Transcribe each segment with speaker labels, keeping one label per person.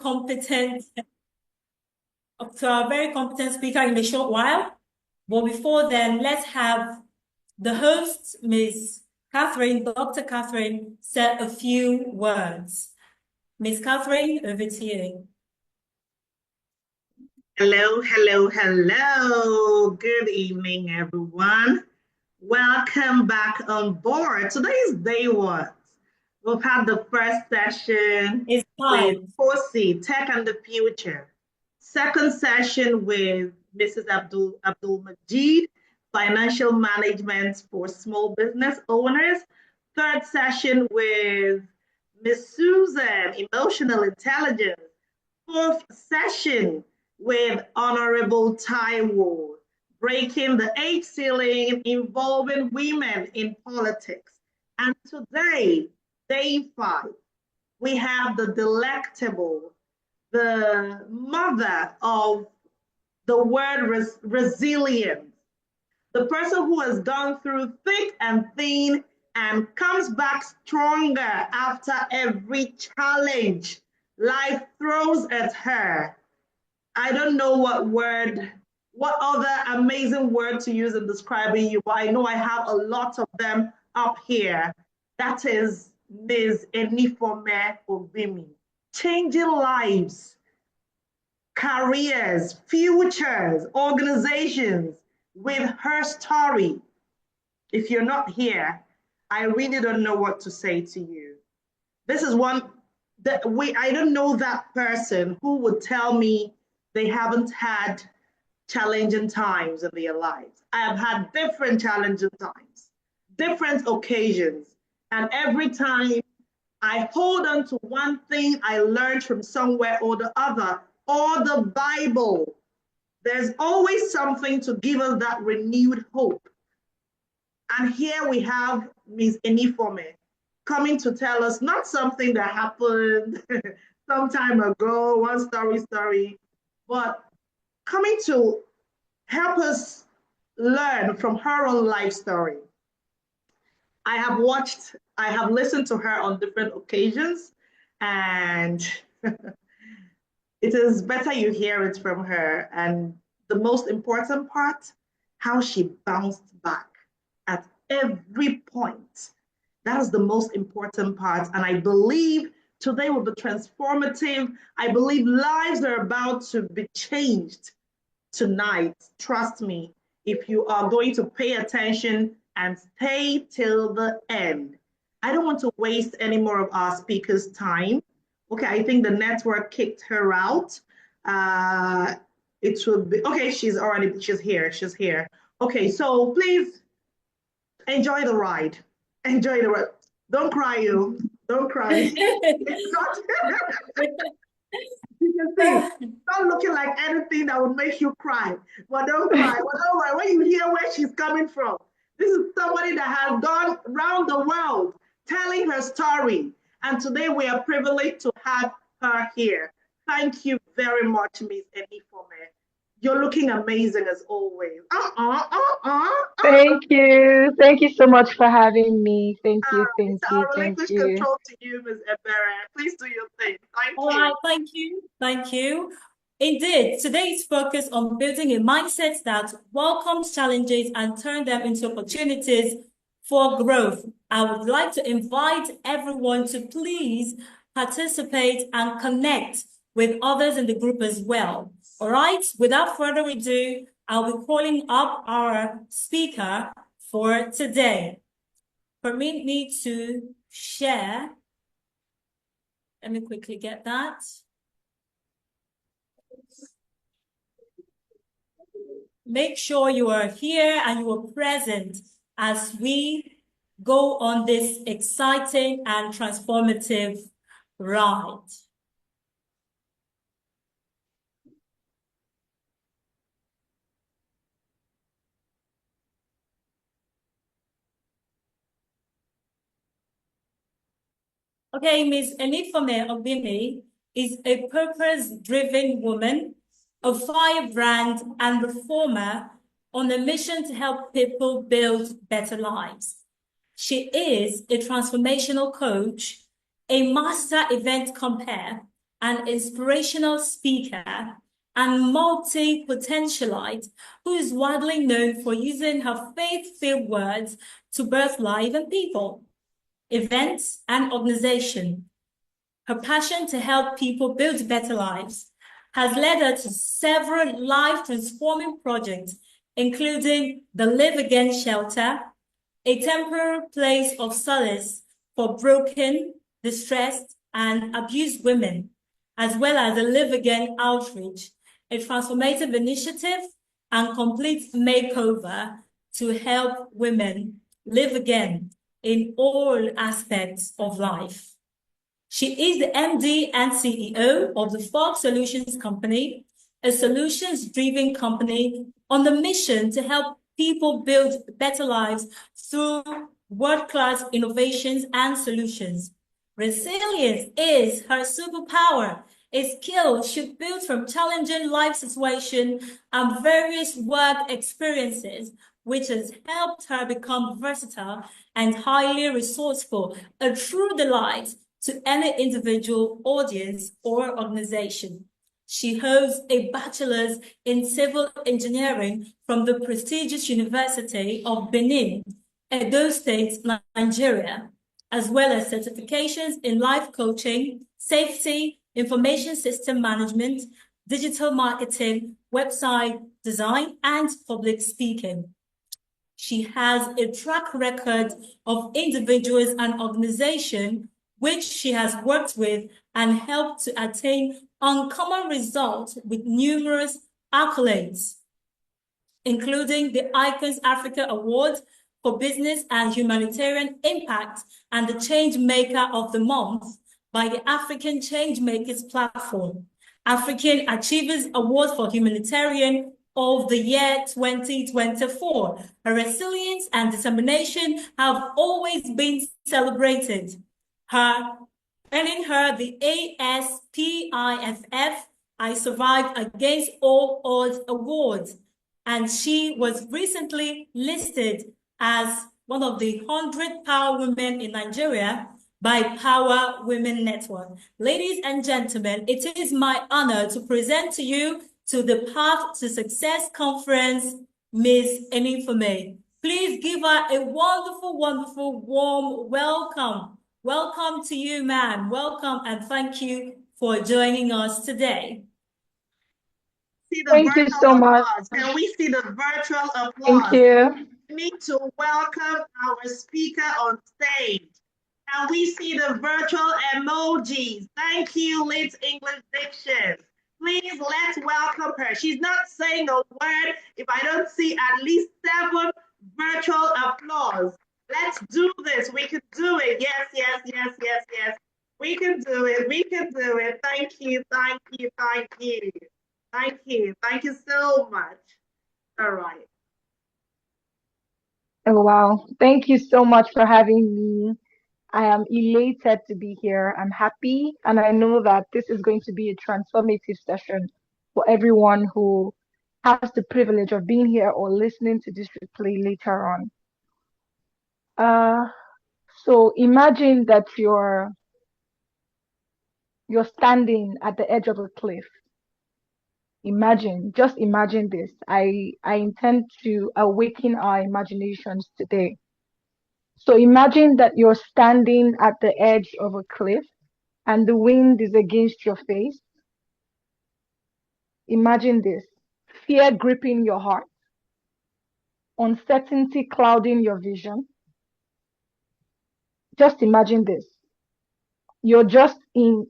Speaker 1: competent speaker in a short while. But before then, let's have the host, Ms. Catherine, Dr. Catherine, say a few words. Ms. Catherine, over to you.
Speaker 2: Hello, hello, hello. Good evening, everyone. Welcome back on board. Today is day one. We've had the first session with Fosi, Tech and the Future. Second session with Mrs. Abdul Majid, Financial Management for Small Business Owners. Third session with Ms. Susan, Emotional Intelligence. Fourth session with Honorable Taiwo, breaking the age ceiling involving women in politics. And today, day 5, we have the delectable, the mother of the word resilience, the person who has gone through thick and thin and comes back stronger after every challenge life throws at her. I don't know what other amazing word to use in describing you, but I know I have a lot of them up here. That is Ms. Enifome Obimi. Changing lives, careers, futures, organizations with her story. If you're not here, I really don't know what to say to you. This is one that I don't know that person who would tell me they haven't had challenging times in their lives. I have had different challenging times, different occasions, and every time I hold on to one thing I learned from somewhere or the other, or the Bible. There's always something to give us that renewed hope. And here we have Ms. Enifome coming to tell us not something that happened some time ago, one story, but coming to help us learn from her own life story. I have listened to her on different occasions, and it is better you hear it from her. And the most important part, how she bounced back at every point. That is the most important part. And I believe today will be transformative. I believe lives are about to be changed tonight. Trust me, if you are going to pay attention and stay till the end. I don't want to waste any more of our speakers' time. Okay, I think the network kicked her out. It should be, okay, she's here. Okay, so please enjoy the ride. Enjoy the ride. Don't cry, you. Don't cry. It's not. You can see, not looking like anything that would make you cry. But don't cry. But don't worry, when you hear where she's coming from, this is somebody that has gone around the world telling her story. And today we are privileged to have her here. Thank you very much, Ms. Enifome. You're looking amazing as always.
Speaker 3: Thank you. Thank you so much for having me. Thank you.
Speaker 2: I'll relinquish control to you, Ms. Ebere. Please do your thing. Thank you.
Speaker 1: All right, thank you. Indeed, today's focus on building a mindset that welcomes challenges and turn them into opportunities for growth. I would like to invite everyone to please participate and connect with others in the group as well. All right, without further ado, I'll be calling up our speaker for today. Permit me to share. Let me quickly get that. Make sure you are here and you are present as we go on this exciting and transformative ride. Okay, Ms. Enifome Obimi is a purpose-driven woman, a firebrand and reformer on a mission to help people build better lives. She is a transformational coach, a master event compere, an inspirational speaker, and multi-potentialite who is widely known for using her faith-filled words to birth life and people, events, and organization. Her passion to help people build better lives has led her to several life-transforming projects, including the Live Again Shelter, a temporary place of solace for broken, distressed, and abused women, as well as the Live Again Outreach, a transformative initiative and complete makeover to help women live again in all aspects of life. She is the MD and CEO of the Fog Solutions Company, a solutions-driven company on the mission to help people build better lives through world-class innovations and solutions. Resilience is her superpower, a skill she built from challenging life situations and various work experiences, which has helped her become versatile and highly resourceful, a true delight to any individual, audience, or organization. She holds a bachelor's in civil engineering from the prestigious University of Benin, Edo State, Nigeria, as well as certifications in life coaching, safety, information system management, digital marketing, website design, and public speaking. She has a track record of individuals and organizations which she has worked with and helped to attain uncommon results with numerous accolades, including the Icons Africa Award for Business and Humanitarian Impact and the Change Maker of the Month by the African Change Makers Platform, African Achievers Award for Humanitarian of the year 2024. Her resilience and determination have always been celebrated. Earning her the ASPIFF I Survived Against All Odds Award, and she was recently listed as one of the 100 power women in Nigeria by Power Women Network. Ladies and gentlemen, it is my honor to present to you to the Path to Success Conference, Ms. Enifome. Please give her a wonderful, wonderful, warm welcome. Welcome to you, ma'am. Welcome and thank you for joining us today.
Speaker 2: See the
Speaker 3: Thank you
Speaker 2: virtual
Speaker 3: so much.
Speaker 2: applause. Can we see the virtual applause?
Speaker 3: Thank you.
Speaker 2: We need to welcome our speaker on stage. Can we see the virtual emojis? Thank you, Lit English Diction. Please, let's welcome her. She's not saying a word if I don't see at least 7 virtual applause. Let's do this. We can do it. Yes, yes, yes, yes, yes. We can do it. We can do it. Thank you, thank you, thank you. Thank you. Thank you so much. All right.
Speaker 3: Oh, wow. Thank you so much for having me. I am elated to be here. I'm happy, and I know that this is going to be a transformative session for everyone who has the privilege of being here or listening to this replay later on. So imagine that you're standing at the edge of a cliff. Just imagine this. I intend to awaken our imaginations today. So imagine that you're standing at the edge of a cliff and the wind is against your face. Imagine this. Fear gripping your heart, uncertainty clouding your vision. Just imagine this. You're just in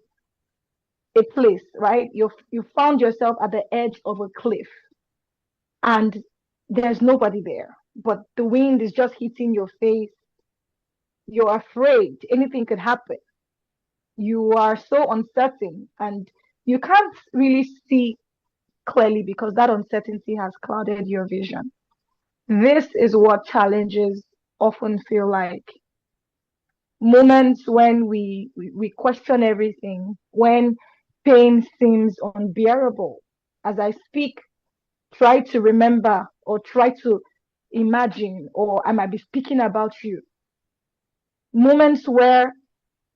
Speaker 3: a place, right? You found yourself at the edge of a cliff and there's nobody there, but the wind is just hitting your face. You're afraid anything could happen. You are so uncertain and you can't really see clearly because that uncertainty has clouded your vision. This is what challenges often feel like. Moments when we question everything, when pain seems unbearable. As I speak, try to remember or try to imagine, or I might be speaking about you. Moments where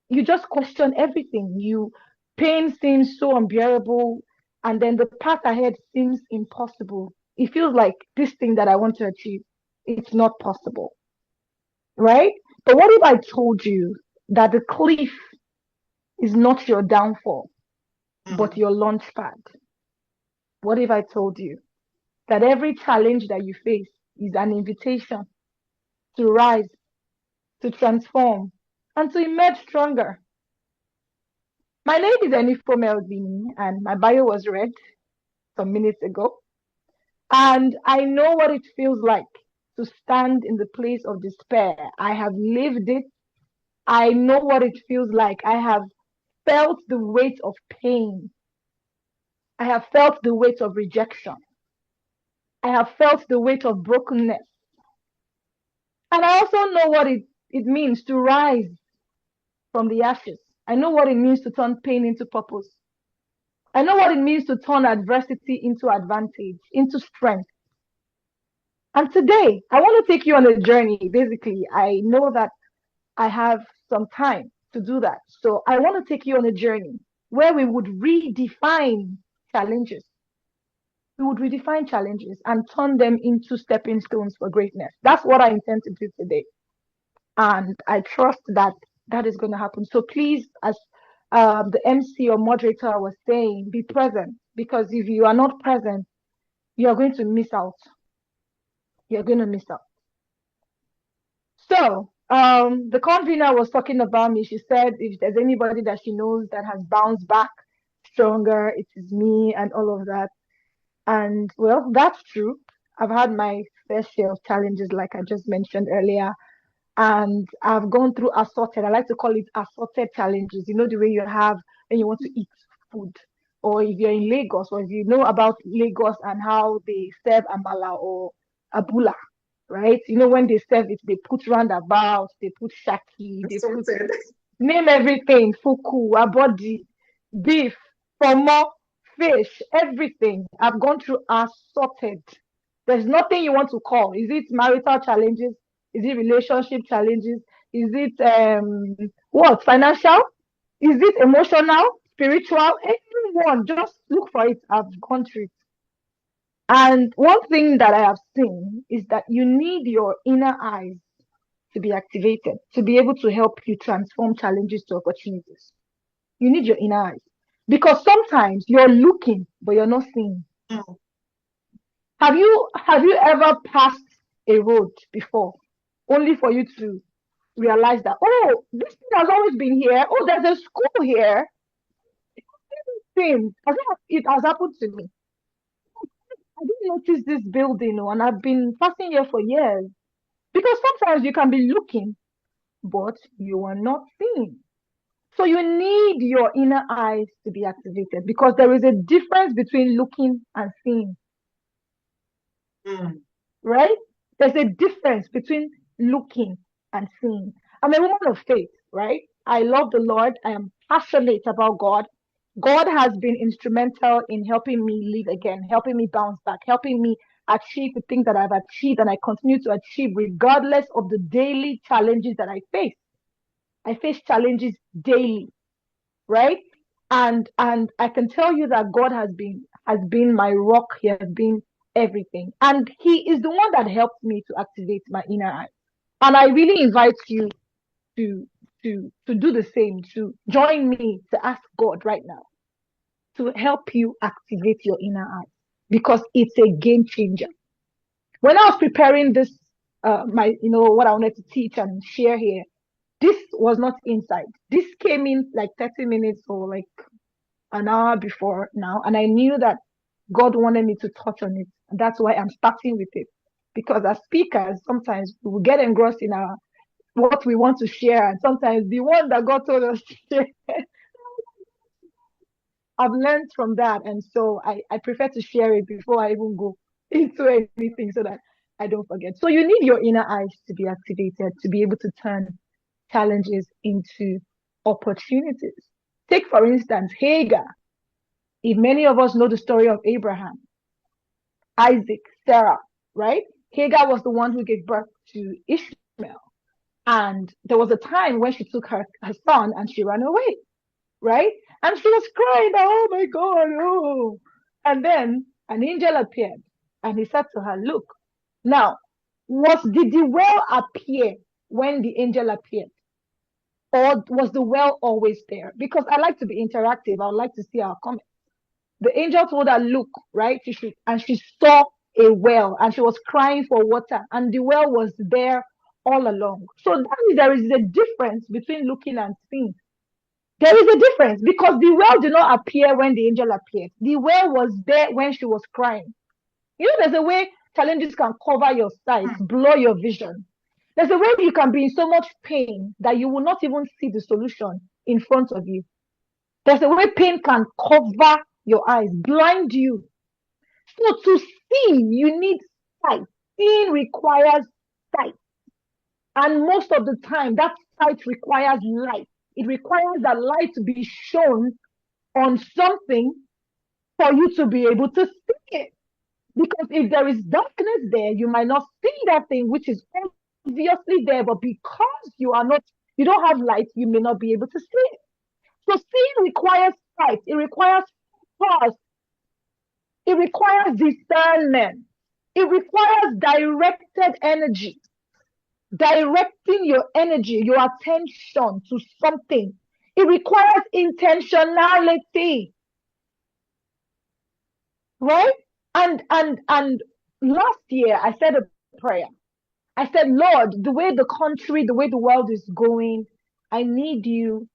Speaker 3: you just question everything. Pain seems so unbearable, and then the path ahead seems impossible. It feels like this thing that I want to achieve, it's not possible, right? But what if I told you that the cliff is not your downfall, but your launch pad? What if I told you that every challenge that you face is an invitation to rise, to transform, and to emerge stronger? My name is Enifo Melvini, and my bio was read some minutes ago. And I know what it feels like to stand in the place of despair. I have lived it. I know what it feels like. I have felt the weight of pain. I have felt the weight of rejection. I have felt the weight of brokenness. And I also know what it means to rise from the ashes. I know what it means to turn pain into purpose. I know what it means to turn adversity into advantage, into strength. And today, I want to take you on a journey. Basically, I know that I have some time to do that. So I want to take you on a journey where we would redefine challenges. We would redefine challenges and turn them into stepping stones for greatness. That's what I intend to do today. And I trust that that is going to happen. So please, as the MC or moderator was saying, be present, because if you are not present, you are going to miss out. You're going to miss out. So, the convener was talking about me. She said if there's anybody that she knows that has bounced back stronger, it is me and all of that. And well, that's true. I've had my fair share of challenges, like I just mentioned earlier, and I've gone through assorted. I like to call it assorted challenges. You know, the way you have when you want to eat food, or if you're in Lagos, or if you know about Lagos and how they serve amala or abula, right? You know, when they serve it, they put roundabout, they put shaki, they put
Speaker 2: Sorted.
Speaker 3: name everything, fuku, abodi, beef, pomo, fish, everything. I've gone through assorted. There's nothing you want to call. Is it marital challenges? Is it relationship challenges? Is it what financial? Is it emotional, spiritual? Everyone, just look for it. I've gone through it. And one thing that I have seen is that you need your inner eyes to be activated to be able to help you transform challenges to opportunities. You need your inner eyes because sometimes you're looking, but you're not seeing.
Speaker 2: Mm.
Speaker 3: Have you ever passed a road before, only for you to realize that, oh, this thing has always been here. Oh, there's a school here. Same. It has happened to me. I didn't notice this building, and I've been passing here for years. Because sometimes you can be looking, but you are not seeing. So you need your inner eyes to be activated because there is a difference between looking and seeing,
Speaker 2: Mm.
Speaker 3: right? There's a difference between looking and seeing. I'm a woman of faith, right? I love the Lord. I am passionate about God. God has been instrumental in helping me live again, helping me bounce back, helping me achieve the things that I've achieved and I continue to achieve regardless of the daily challenges that I face. I face challenges daily, right? And I can tell you that God has been my rock. He has been everything, and He is the one that helped me to activate my inner eye. And I really invite you to to do the same, to join me to ask God right now to help you activate your inner eye because it's a game changer. When I was preparing this, what I wanted to teach and share here, this was not inside. This came in like 30 minutes or like an hour before now, and I knew that God wanted me to touch on it. And that's why I'm starting with it. Because as speakers, sometimes we will get engrossed in our what we want to share, and sometimes the one that God told us to share. I've learned from that, and so I prefer to share it before I even go into anything so that I don't forget. So you need your inner eyes to be activated to be able to turn challenges into opportunities. Take, for instance, Hagar. If many of us know the story of Abraham, Isaac, Sarah, right? Hagar was the one who gave birth to Ishmael. And there was a time when she took her son and she ran away, right? And she was crying, oh my God, oh. And then an angel appeared and he said to her, look, now, did the well appear when the angel appeared? Or was the well always there? Because I like to be interactive. I would like to see our comments. The angel told her, look, right? And she saw a well and she was crying for water and the well was there all along. So that means there is a difference between looking and seeing. There is a difference because the well did not appear when the angel appeared. The well was there when she was crying. You know, there's a way challenges can cover your sight, blur your vision. There's a way you can be in so much pain that you will not even see the solution in front of you. There's a way pain can cover your eyes, blind you. So to see, you need sight. Seeing requires sight. And most of the time, that sight requires light. It requires that light to be shown on something for you to be able to see it. Because if there is darkness there, you might not see that thing which is obviously there, but because you don't have light, you may not be able to see it. So seeing requires sight, it requires trust, it requires discernment, it requires directed energy, directing your energy, your attention to something. It requires intentionality, right? And last year I said a prayer. I said, Lord, the way the country, the way the world is going, I need you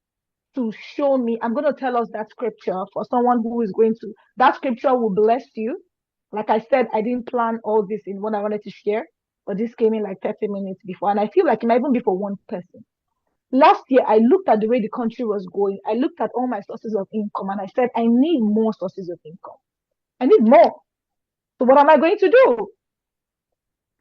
Speaker 3: to show me. I'm going to tell us that scripture for someone who is going to. That scripture will bless you. Like I said, I didn't plan all this in what I wanted to share, but this came in like 30 minutes before. And I feel like it might even be for one person. Last year, I looked at the way the country was going. I looked at all my sources of income and I said, I need more sources of income. I need more. So what am I going to do?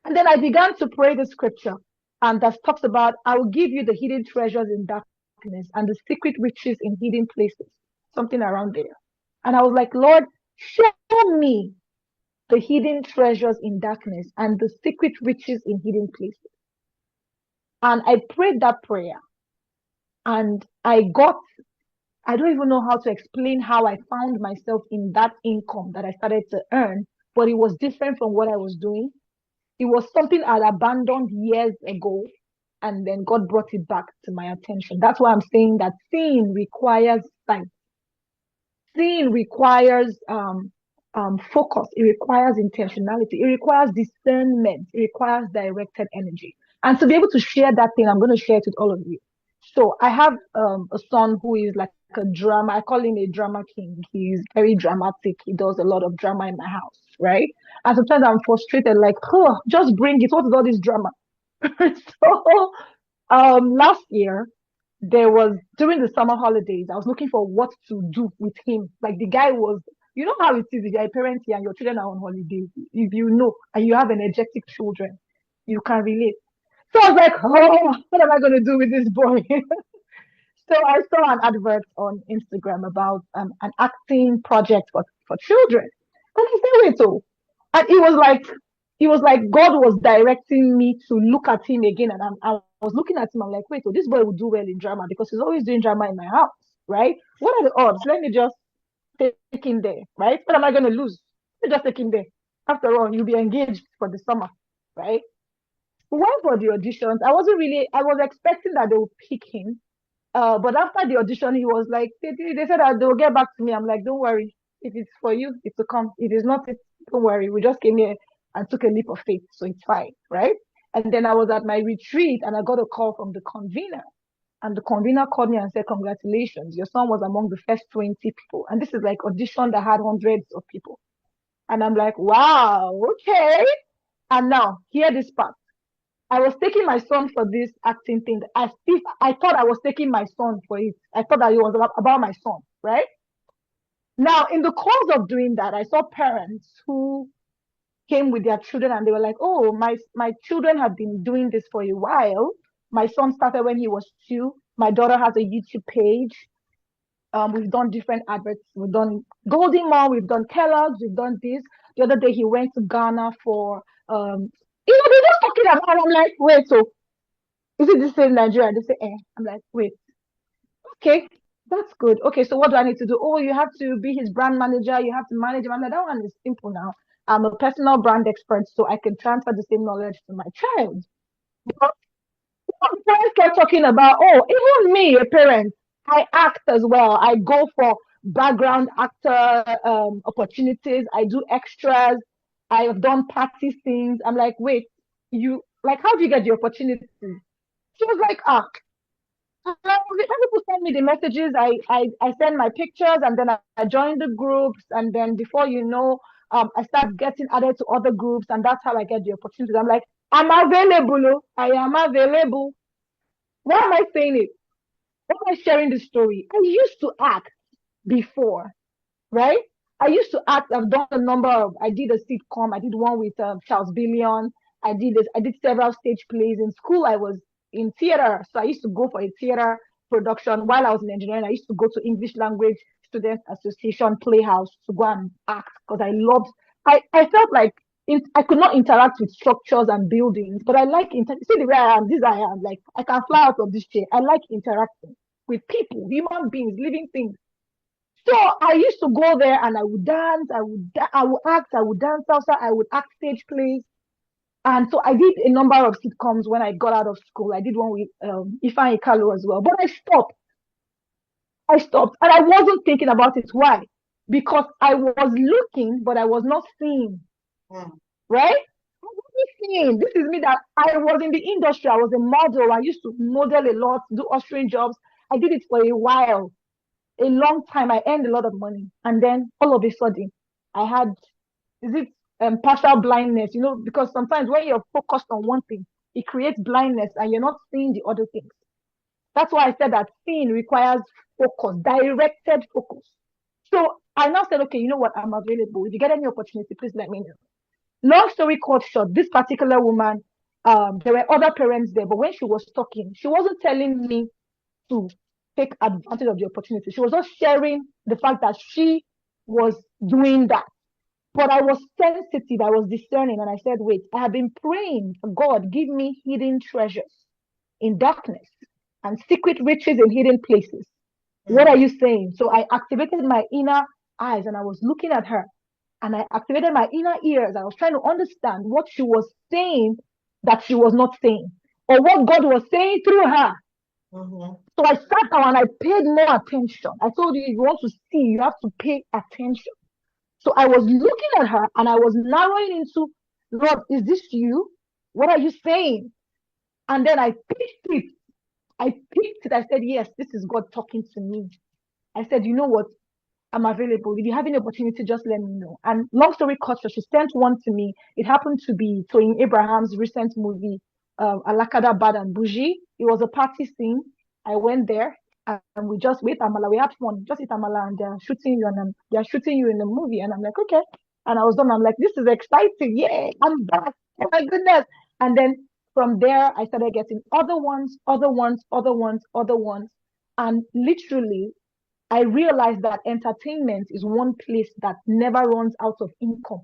Speaker 3: And then I began to pray the scripture, and that talks about, I will give you the hidden treasures in darkness and the secret riches in hidden places, something around there. And I was like, Lord, show me the hidden treasures in darkness and the secret riches in hidden places. And I prayed that prayer, and I don't even know how to explain how I found myself in that income that I started to earn, but it was different from what I was doing. It was something I'd abandoned years ago, and then God brought it back to my attention. That's why I'm saying that seeing requires sight. Seeing requires focus. It requires intentionality. It requires discernment. It requires directed energy. And to be able to share that thing, I'm going to share it with all of you. So I have a son who is like a drama. I call him a drama king. He's very dramatic. He does a lot of drama in my house, right? And sometimes I'm frustrated, like, oh, just bring it. What is all this drama? So last year, there was during the summer holidays, I was looking for what to do with him. Like the guy was, you know how it is if you're a parent here and your children are on holidays. If you know and you have energetic children, you can relate. So I was like, oh, what am I going to do with this boy? So I saw an advert on Instagram about an acting project for children. And I said, wait, oh. And it was like God was directing me to look at him again. And I was looking at him. I'm like, wait, oh, this boy will do well in drama because he's always doing drama in my house, right? What are the odds? Let me just take him there, right? What am I going to lose? Let me just take him there. After all, you'll be engaged for the summer, right? We went for the auditions. I was expecting that they would pick him. But after the audition, he was like, they said that they will get back to me. I'm like, don't worry. If it's for you, it will come. If it's not, don't worry. We just came here and took a leap of faith. So it's fine, right? And then I was at my retreat and I got a call from the convener. And the convener called me and said, congratulations, your son was among the first 20 people. And this is like audition that had hundreds of people. And I'm like, wow, okay. And now, hear this part. I was taking my son for this acting thing as if I thought I was taking my son for it. I thought that it was about my son, right? Now, in the course of doing that, I saw parents who came with their children and they were like, oh, my children have been doing this for a while. My son started when he was 2. My daughter has a YouTube page. We've done different adverts. We've done Golden Mall, we've done Kellogg's, we've done this. The other day he went to Ghana for they're just talking about, and I'm like, wait, so is it the same Nigeria? They say, eh. I'm like, wait, okay. That's good. Okay, so what do I need to do? Oh, you have to be his brand manager. You have to manage him. I'm like, that one is simple now. I'm a personal brand expert, so I can transfer the same knowledge to my child. But friends kept talking about, oh, even me, a parent, I act as well. I go for background actor opportunities. I do extras. I have done party things. I'm like, wait, you like, how do you get the opportunity? She was like, ah, when people send me the messages, I send my pictures and then I join the groups. And then before you know, I start getting added to other groups. And that's how I get the opportunities. I'm like, I'm available. Oh. I am available. Why am I saying it? Why am I sharing this story? I used to act before, right? I used to act. I've done a number of. I did a sitcom. I did one with Charles Billion. I did this. I did several stage plays in school. I was in theater, so I used to go for a theater production while I was in engineering. I used to go to English Language Students Association Playhouse to go and act because I loved. I felt like I could not interact with structures and buildings, but I like see the way I am. This I am like I can fly out of this chair. I like interacting with people, human beings, living things. So I used to go there and I would dance, I would act, I would dance also, I would act stage plays. And so I did a number of sitcoms when I got out of school. I did one with Ifeanyi Kalu as well. But I stopped. I stopped. And I wasn't thinking about it. Why? Because I was looking, but I was not seeing.
Speaker 2: Mm.
Speaker 3: Right? I wasn't seeing. This is me that I was in the industry. I was a model. I used to model a lot, do ushering jobs. I did it for a while, a long time. I earned a lot of money. And then all of a sudden, I had, is it partial blindness? You know, because sometimes when you're focused on one thing, it creates blindness and you're not seeing the other things. That's why I said that seeing requires focus, directed focus. So I now said, okay, you know what? I'm available. If you get any opportunity, please let me know. Long story cut short, this particular woman, there were other parents there, but when she was talking, she wasn't telling me to take advantage of the opportunity. She was just sharing the fact that she was doing that. But I was sensitive, I was discerning, and I said, wait, I have been praying for God, give me hidden treasures in darkness and secret riches in hidden places. What are you saying? So I activated my inner eyes and I was looking at her and I activated my inner ears. I was trying to understand what she was saying that she was not saying or what God was saying through her.
Speaker 2: Mm-hmm.
Speaker 3: So I sat down and I paid more attention. I told you, if you want to see, you have to pay attention. So I was looking at her and I was narrowing into, Lord, is this you? What are you saying? And then I picked it. I said, yes, this is God talking to me. I said, you know what? I'm available. If you have any opportunity, just let me know. And long story short, she sent one to me. It happened to be Toyin Abraham's recent movie, Alakada Bad and Bougie. It was a party scene. I went there and we just wait Amala. We had fun. Just eat Amala and they're shooting you in the movie. And I'm like, okay. And I was done. I'm like, this is exciting. Yeah, I'm back. Oh my goodness. And then from there, I started getting other ones, other ones, other ones, other ones. And literally I realized that entertainment is one place that never runs out of income.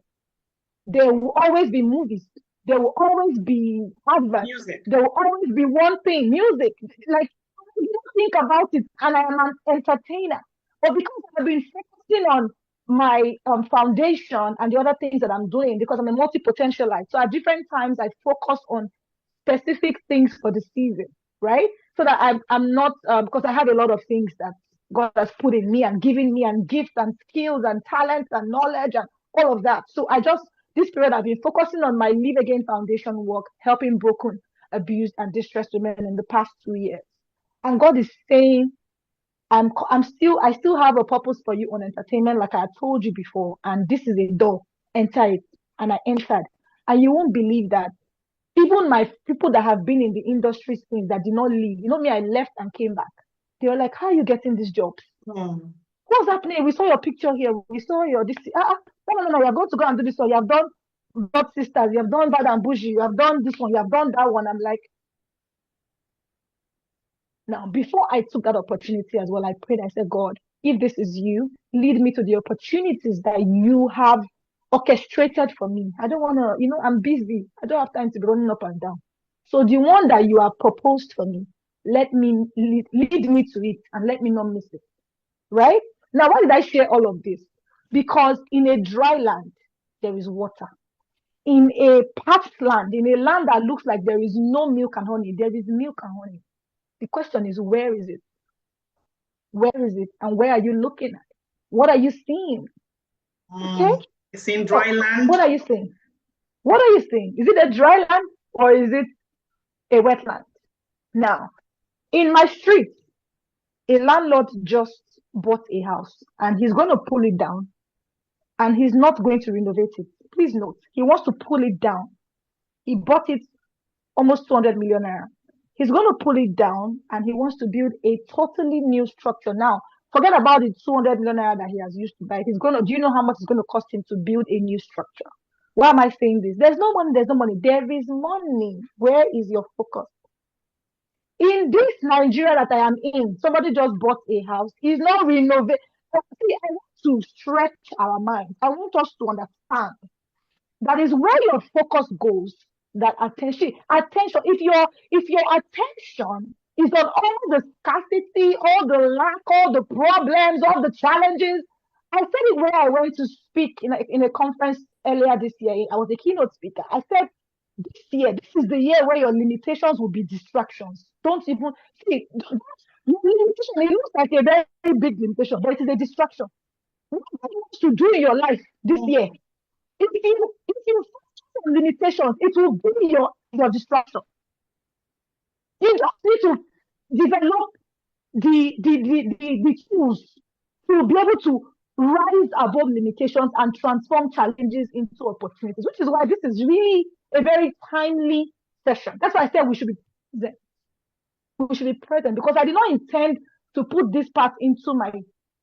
Speaker 3: There will always be movies. There will always be adverts.
Speaker 2: Music.
Speaker 3: There will always be one thing, music. Like, you don't think about it, and I am an entertainer. But because I've been focusing on my foundation and the other things that I'm doing, because I'm a multi-potentialite. So at different times, I focus on specific things for the season, right? So that I'm not, because I have a lot of things that God has put in me and given me and gifts and skills and talents and knowledge and all of that. So this period, I've been focusing on my Live Again Foundation work, helping broken, abused, and distressed women in the past 2 years. And God is saying, I still have a purpose for you on entertainment, like I told you before. And this is a door, enter it. And I entered. And you won't believe that even my people that have been in the industry since that did not leave, you know me, I left and came back. They were like, how are you getting these jobs? What's happening? We saw your picture here. We saw your this. No. You're going to go and do this one. You have done God Sisters. You have done Bad and Bougie. You have done this one. You have done that one. I'm like, now, before I took that opportunity as well, I prayed. I said, God, if this is you, lead me to the opportunities that you have orchestrated for me. I don't want to, I'm busy. I don't have time to be running up and down. So the one that you have proposed for me, lead me to it and let me not miss it. right? Now, why did I share all of this? Because in a dry land, there is water. In a parched land, in a land that looks like there is no milk and honey, there is milk and honey. The question is, where is it? Where is it? And where are you looking at? What are you seeing? Okay?
Speaker 2: It's in
Speaker 3: So,
Speaker 2: dry land.
Speaker 3: what are you seeing? What are you seeing? Is it a dry land or is it a wetland? Now, in my street, a landlord just bought a house and he's going to pull it down and he's not going to renovate it. Please note, he wants to pull it down. He bought it almost 200 million naira. He's going to pull it down and he wants to build a totally new structure. Now, forget about the 200 million naira that he has used to buy it. Do you know how much it's going to cost him to build a new structure? Why am I saying this? There's no money, there's no money. There is money. Where is your focus? In this Nigeria that I am in, somebody just bought a house. He's not renovating. See, I want to stretch our minds. I want us to understand that is where your focus goes. That attention. If your attention is on all the scarcity, all the lack, all the problems, all the challenges. I said it when I went to speak in a conference earlier this year. I was a keynote speaker. I said, this year, this is the year where your limitations will be distractions. Don't even see your limitation. It looks like a very big limitation, but it is a distraction. What are you to do in your life this year? If you focus on limitations, it will be your distraction. You just need to develop the tools to be able to rise above limitations and transform challenges into opportunities, which is why this is really a very timely session. That's why I said we should be present. We should be present because I did not intend to put this part into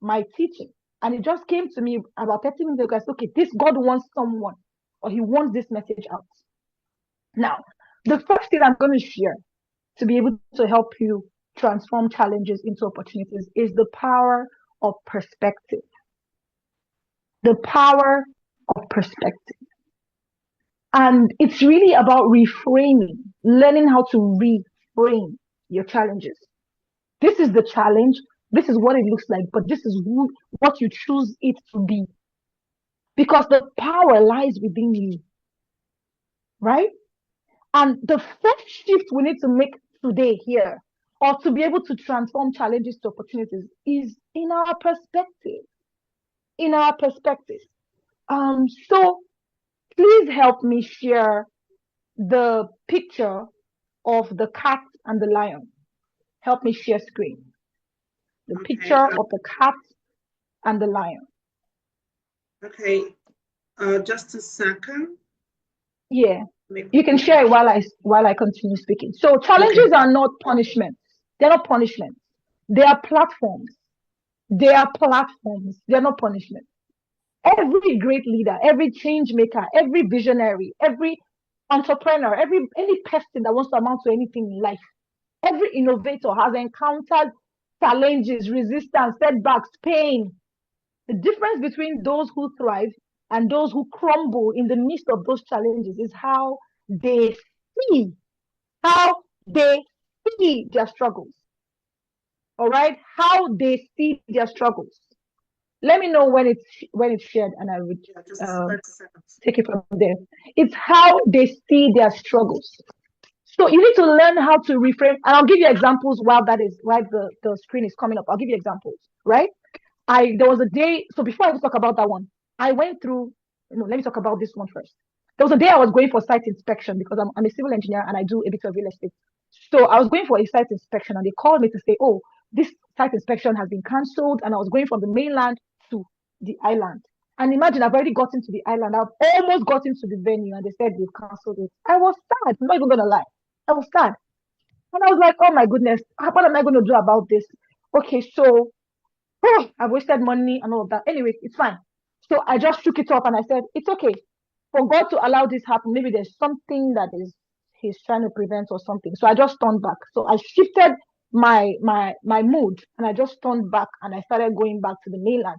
Speaker 3: my teaching. And it just came to me about 30 minutes ago. I said, okay, this God wants someone, or he wants this message out. Now, the first thing I'm going to share to be able to help you transform challenges into opportunities is the power of perspective. The power of perspective. And it's really about reframing, learning how to reframe your challenges. This is the challenge. This is what it looks like, but this is what you choose it to be. Because the power lies within you, right? And the first shift we need to make today here, or to be able to transform challenges to opportunities, is in our perspective. In our perspective. So please help me share the picture of the cat and the lion. Help me share screen. The picture of the cat and the lion.
Speaker 2: Okay, just a second.
Speaker 3: Yeah, you can share it while I continue speaking. So challenges are not punishments. They're not punishments. They are platforms. They are platforms. They're not punishments. Every great leader, every change maker, every visionary, every entrepreneur, any person that wants to amount to anything in life, every innovator has encountered challenges, resistance, setbacks, pain. The difference between those who thrive and those who crumble in the midst of those challenges is how they see their struggles. All right, how they see their struggles. Let me know when it's shared, and I would take it from there. It's how they see their struggles. So you need to learn how to reframe, and I'll give you examples while the screen is coming up. I'll give you examples, right? There was a day, so before I talk about that one, I went through, let me talk about this one first. There was a day I was going for site inspection because I'm a civil engineer and I do a bit of real estate. So I was going for a site inspection and they called me to say, oh, this site inspection has been cancelled, and I was going from the mainland to the island. And imagine, I've already gotten to the island. I've almost gotten to the venue and they said they've cancelled it. I was sad. I'm not even going to lie. I was sad. And I was like, oh my goodness, what am I going to do about this? Okay, so I've wasted money and all of that. Anyway, it's fine. So I just shook it off and I said, it's okay. For God to allow this happen, maybe there's something that he's trying to prevent or something. So I just turned back. So I shifted my mood and I just turned back and I started going back to the mainland.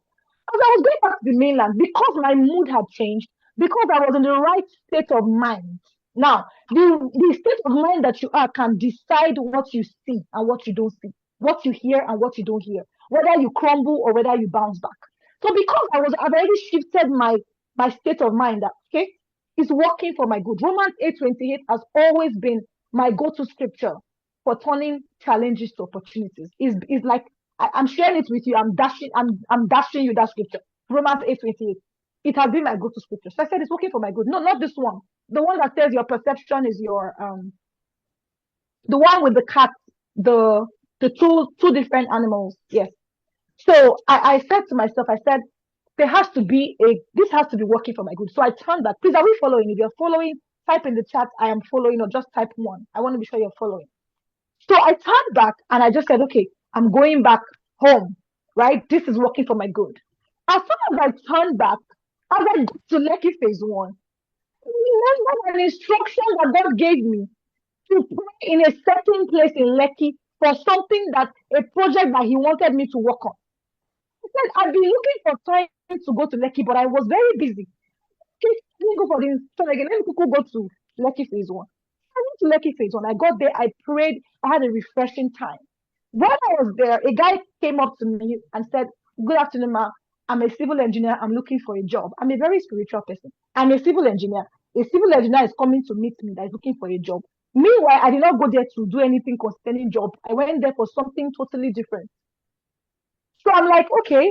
Speaker 3: As I was going back to the mainland, because my mood had changed, because I was in the right state of mind. Now, the state of mind that you are can decide what you see and what you don't see, what you hear and what you don't hear, whether you crumble or whether you bounce back. So because I've already shifted my state of mind that okay, it's working for my good. Romans 8:28 has always been my go-to scripture for turning challenges to opportunities. Is like I'm sharing it with you. I'm dashing you that scripture. Romans 8:28. It has been my go-to scripture. So I said it's working for my good. No, not this one. The one that says your perception is your the one with the cat, the two different animals. Yes. So I said to myself, I said, this has to be working for my good. So I turned back. Please, are we following? If you're following, type in the chat, I am following, or just type one. I want to be sure you're following. So I turned back and I just said, okay, I'm going back home, right? This is working for my good. As soon as I turned back, as I got to Lekki phase one, remember an instruction that God gave me to pray in a certain place in Lekki for something a project that He wanted me to work on. He said, I've been looking for time to go to Lekki, but I was very busy. Okay, let me go for the instruction again. Let me go to Lekki phase one. I went to Lekki phase one. I got there, I prayed, I had a refreshing time. When I was there, a guy came up to me and said, good afternoon, ma. I'm a civil engineer. I'm looking for a job. I'm a very spiritual person. I'm a civil engineer. A civil engineer is coming to meet me that is looking for a job. Meanwhile, I did not go there to do anything concerning job. I went there for something totally different. So I'm like, okay,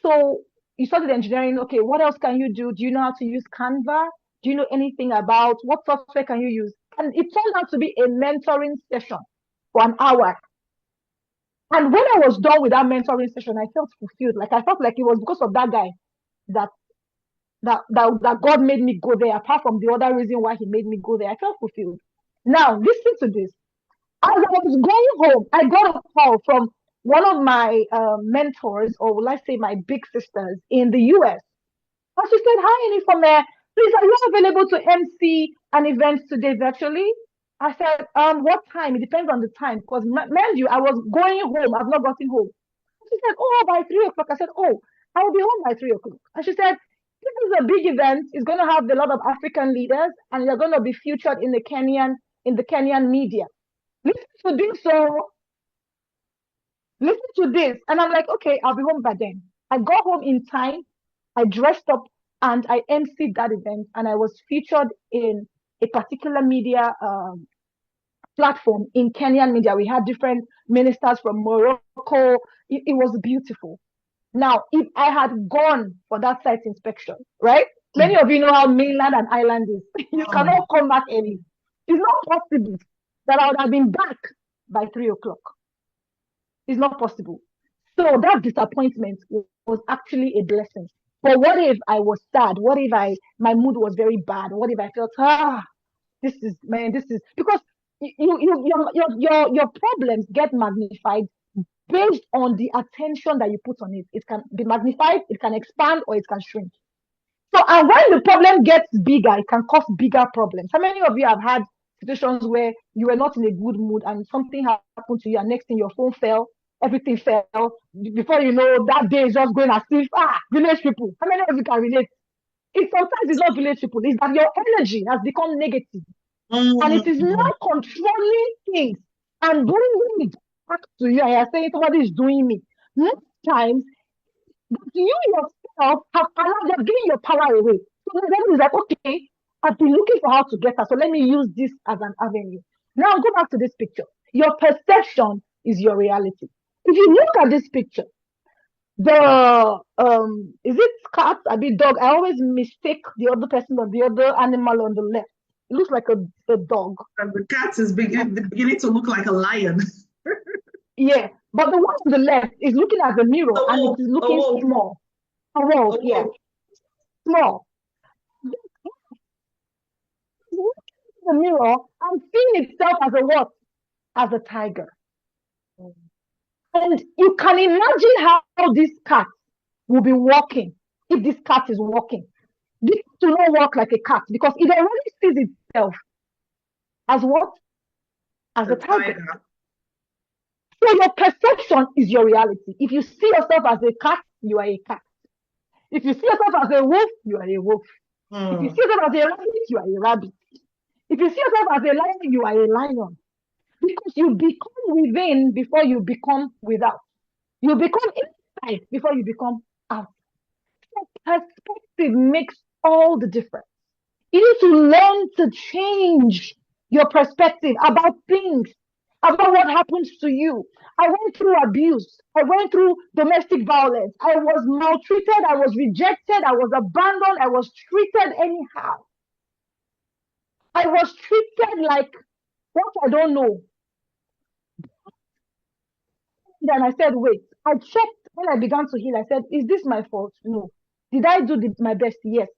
Speaker 3: so you started engineering. Okay, what else can you do? Do you know how to use Canva? Do you know anything about what software can you use? And it turned out to be a mentoring session for an hour. And when I was done with that mentoring session, I felt fulfilled. Like I felt like it was because of that guy that that God made me go there. Apart from the other reason why He made me go there, I felt fulfilled. Now listen to this. As I was going home, I got a call from one of my mentors, or let's say my big sisters in the US. And she said, "Hi, Anifome, please, are you available to MC an event today virtually?" I said, what time? It depends on the time. Because mind you, I was going home. I've not gotten home. She said, oh, by 3 o'clock. I said, oh, I will be home by 3 o'clock. And she said, this is a big event. It's going to have a lot of African leaders, and you're going to be featured in the Kenyan media. Listen to this, so listen to this. And I'm like, okay, I'll be home by then. I got home in time. I dressed up and I emceed that event, and I was featured in a particular media platform in Kenyan media. We had different ministers from Morocco. It was beautiful. Now, if I had gone for that site inspection, right? Many of you know how mainland and island is. You cannot come back early. It's not possible that I would have been back by 3 o'clock. It's not possible. So that disappointment was actually a blessing. But what if I was sad? What if my mood was very bad? What if I felt this is because your problems get magnified based on the attention that you put on it. It can be magnified, it can expand, or it can shrink. So, and when the problem gets bigger, it can cause bigger problems. How many of you have had situations where you were not in a good mood and something happened to you, and next thing your phone fell, everything fell. Before you know, that day is just going as if village people. How many of you can relate? Sometimes it's not village people, it's that your energy has become negative. And it is now controlling things and bringing it back to you. And you're saying somebody is doing me. Most times, you yourself have allowed, you're giving your power away. So the devil is like, okay, I've been looking for how to get her. So let me use this as an avenue. Now go back to this picture. Your perception is your reality. If you look at this picture, is it cat? I mean dog. I always mistake the other person or the other animal on the left. It looks like a dog.
Speaker 2: And the cat is beginning to look like a lion.
Speaker 3: Yeah, but the one on the left is looking at the mirror and it is looking small. A wolf, yeah, small. The mirror and seeing itself as a what? As a tiger. And you can imagine how this cat will be walking if this cat is walking. This will not walk like a cat because it already sees itself as what? As a tiger. So your perception is your reality. If you see yourself as a cat, you are a cat. If you see yourself as a wolf, you are a wolf. If you see yourself as a rabbit, you are a rabbit. If you see yourself as a lion, you are a lion. Because you become within before you become without. You become inside before you become out. Perspective makes all the difference. You need to learn to change your perspective about things, about what happens to you. I went through abuse. I went through domestic violence. I was maltreated. I was rejected. I was abandoned. I was treated anyhow. I was treated like what I don't know. Then I said, wait, I checked when I began to heal. I said, is this my fault? No. Did I do my best? Yes.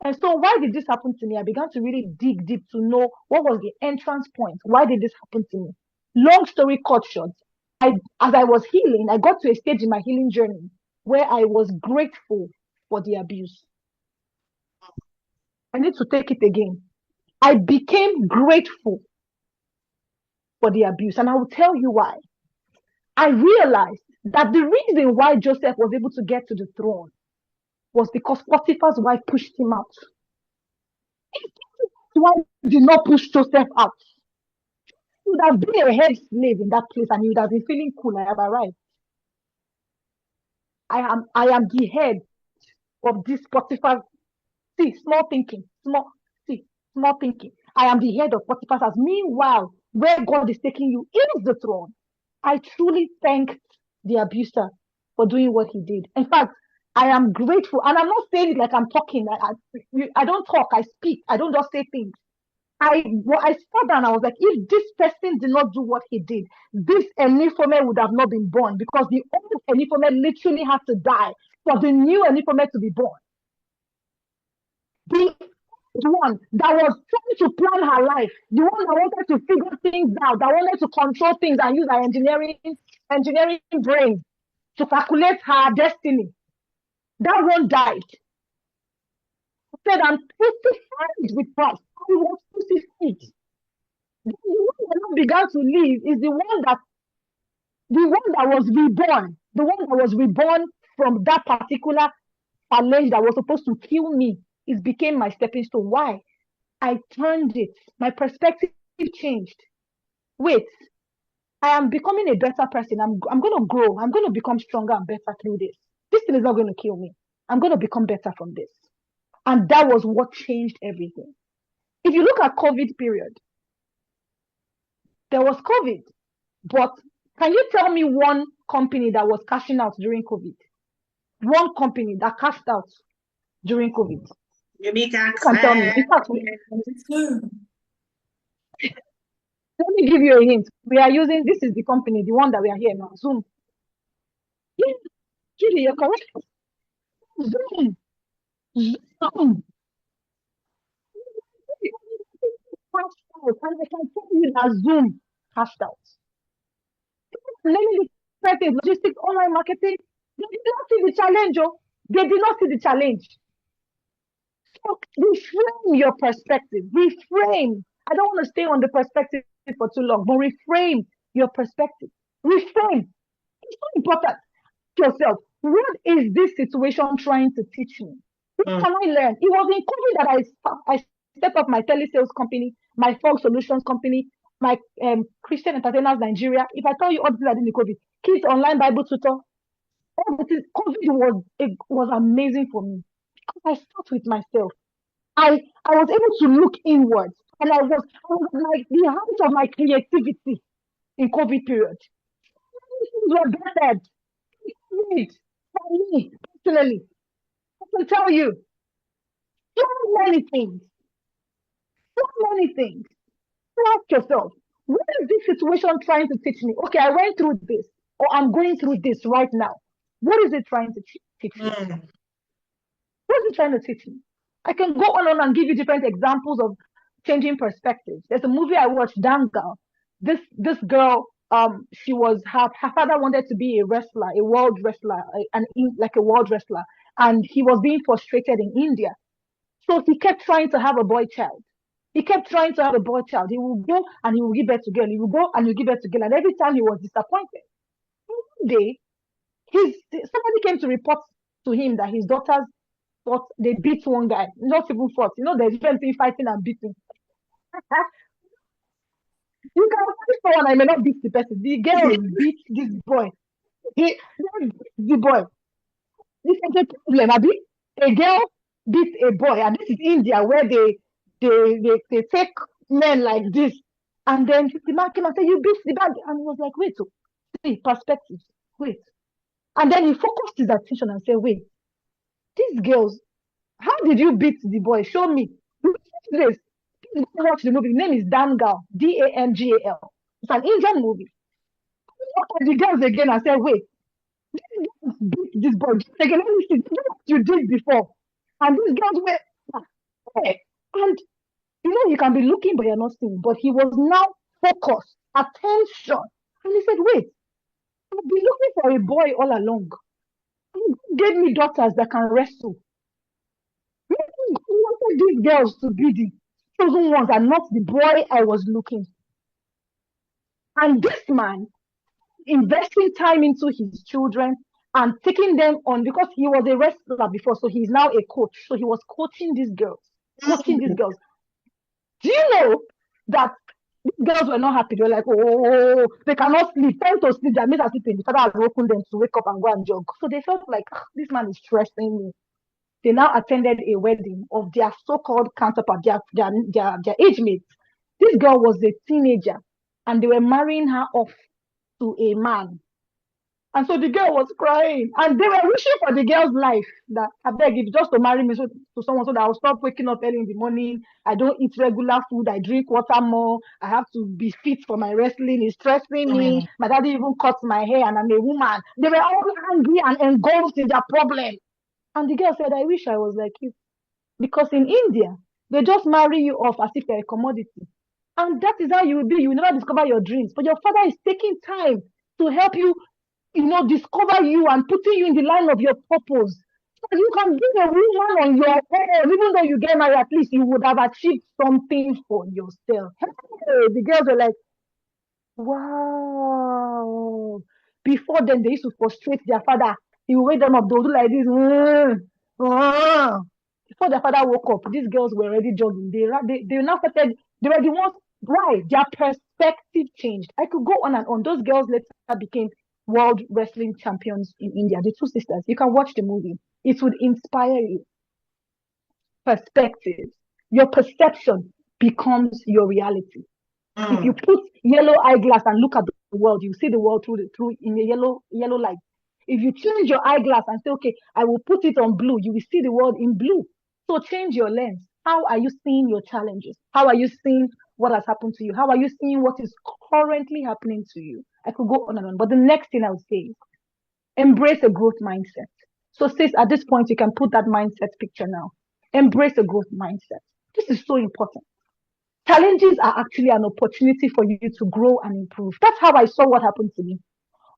Speaker 3: And so why did this happen to me? I began to really dig deep to know what was the entrance point. Why did this happen to me? Long story cut short, as I was healing, I got to a stage in my healing journey where I was grateful for the abuse. I need to take it again. I became grateful for the abuse. And I will tell you why. I realized that the reason why Joseph was able to get to the throne was because Potiphar's wife pushed him out. If Potiphar's wife did not push Joseph out, he would have been a head slave in that place and he would have been feeling cool. I have arrived. I am the head of this Potiphar's. See, small thinking, small thinking. I am the head of Potiphar's house. Meanwhile, where God is taking you is the throne. I truly thanked the abuser for doing what he did. In fact, I am grateful. And I'm not saying it like I'm talking. I don't talk, I speak. I don't just say things. I sat down and I was like, if this person did not do what he did, this Enifome would have not been born because the old Enifome literally had to die for the new Enifome to be born. The one that was trying to plan her life, the one that wanted to figure things out, that wanted to control things and use her engineering brain to calculate her destiny. That one died. I said, I'm crucified with Christ. I was crucified. The one that began to live is the one that was reborn. The one that was reborn from that particular challenge that was supposed to kill me. It became my stepping stone. Why? I turned it. My perspective changed. Wait, I am becoming a better person. I'm going to grow. I'm going to become stronger and better through this. This thing is not going to kill me. I'm going to become better from this. And that was what changed everything. If you look at COVID period, there was COVID. But can you tell me one company that was cashing out during COVID? One company that cashed out during COVID.
Speaker 2: You can
Speaker 3: tell me. In fact, let me give you a hint. We are using, this is the company, the one that we are here now, Zoom. Yeah, Julie, you're correct. Zoom. Zoom. And I can tell you that Zoom cashed out. Many different logistics, online marketing, they did not see the challenge. Oh. They did not see the challenge. So reframe your perspective. Reframe. I don't want to stay on the perspective for too long, but reframe your perspective. Reframe. It's so important. Yourself, what is this situation trying to teach me? What can I learn? It was in COVID that I set up my telesales company, my folk solutions company, my Christian Entertainers Nigeria. If I tell you all the things I did in COVID, kids online Bible tutor, all the things, COVID was amazing for me because I start with myself. I was able to look inwards, and I was like the height of my creativity in COVID period. Things were bettered. For me personally, I can tell you so many things. So many things. Ask yourself, what is this situation trying to teach me? Okay, I went through this, or I'm going through this right now. What is it trying to teach me? What is it trying to teach me? I can go on and give you different examples of changing perspectives. There's a movie I watched, Dangal. This girl, she was her father wanted to be a wrestler, a world wrestler, like a world wrestler, and he was being frustrated in India. So he kept trying to have a boy child. He kept trying to have a boy child. He will go and he will give birth to girl. He will go and he will give birth to girl. And every time he was disappointed. One day, somebody came to report to him that his daughters thought they beat one guy. Not even fought. You know, there's a difference between fighting and beating. You can fight someone and may not beat the person. The girl beat this boy. The boy. This is a problem, Abi. A girl beat a boy, and this is India where they take men like this. And then the man came and said, "You beat the bad." And he was like, "Wait, oh, see, perspective. Wait." And then he focused his attention and said, "Wait, these girls, how did you beat the boy? Show me." This. Watch the movie. The name is Dangal, Dangal. It's an Indian movie. Look at the girls again and said, "Wait, beat this boy. Again, let me see. This is what you did before." And these girls were, hey. And you can be looking, but you're not seeing. But he was now focused, attention. And he said, "Wait, I've been looking for a boy all along. And God gave me daughters that can wrestle. Maybe God wanted these girls to be the chosen ones and not the boy I was looking for." And this man investing time into his children and taking them on because he was a wrestler before, so he's now a coach. So he was coaching these girls, coaching these girls. Do you know that these girls were not happy? They were like, "Oh, they cannot sleep. Time to sleep. Their mates are sleeping. The father has woken them to wake up and go and jog." So they felt like, this man is stressing me. They now attended a wedding of their so-called counterpart, their age mates. This girl was a teenager, and they were marrying her off to a man. And so the girl was crying, and they were wishing for the girl's life that I beg if just to marry me to someone so that I'll stop waking up early in the morning. I don't eat regular food. I drink water more. I have to be fit for my wrestling. It's stressing me. My daddy even cut my hair, and I'm a woman. They were all angry and engulfed in their problem. And the girl said, "I wish I was like you." Because in India, they just marry you off as if you're a commodity. And that is how you will be. You will never discover your dreams. But your father is taking time to help you, discover you and putting you in the line of your purpose. So you can be a woman on your own. Even though you get married, at least you would have achieved something for yourself. Hey, the girls were like, wow. Before then, they used to frustrate their father. He would wake them up, they would do like this. Before their father woke up, these girls were already jogging. They now started, they were the ones, why? Their perspective changed. I could go on and on. Those girls later became world wrestling champions in India, the two sisters. You can watch the movie. It would inspire you. Perspective. Your perception becomes your reality. If you put yellow eyeglass and look at the world, you see the world through in a yellow light. If you change your eyeglass and say, "Okay, I will put it on blue," you will see the world in blue. So change your lens. How are you seeing your challenges? How are you seeing what has happened to you? How are you seeing what is currently happening to you? I could go on and on. But the next thing I would say is embrace a growth mindset. So sis, at this point, you can put that mindset picture now. Embrace a growth mindset. This is so important. Challenges are actually an opportunity for you to grow and improve. That's how I saw what happened to me.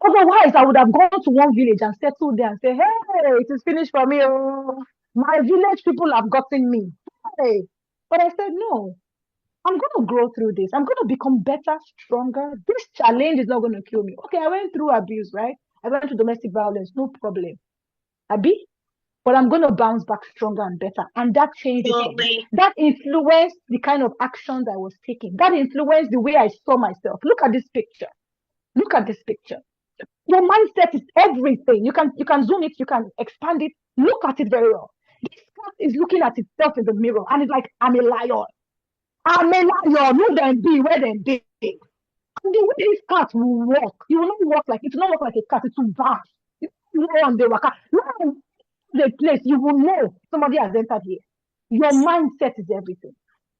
Speaker 3: Otherwise, I would have gone to one village and settled there and say, "Hey, it is finished for me. Oh, my village people have gotten me." Hey. But I said, "No, I'm going to grow through this. I'm going to become better, stronger. This challenge is not going to kill me." Okay, I went through abuse, right? I went through domestic violence, no problem. Abi, but I'm going to bounce back stronger and better. And that changed it for me. That influenced the kind of actions I was taking. That influenced the way I saw myself. Look at this picture. Look at this picture. Your mindset is everything. You can zoom it, you can expand it. Look at it very well. This cat is looking at itself in the mirror and it's like, "I'm a lion. I'm a lion. Who then be? Where then be?" And the way this cat will walk, you will not walk like it will not walk like a cat, it will bounce. You know, on the waka. The place, you will know somebody has entered here. Your mindset is everything.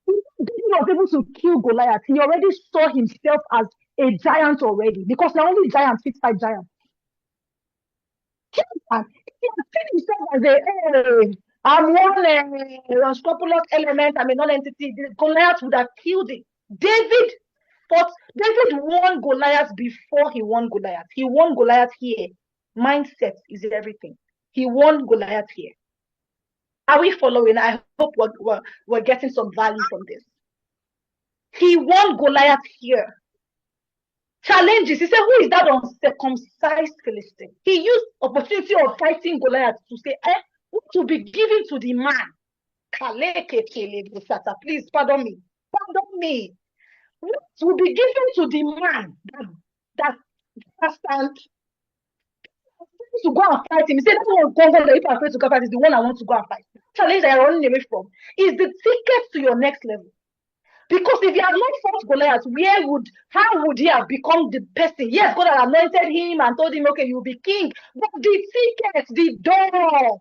Speaker 3: David was able to kill Goliath. He already saw himself as a giant already, because not only giants fit fight giants. He had seen himself as I'm one unscrupulous element, I'm a non-entity. Goliath would have killed him. David won Goliath before he won Goliath. He won Goliath here. Mindset is everything. He won Goliath here. Are we following? I hope we're getting some value from this. He won Goliath here. Challenges. He said, "Who is that uncircumcised Philistine?" He used opportunity of fighting Goliath to say, what will be given to the man? Please pardon me. Pardon me. What will be given to the man that stands to go and fight him. He said, that one government that if I'm afraid to go fight is the one I want to go and fight. The challenge that you're running away from is the ticket to your next level. Because if he had not fought Goliath, how would he have become the person? Yes, God had anointed him and told him, okay, you'll be king. But the ticket, the door,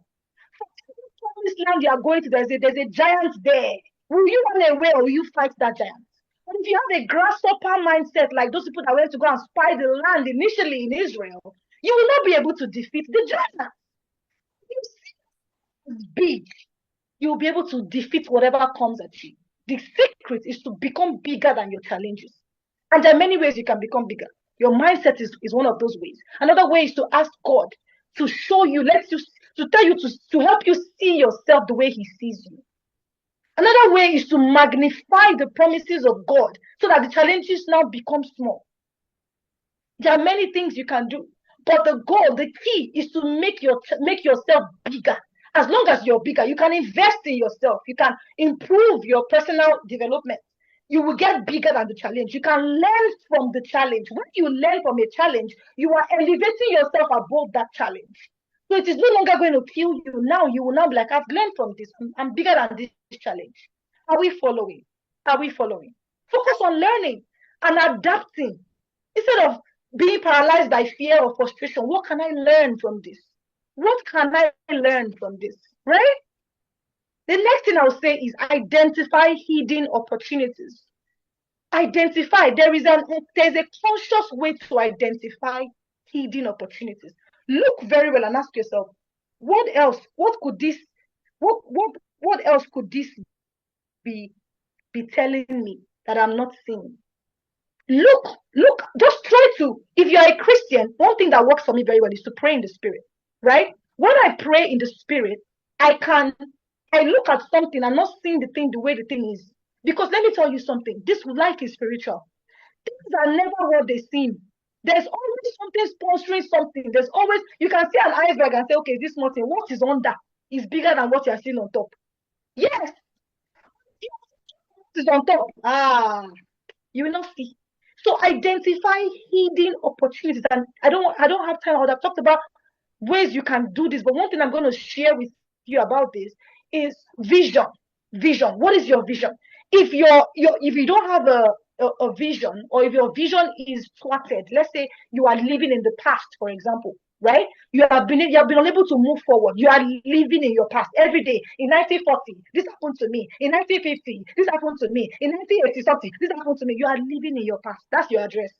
Speaker 3: for this land you are going to, there's a giant there. Will you run away or will you fight that giant? But if you have a grasshopper mindset, like those people that went to go and spy the land initially in Israel, you will not be able to defeat the giant. You see, it's big. You'll be able to defeat whatever comes at you. The secret is to become bigger than your challenges. And there are many ways you can become bigger. Your mindset is one of those ways. Another way is to ask God to show you, to tell you, to help you see yourself the way he sees you. Another way is to magnify the promises of God so that the challenges now become small. There are many things you can do, but the key is to make yourself bigger. As long as you're bigger, you can invest in yourself. You can improve your personal development. You will get bigger than the challenge. You can learn from the challenge. When you learn from a challenge, you are elevating yourself above that challenge. So it is no longer going to kill you. Now you will now be like, I've learned from this. I'm bigger than this challenge. Are we following? Are we following? Focus on learning and adapting. Instead of being paralyzed by fear or frustration, what can I learn from this? What can I learn from this? Right? The next thing I'll say is identify hidden opportunities. Identify. There's a conscious way to identify hidden opportunities. Look very well and ask yourself, what else could this be telling me that I'm not seeing? Look, just try to, if you're a Christian, one thing that works for me very well is to pray in the spirit, right? When I pray in the spirit, I look at something, I'm not seeing the thing the way the thing is. Because let me tell you something, this life is spiritual. Things are never what they seem. There's always something sponsoring something. There's always, you can see an iceberg and say, okay, this nothing, what is under is bigger than what you're seeing on top. Yes. What is on top? You will not see. So identify hidden opportunities. And I don't have time. I would have talked about ways you can do this. But one thing I'm going to share with you about this is vision. Vision. What is your vision? If you don't have a vision, or if your vision is thwarted, let's say you are living in the past, for example, right? You have been unable to move forward. You are living in your past every day. In 1940, this happened to me. In 1950, this happened to me. In 1980 something, this happened to me. You are living in your past. That's your address.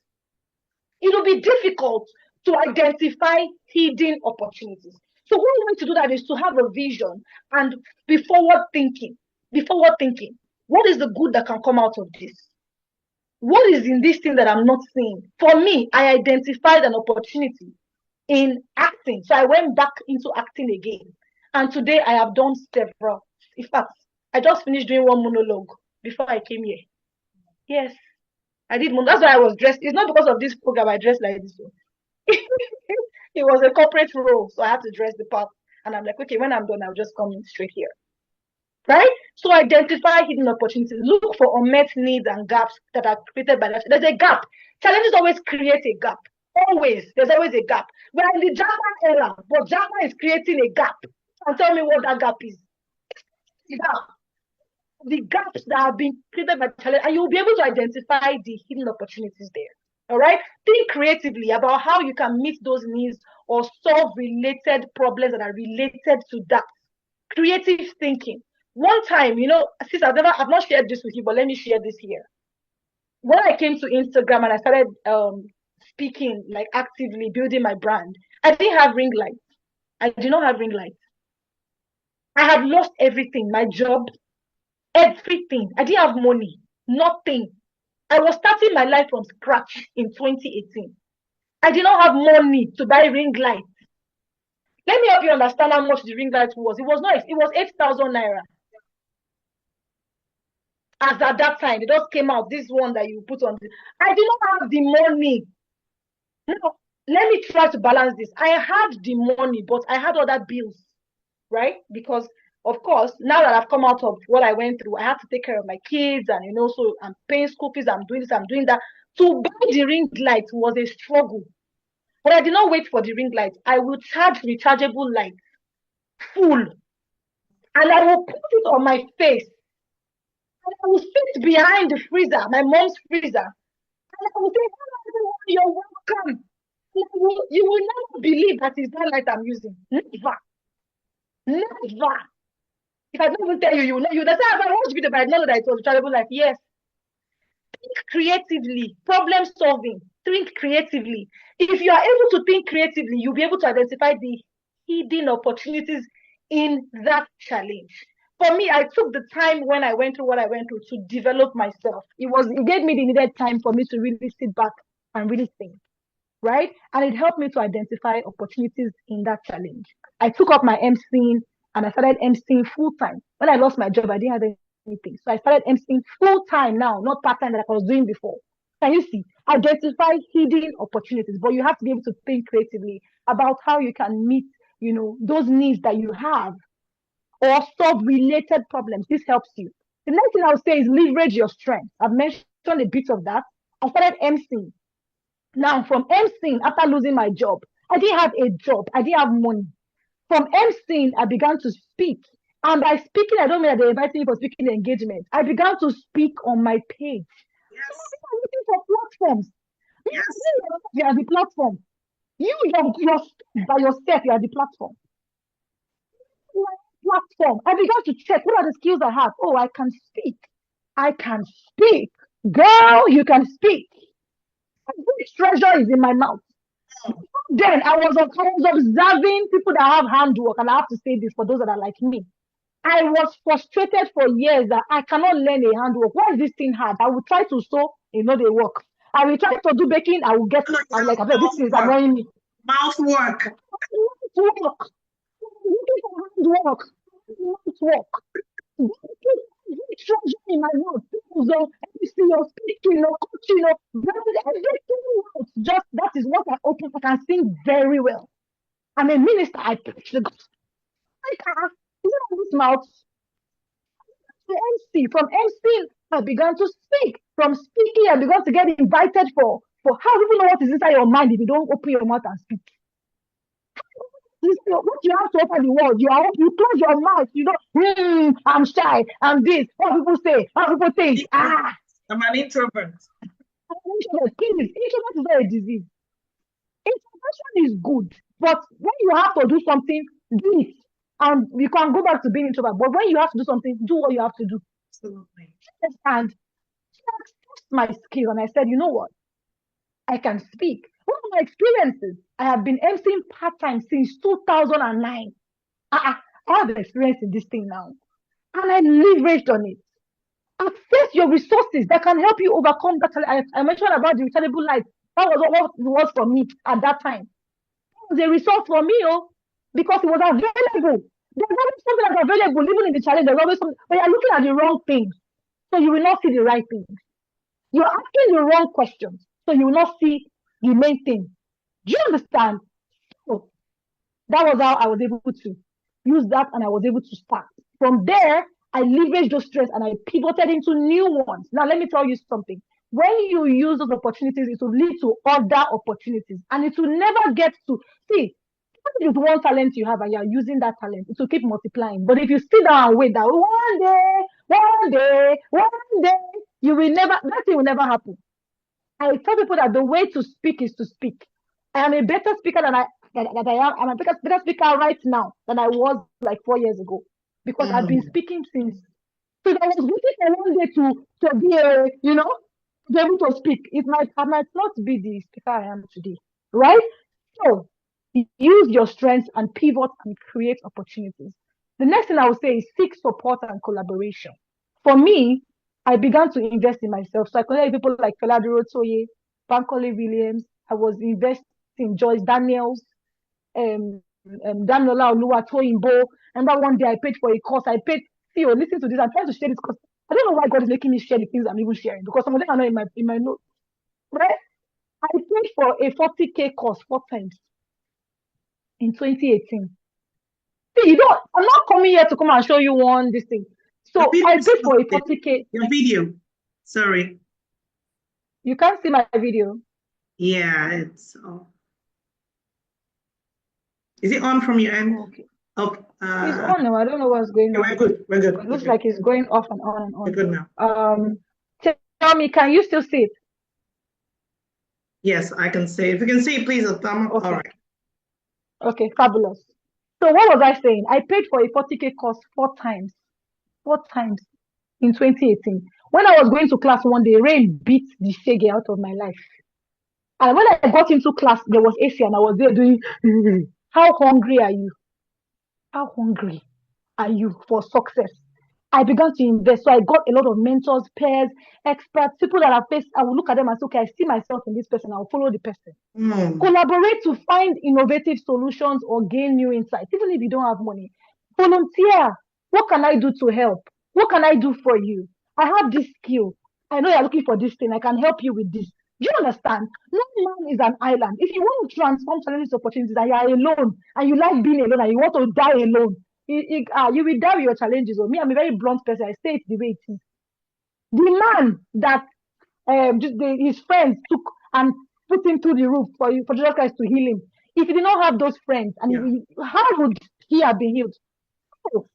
Speaker 3: It will be difficult to identify hidden opportunities. So one way to do that is to have a vision and be forward thinking. Be forward thinking. What is the good that can come out of this? What is in this thing that I'm not seeing? For me, I identified an opportunity in acting. So I went back into acting again. And today I have done several. In fact, I just finished doing one monologue before I came here. Yes, I did. That's why I was dressed. It's not because of this program I dressed like this. It was a corporate role, so I had to dress the part. And I'm like, okay, when I'm done, I'll just come in straight here. Right? So identify hidden opportunities. Look for unmet needs and gaps that are created by that. There's a gap. Challenges always create a gap. Always. There's always a gap. We're in the Java era, but Java is creating a gap. And tell me what that gap is. The gaps that have been created by challenge, and you'll be able to identify the hidden opportunities there. All right? Think creatively about how you can meet those needs or solve related problems that are related to that. Creative thinking. One time, since I've not shared this with you, but let me share this here. When I came to Instagram and I started speaking, like actively building my brand, I didn't have ring lights. I did not have ring lights. I had lost everything, my job, everything. I didn't have money, nothing. I was starting my life from scratch in 2018. I did not have money to buy ring lights. Let me help you understand how much the ring light was. It was nice. It was 8,000 naira. As at that time, it just came out, this one that you put on. I did not have the money. No, let me try to balance this. I had the money, but I had other bills, right? Because, of course, now that I've come out of what I went through, I had to take care of my kids, and, so I'm paying school fees, I'm doing this, I'm doing that. To buy the ring light was a struggle. But I did not wait for the ring light. I will charge rechargeable light full, and I will put it on my face. And I will sit behind the freezer, my mom's freezer, and I will say, "Hello, everyone, you're welcome." You will never believe that is that light I'm using. Never. Never. If I don't even tell you, you know, you that's how I watched video, but I know that it was rechargeable light. Yes. Think creatively, problem solving, think creatively. If you are able to think creatively, you'll be able to identify the hidden opportunities in that challenge. For me, I took the time when I went through what I went through to develop myself. It gave me the needed time for me to really sit back and really think, right? And it helped me to identify opportunities in that challenge. I took up my emceeing and I started emceeing full time. When I lost my job, I didn't have anything. So I started emceeing full time now, not part time that I was doing before. Can you see? Identify hidden opportunities, but you have to be able to think creatively about how you can meet, those needs that you have or solve related problems. This helps you. The next thing I would say is leverage your strength. I've mentioned a bit of that. I started emceeing. Now, from emceeing, after losing my job, I didn't have a job. I didn't have money. From emceeing, I began to speak. And by speaking, I don't mean that they invited me for speaking engagement. I began to speak on my page.
Speaker 2: Yes.
Speaker 3: Some people are looking for platforms.
Speaker 2: Yes.
Speaker 3: You are the platform. You're by yourself, you are the platform. Platform. I began to check what are the skills I have. Oh, I can speak. I can speak. Girl, you can speak. This treasure is in my mouth. Then I was observing people that have handwork, and I have to say this for those that are like me. I was frustrated for years that I cannot learn a handwork. Why is this thing hard? I will try to sew, they work. I will try to do baking, I will get. I'm like, this thing is annoying me.
Speaker 2: Mouth work.
Speaker 3: Handwork. Looking for handwork. Handwork. Treasure in my mouth. Everything you're speaking, coaching, everything. Just that is what I open. I can sing very well. I'm a minister. I preach the gospel. Is it on this mouth? From MC, I began to speak. From speaking, I began to get invited for how do you know what is inside your mind if you don't open your mouth and speak? What you have to open the world, you close your mouth, I'm shy, I'm this, what people say, what people think.
Speaker 2: I'm an introvert.
Speaker 3: Please, introvert is not a disease. Introversion is good, but when you have to do something, do it. And you can go back to being introvert. But when you have to do something, do what you have to do.
Speaker 2: Absolutely.
Speaker 3: And test my skills. And I said, you know what? I can speak. One of my experiences, I have been emceeing part-time since 2009. I have experience in this thing now. And I leveraged on it. Access your resources that can help you overcome that. I mentioned about the rechargeable light. That was what it was for me at that time. It was a resource for me, because it was available. There's always something that's available, even in the challenge. There's always something, but you're looking at the wrong things, so you will not see the right things. You're asking the wrong questions, so you will not see the main thing. Do you understand? So that was how I was able to use that, and I was able to start. From there, I leveraged those strengths and I pivoted into new ones. Now, let me tell you something. When you use those opportunities, it will lead to other opportunities, and it will never get to see. If it's one talent you have and you're using that talent, it will keep multiplying. But if you sit down and wait that one day, you will never, that thing will never happen. I tell people that the way to speak is to speak. I am a better speaker than I am. I'm a better speaker right now than I was like 4 years ago, because I've been speaking since. So I was waiting for one day to be be able to speak. I might not be the speaker I am today, right? So use your strengths and pivot and create opportunities. The next thing I would say is seek support and collaboration. For me, I began to invest in myself. So I connected people like Fela Toye, Bankole Williams. I was investing in Joyce Daniels, Daniela Oluwatoyinbo. And that one day I paid for a course. Listen to this. I'm trying to share this because I don't know why God is making me share the things I'm even sharing, because some of them are not in my notes. Right? I paid for a 40K course 4 times in 2018. See, I'm not coming here to come and show you this thing. So I paid for a 40K.
Speaker 2: Your video. Sorry.
Speaker 3: You can't see my video.
Speaker 2: Yeah, it's Is it on from your end?
Speaker 3: Okay.
Speaker 2: Okay.
Speaker 3: It's on now. I don't know what's going
Speaker 2: We're
Speaker 3: on.
Speaker 2: good. We're good.
Speaker 3: It
Speaker 2: We're
Speaker 3: looks
Speaker 2: good.
Speaker 3: like it's going off and on and
Speaker 2: We're
Speaker 3: on.
Speaker 2: good now.
Speaker 3: Tell me, can you still see it?
Speaker 2: Yes, I can see. If you can see, please a thumb up. All
Speaker 3: Okay.
Speaker 2: right.
Speaker 3: Okay, fabulous. So what was I saying? I paid for a 40K course four times in 2018. When I was going to class one day, rain beat the shege out of my life. And when I got into class, there was AC and I was there doing, how hungry are you? How hungry are you for success? I began to invest. So I got a lot of mentors, peers, experts, people that I faced. I would look at them and say, okay, I see myself in this person. I'll follow the person.
Speaker 2: Mm.
Speaker 3: Collaborate to find innovative solutions or gain new insights, even if you don't have money. Volunteer. What can I do to help? What can I do for you? I have this skill. I know you're looking for this thing. I can help you with this. Do you understand? No man is an island. If you want to transform challenges opportunities and you are alone and you like being alone and you want to die alone, you will die with your challenges. Or me, I'm a very blunt person. I say it the way it is. The man that his friends took and put him through the roof for Jesus Christ to heal him. If he did not have those friends, and
Speaker 2: Yeah.
Speaker 3: how would he have been healed? Oh,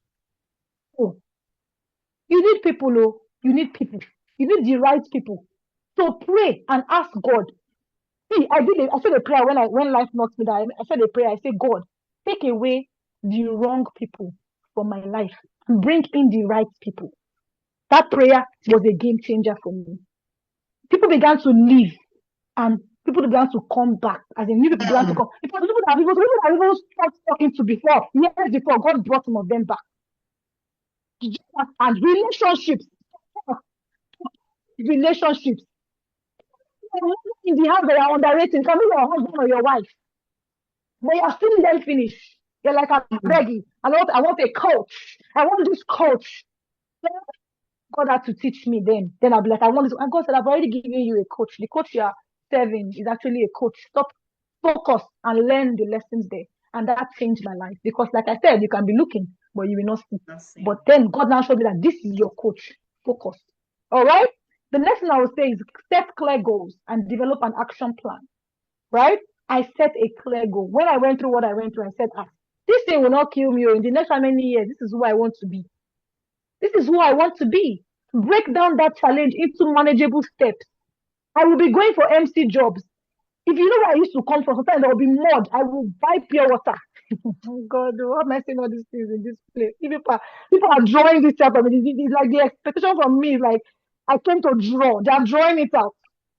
Speaker 3: oh. You need people, oh, you need people. You need the right people. So pray and ask God. See, I said a prayer when life knocked me down. I said a prayer. I said, God, take away the wrong people from my life and bring in the right people. That prayer was a game changer for me. People began to leave and people began to come back. As in, new people began to
Speaker 2: Mm.
Speaker 3: come. People that even stopped talking to before, years before, God brought some of them back. And relationships. In the house, they are underrated. Can be your husband or your wife. But you are seeing them finish. You're like, I'm
Speaker 2: Mm.
Speaker 3: begging. I want a coach. I want this coach. God had to teach me then. Then I'll be like, I want this. And God said, I've already given you a coach. The coach you are serving is actually a coach. Stop, focus, and learn the lessons there. And that changed my life. Because, like I said, you can be looking, but you will not see.
Speaker 2: That's
Speaker 3: But
Speaker 2: same.
Speaker 3: then God now showed me that this is your coach. Focus. All right? The next thing I would say is set clear goals and develop an action plan. Right? I set a clear goal. When I went through what I went through, I said, this thing will not kill me. In the next how many years, this is who I want to be. This is who I want to be. Break down that challenge into manageable steps. I will be going for MC jobs. If you know where I used to come from, sometimes there will be mud. I will buy pure water. Oh God, why am I saying all these things in this place? People are drawing this out of me. It's like the expectation from me is like I came to draw. They are drawing it out.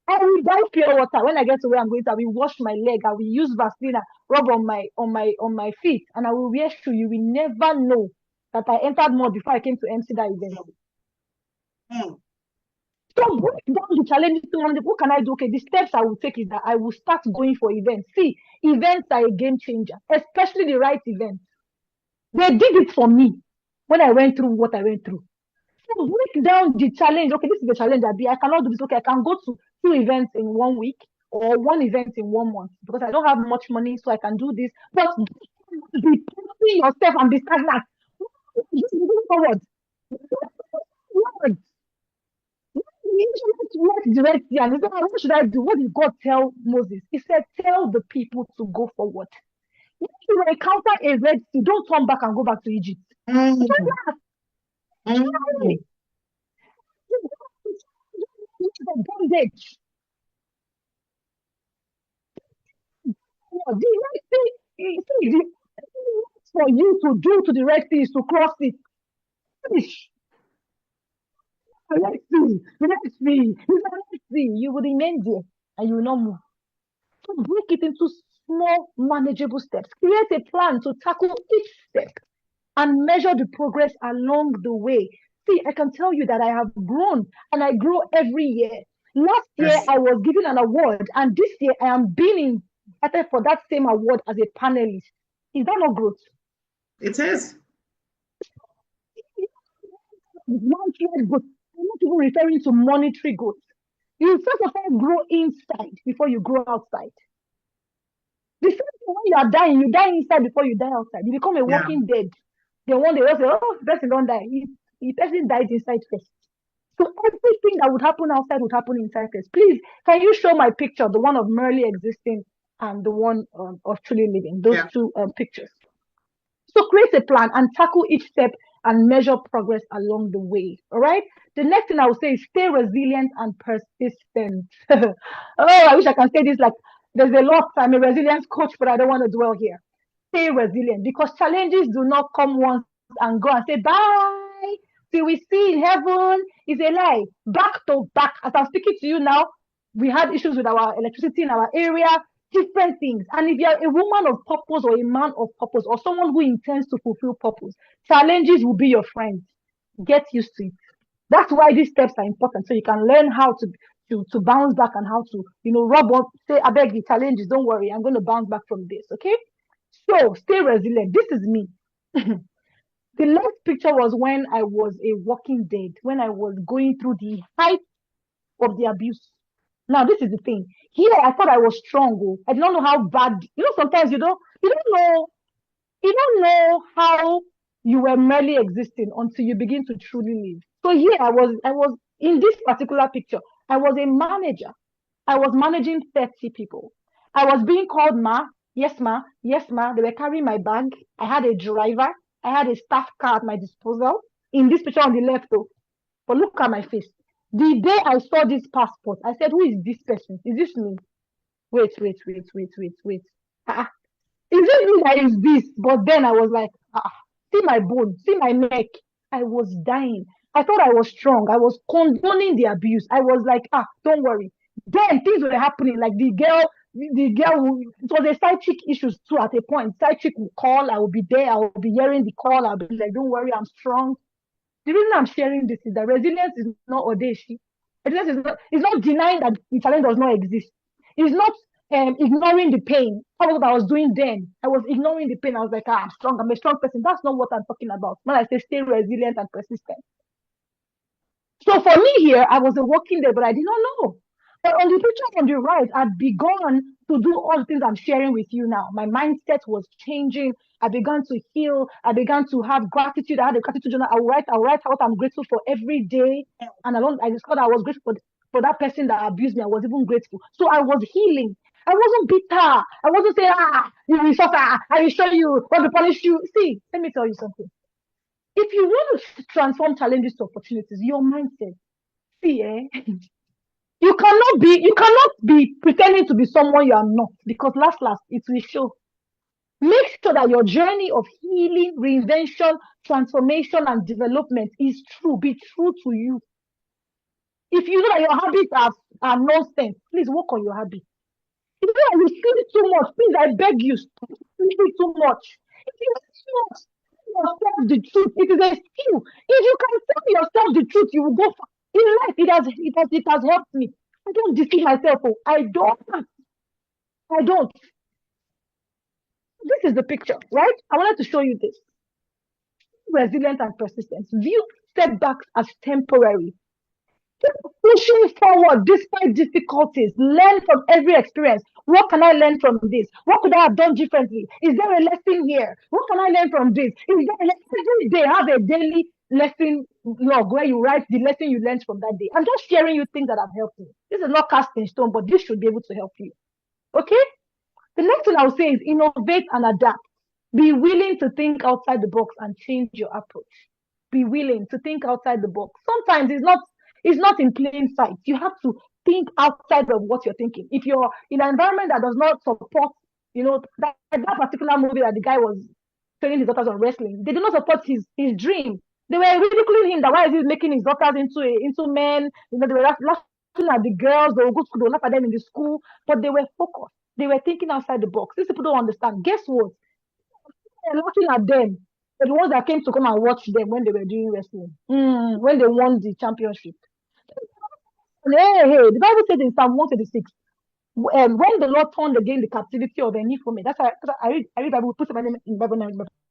Speaker 3: I will buy pure water when I get to where I'm going to. I will wash my leg. I will use Vaseline, rub on my feet, and I will wear shoe. You will never know that I entered mud before I came to MC that event.
Speaker 2: Mm.
Speaker 3: So break down the challenges to one. What can I do? Okay, the steps I will take is that I will start going for events. See, events are a game changer, especially the right events. They did it for me when I went through what I went through. So break down the challenge. Okay, this is the challenge I cannot do this. Okay, I can go to 2 events in 1 week or 1 event in 1 month because I don't have much money, so I can do this. But be pushing yourself and be stagnant. Just move forward. Forward. He directly and he said, what should I do? What did God tell Moses? He said, tell the people to go forward. If you encounter a Red Sea, don't turn back and go back to Egypt.
Speaker 2: Mm. Mm.
Speaker 3: Sorry. Bondage. The Red Sea, see, for you to do to the Red Sea is to cross it. Finish. Red Sea, Red Sea, Red Sea. You will remain there and you will not move. So break it into small, manageable steps. Create a plan to tackle each step and measure the progress along the way. See, I can tell you that I have grown and I grow every year. Last year,
Speaker 2: Yes,
Speaker 3: I was given an award, and this year, I am being invited for that same award as a panelist. Is that not growth?
Speaker 2: it is.
Speaker 3: Monetary growth. I'm not even referring to monetary growth. You first of all grow inside before you grow outside. The same thing when you are dying, you die inside before you die outside. You become a
Speaker 2: Yeah.
Speaker 3: walking dead. Then one day they'll say, oh, the person don't die. The person died inside first. So everything that would happen outside would happen inside first. Please, can you show my picture, the one of merely existing? and the one of truly living. Those two pictures. So create a plan and tackle each step and measure progress along the way. All right. The next thing I would say is stay resilient and persistent. Oh, I wish I can say this like there's a lot. I'm a resilience coach, but I don't want to dwell here. Stay resilient because challenges do not come once and go and say bye till we see in heaven. Is a lie. Back to back. As I'm speaking to you now, we had issues with our electricity in our area, different things. And if you're a woman of purpose or a man of purpose or someone who intends to fulfill purpose, challenges will be your friend. Get used to it. That's why these steps are important. So you can learn how to bounce back and how to, rub up, say, I beg the challenges, don't worry, I'm going to bounce back from this. Okay. So stay resilient. This is me. The last picture was when I was a walking dead, when I was going through the height of the abuse. Now, this is the thing. Here, I thought I was strong. Oh. I did not know how bad. Sometimes you don't know how you were merely existing until you begin to truly live. So here, I was in this particular picture. I was a manager. I was managing 30 people. I was being called ma. Yes, ma. Yes, ma. They were carrying my bag. I had a driver. I had a staff car at my disposal. In this picture on the left, though. But look at my face. The day I saw this passport, I said, who is this person? Is this me? Wait. Ah, is it me that is this? But then I was like, see my bone, see my neck. I was dying. I thought I was strong. I was condoning the abuse. I was like, don't worry. Then things were happening. Like the girl, it was a side chick issues too at a point. Side chick would call, I will be there, I will be hearing the call, I'll be like, don't worry, I'm strong. The reason I'm sharing this is that resilience is not audacious. Resilience is not denying that the challenge does not exist. It's not ignoring the pain. That's what I was doing then. I was ignoring the pain. I was like, I'm strong. I'm a strong person. That's not what I'm talking about. When I say stay resilient and persistent. So for me here, I was a walking there, but I did not know. But on the picture on the right, I'd begun to do all the things I'm sharing with you now. My mindset was changing. I began to heal. I began to have gratitude. I had a gratitude journal. I'll write what I'm grateful for every day. And I discovered I was grateful for that person that abused me. I was even grateful. So I was healing. I wasn't bitter. I wasn't saying, you will suffer. I will show you what to punish you. See, let me tell you something. If you want to transform challenges to opportunities, your mindset. See, you cannot be pretending to be someone you are not, because last, it will show. Make sure that your journey of healing, reinvention, transformation, and development is true. Be true to you. If you know that your habits are nonsense, please work on your habits. If you know that you sleep too much, please, I beg you, stop sleeping too much. If you tell yourself the truth, it is a skill. If you can tell yourself the truth, you will go far. In life, it has helped me. I don't deceive myself. Oh, I don't. This is the picture, right? I wanted to show you this. Resilience and persistence. View setbacks as temporary. Keep pushing forward despite difficulties. Learn from every experience. What can I learn from this? What could I have done differently? Is there a lesson here? What can I learn from this? Every day have a daily lesson log where you write the lesson you learned from that day. I'm just sharing you things that have helped me. This is not cast in stone, but this should be able to help you. Okay? The next thing I would say is innovate and adapt. Be willing to think outside the box and change your approach. Be willing to think outside the box. Sometimes it's not in plain sight. You have to think outside of what you're thinking. If you're in an environment that does not support, that particular movie that the guy was training his daughters on wrestling, they do not support his dream. They were ridiculing him that why is he making his daughters into men? They were laughing at the girls. They would go to school, they would laugh at them in the school, but they were focused. They were thinking outside the box. These people don't understand. Guess what? They're laughing at them. They're the ones that came to come and watch them when they were doing wrestling, when they won the championship. Hey, the Bible says in Psalm 136, when the Lord turned again the captivity of any woman, that's why I read Bible, put my name in Bible.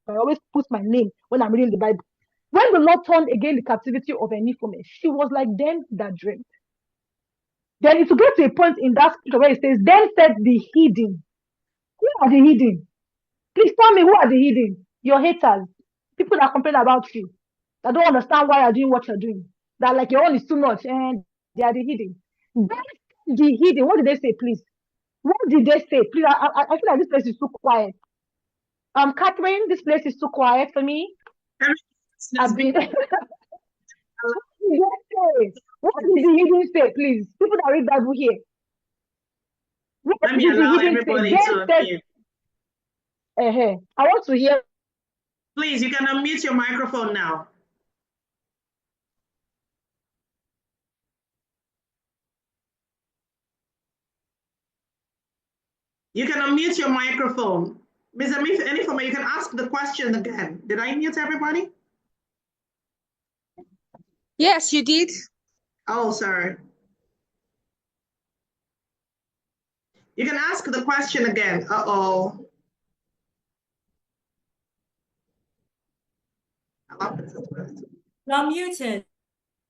Speaker 3: I always put my name when I'm reading the Bible. When the Lord turned again the captivity of any woman, she was like them that dreamed. Then it will get to a point in that scripture where it says, then said the hidden. Who are the hidden? Please tell me, who are the hidden? Your haters. People that complain about you. That don't understand why you're doing what you're doing. That like your own is too much. And they are the hidden. Then the hidden. What did they say, please? What did they say? Please, I feel like this place is too quiet. Catherine, this place is too quiet for me. I've been. What did they say? What did the hidden say, please? People that read Bible here. What
Speaker 2: Let me
Speaker 3: did the
Speaker 2: allow
Speaker 3: hidden say?
Speaker 2: everybody
Speaker 3: They
Speaker 2: to
Speaker 3: said,
Speaker 2: unmute.
Speaker 3: I want to hear.
Speaker 2: Please, you can unmute your microphone now. You can unmute your microphone. Ms. Anifoma, you can ask the question again. Did I mute everybody?
Speaker 4: Yes, you did.
Speaker 2: Oh, sorry. You can ask the question again. Uh-oh.
Speaker 1: You're muted.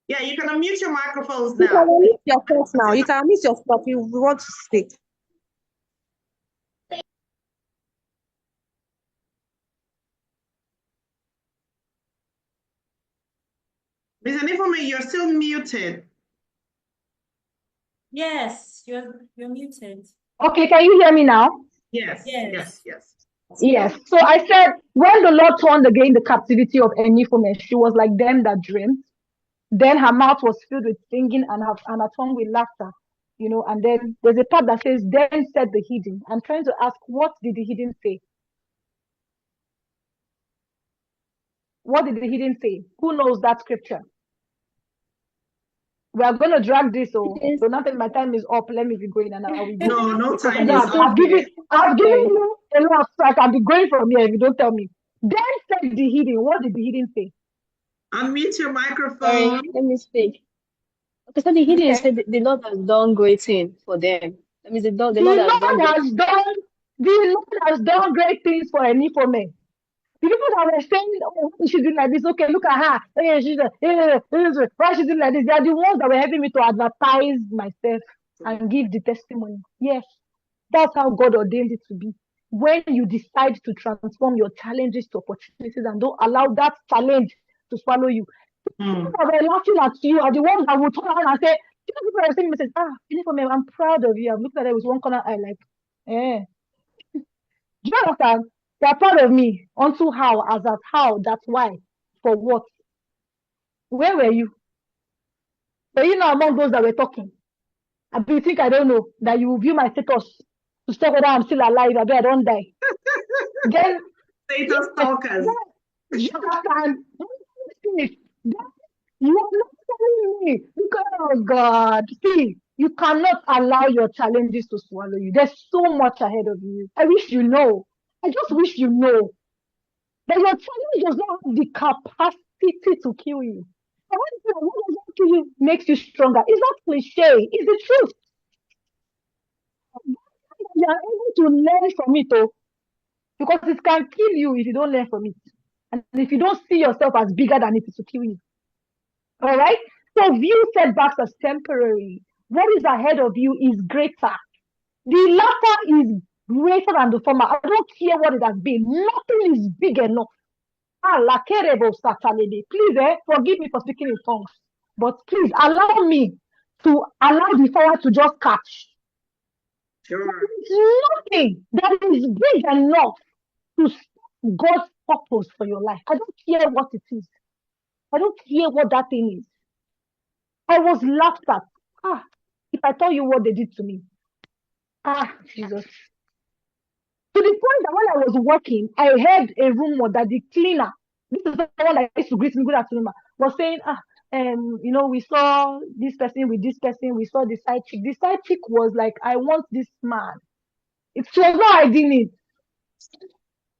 Speaker 2: Yeah, you can unmute your microphones
Speaker 4: You can
Speaker 2: now.
Speaker 4: unmute yourself now. You can unmute yourself. You want to speak.
Speaker 2: Ms. Anifoma, you're still muted.
Speaker 1: Yes, you're muted.
Speaker 3: Okay, can you hear me now?
Speaker 2: Yes,
Speaker 1: Yes.
Speaker 2: yes, yes.
Speaker 3: Yes. So I said, when the Lord turned again the captivity of Eniphomes, she was like them that dreamed. Then her mouth was filled with singing and her tongue with laughter. And then there's a part that says, then said the hidden. I'm trying to ask, what did the hidden say? What did the hidden say? Who knows that scripture? We are going to drag this, so nothing. My time is up. Let me be going, and I will go.
Speaker 2: No
Speaker 3: because
Speaker 2: time is up here.
Speaker 3: I've given you a lot, so I can be going from here if you don't tell me. Then said the hidden. What did the hidden say?
Speaker 2: Unmute your microphone.
Speaker 4: Sorry, let me speak. Okay, so the hidden said the Lord has done great things for them. That means the Lord has done
Speaker 3: great things for Eniphomes. The people that were saying, oh, she's doing like this, okay, look at her. Why she's doing like this? They are the ones that were helping me to advertise myself and give the testimony. Yes, that's how God ordained it to be. When you decide to transform your challenges to opportunities and don't allow that challenge to swallow you. People that were laughing at you are the ones that will turn around and say, people are saying, I'm proud of you. I'm looking at it with one corner eye like, eh. Do you understand? They are proud of me. Unto how, as at how, that's why, for what? Where were you? Were you not among those that were talking? Do you think I don't know that you will view my status to check whether I'm still alive? I don't die. Then
Speaker 2: Status stalkers.
Speaker 3: You understand? You are not telling me because, oh God, see, you cannot allow your challenges to swallow you. There's so much ahead of you. I wish you know. I just wish you know that your challenge does not have the capacity to kill you. And what does not kill you makes you stronger. It's not cliche. It's the truth. You are able to learn from it, though, because it can kill you if you don't learn from it. And if you don't see yourself as bigger than it is to kill you. All right? So view setbacks as temporary. What is ahead of you is greater. The latter is greater than the former. I don't care what it has been. Nothing is big enough. Please, forgive me for speaking in tongues, but please allow me to allow the fire to just catch.
Speaker 2: Sure.
Speaker 3: There's nothing that is big enough to stop God's purpose for your life. I don't care what it is. I don't care what that thing is. I was laughed at. If I tell you what they did to me. Jesus. To the point that when I was working, I heard a rumor that the cleaner, this is the one that used to greet me, good afternoon, was saying, we saw this person with this person, we saw the side chick. The side chick was like, I want this man. She was not hiding it.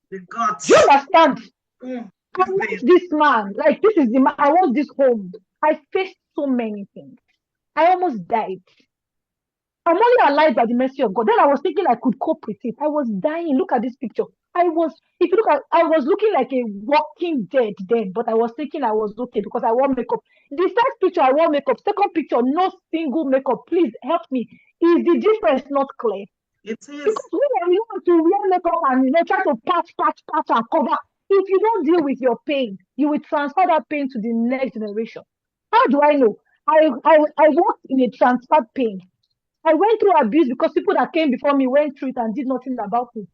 Speaker 2: The gods.
Speaker 3: Do you understand?
Speaker 2: I
Speaker 3: want this man. Like, this is the man. I want this home. I faced so many things. I almost died. I'm only alive by the mercy of God. Then I was thinking I could cope with it. I was dying. Look at this picture. I was looking like a walking dead then, but I was thinking I was okay because I wore makeup. The first picture I wore makeup. Second picture, no single makeup. Please help me. Is the difference not clear?
Speaker 2: It is.
Speaker 3: Because when you want to wear makeup and try to patch and cover, if you don't deal with your pain, you will transfer that pain to the next generation. How do I know? I worked in a transferred pain. I went through abuse because people that came before me went through it and did nothing about it.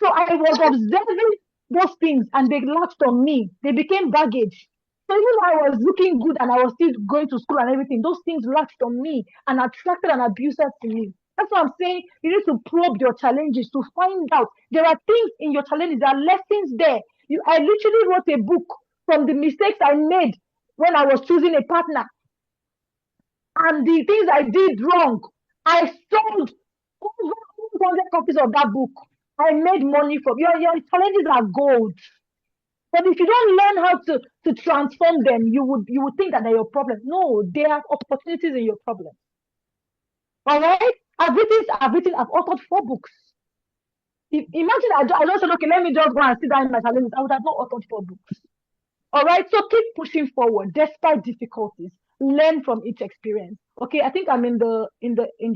Speaker 3: So I was observing those things and they latched on me. They became baggage. So even though I was looking good and I was still going to school and everything, those things latched on me and attracted an abuser to me. That's what I'm saying. You need to probe your challenges to find out. There are things in your challenges, there are lessons there. I literally wrote a book from the mistakes I made when I was choosing a partner and the things I did wrong. I sold over 100 copies of that book. I made money from your challenges are gold. But if you don't learn how to transform them, you would think that they're your problem. No, there are opportunities in your problem. All right? I've authored 4 books. Imagine I just said, okay, let me just go and sit down in my challenges. I would have not authored 4 books. All right, so keep pushing forward despite difficulties. Learn from each experience. Okay, I think I'm in the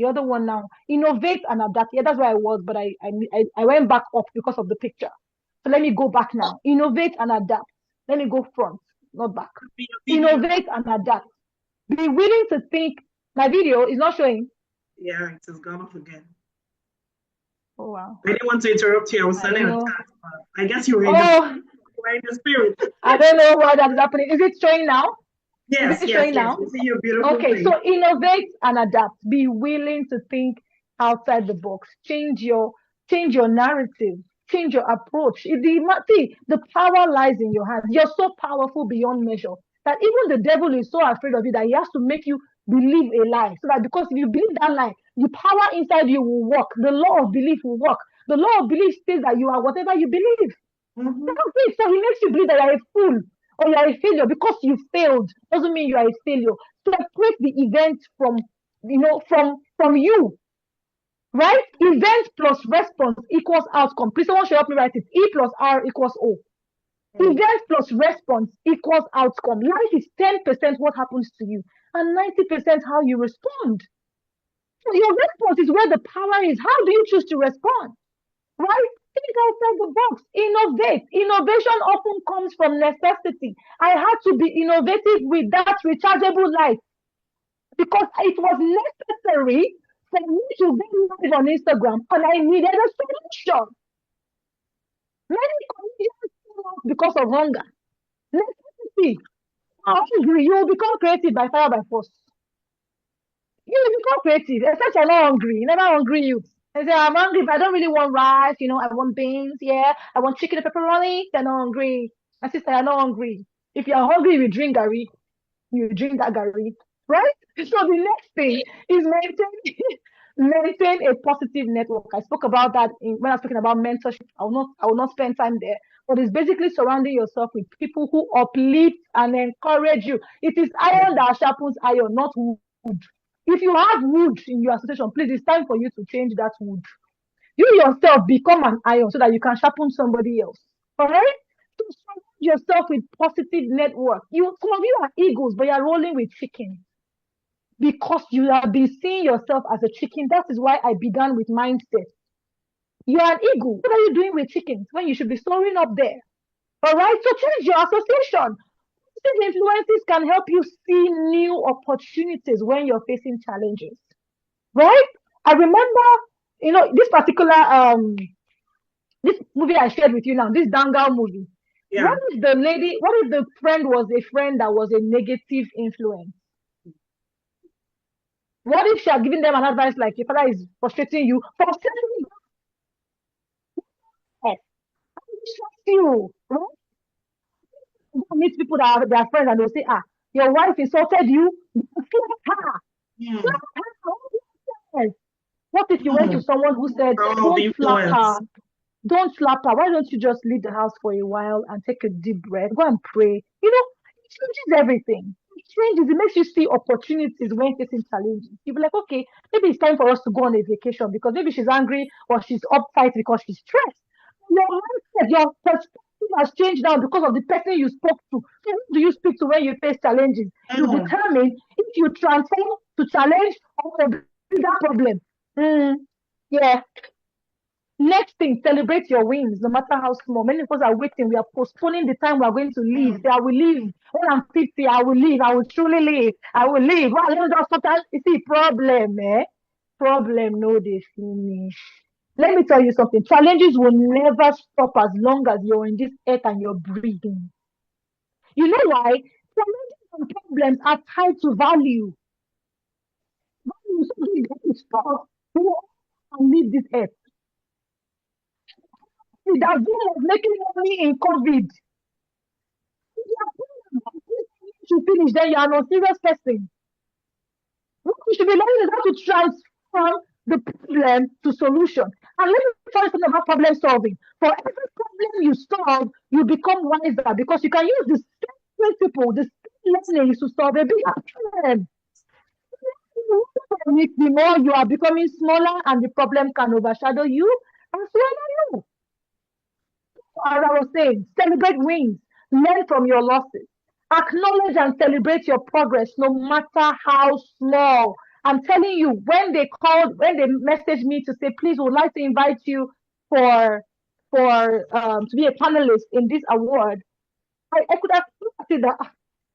Speaker 3: other one now. Innovate and adapt. Yeah, that's where I was, but I went back up because of the picture. So let me go back now. Innovate and adapt. Let me go front, not back. Innovate and adapt. Be willing to think. My video is not showing.
Speaker 2: Yeah, it has gone off again.
Speaker 3: Oh wow.
Speaker 2: I didn't want to interrupt you. I was sending a text. I guess you were in the spirit.
Speaker 3: I don't know why that's happening. Is it showing now?
Speaker 2: Yes, yes.
Speaker 3: Now?
Speaker 2: You see your beautiful
Speaker 3: Okay,
Speaker 2: face.
Speaker 3: so innovate and adapt. Be willing to think outside the box. Change your narrative. Change your approach. See, the power lies in your hands. You're so powerful beyond measure that even the devil is so afraid of you that he has to make you believe a lie. So that because if you believe that lie, the power inside you will work. The law of belief will work. The law of belief says that you are whatever you believe.
Speaker 2: Mm-hmm.
Speaker 3: So he makes you believe that you're a fool or you're a failure because you failed. Doesn't mean you are a failure. Separate the event from you. Right? Event plus response equals outcome. Please, someone should help me write it. E plus R equals O. Event plus response equals outcome. Life is 10% what happens to you and 90% how you respond. So your response is where the power is. How do you choose to respond? Right? Think outside the box. Innovate. Innovation often comes from necessity. I had to be innovative with that rechargeable light because it was necessary for me to go live on Instagram and I needed a solution. Many comedians fail out because of hunger. Necessity. Hungry, you will become creative by fire by force. You will become creative, except you're not hungry. You never hungry you. I say, I'm hungry, but I don't really want rice, I want beans, yeah. I want chicken and pepperoni. They're not hungry. My sister, you're not hungry. If you're hungry, you drink Gary. You drink that Gary, right? So the next thing is maintain a positive network. I spoke about that when I was talking about mentorship. I will not spend time there. But it's basically surrounding yourself with people who uplift and encourage you. It is iron that sharpens iron, not wood. If you have wood in your association, please, it's time for you to change that wood. You yourself become an iron so that you can sharpen somebody else. All right? So surround yourself with positive network. Some of you are eagles, but you're rolling with chickens because you have been seeing yourself as a chicken. That is why I began with mindset. You are an eagle. What are you doing with chickens when you should be soaring up there? All right? So change your association. These influences can help you see new opportunities when you're facing challenges. Right? I remember, this particular this movie I shared with you now, this Dangal movie.
Speaker 2: Yeah.
Speaker 3: What if the friend was a friend that was a negative influence? What if she had given them an advice like, your father is frustrating you? Yes. You, right? You meet people that are their friends and they'll say, your wife insulted you. Slap her.
Speaker 2: Mm.
Speaker 3: Slap her. Yes. What if you went to someone who said, don't slap her? Don't slap her. Why don't you just leave the house for a while and take a deep breath? Go and pray. It changes everything. It changes. It makes you see opportunities when facing challenges. You'll be like, okay, maybe it's time for us to go on a vacation because maybe she's angry or she's uptight because she's stressed. Your mindset, your perspective has changed now because of the person you spoke to. So who do you speak to when you face challenges? You determine if you transform to challenge or to that problem. Yeah. Next thing, celebrate your wins, no matter how small. Many of us are waiting. We are postponing the time we are going to leave. Say, I will leave. When I'm 50, I will leave. I will truly leave. I will leave. Well, sometimes you see problem, problem no dey finish. Let me tell you something. Challenges will never stop as long as you're in this earth and you're breathing. You know why? Challenges and problems are tied to value. Value is something that is stop and leave this earth. See, that Zoom was making money in COVID. To finish, then you are not serious person. What you should be learning is how to transform the problem to solution. And let me tell you something about problem solving. For every problem you solve, you become wiser because you can use the same principle, the same learning to solve a bigger problem. The more you are becoming smaller and the problem can overshadow you and swallow you. As I was saying, celebrate wins, learn from your losses, acknowledge and celebrate your progress, no matter how small. I'm telling you, when they messaged me to say, please, would like to invite you for to be a panelist in this award, I could have said that,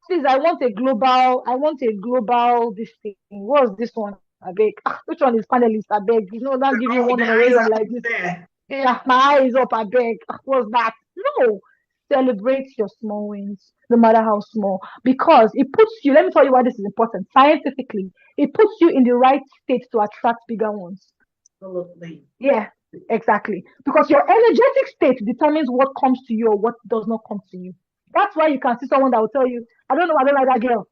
Speaker 3: please, I want a global this thing. What's this one? I beg. Which one is panelist? I beg. Not give you one
Speaker 2: The eyes
Speaker 3: honorarium
Speaker 2: are
Speaker 3: like this.
Speaker 2: there.
Speaker 3: Yeah, my eyes up, I beg. What's that? No. Celebrate your small wins, no matter how small, because it puts you, let me tell you why this is important. Scientifically, it puts you in the right state to attract bigger ones.
Speaker 2: Absolutely.
Speaker 3: Yeah, exactly. Because your energetic state determines what comes to you or what does not come to you. That's why you can see someone that will tell you, I don't know, I don't like that girl.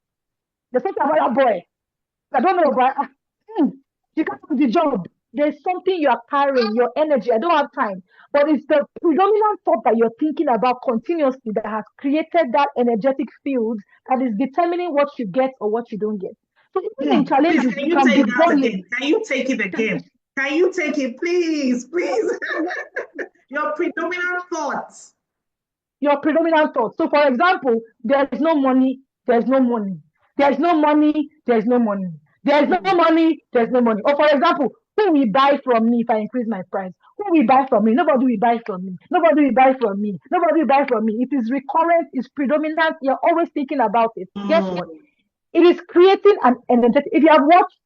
Speaker 3: There's something about that boy. I don't know, but you can't do the job. There's something you are carrying, your energy. I don't have time. But it's the predominant thought that you're thinking about continuously that has created that energetic field that is determining what you get or what you don't get. So even in
Speaker 2: Please,
Speaker 3: challenges,
Speaker 2: can
Speaker 3: you
Speaker 2: you
Speaker 3: can be
Speaker 2: take that
Speaker 3: boiling.
Speaker 2: again? Can you take it again? Can you take it, please? Please. Your predominant thoughts.
Speaker 3: Your predominant thought. So, for example, there's no money, there's no money. There's no money, there's no money. There's no money, there's no money. Or, for example, who will buy from me if I increase my price? Who will buy from me? Nobody will buy from me. Nobody will buy from me. Nobody will buy from me. It is recurrent, it's predominant. You're always thinking about it. Guess what? It is creating an energetic. If you have watched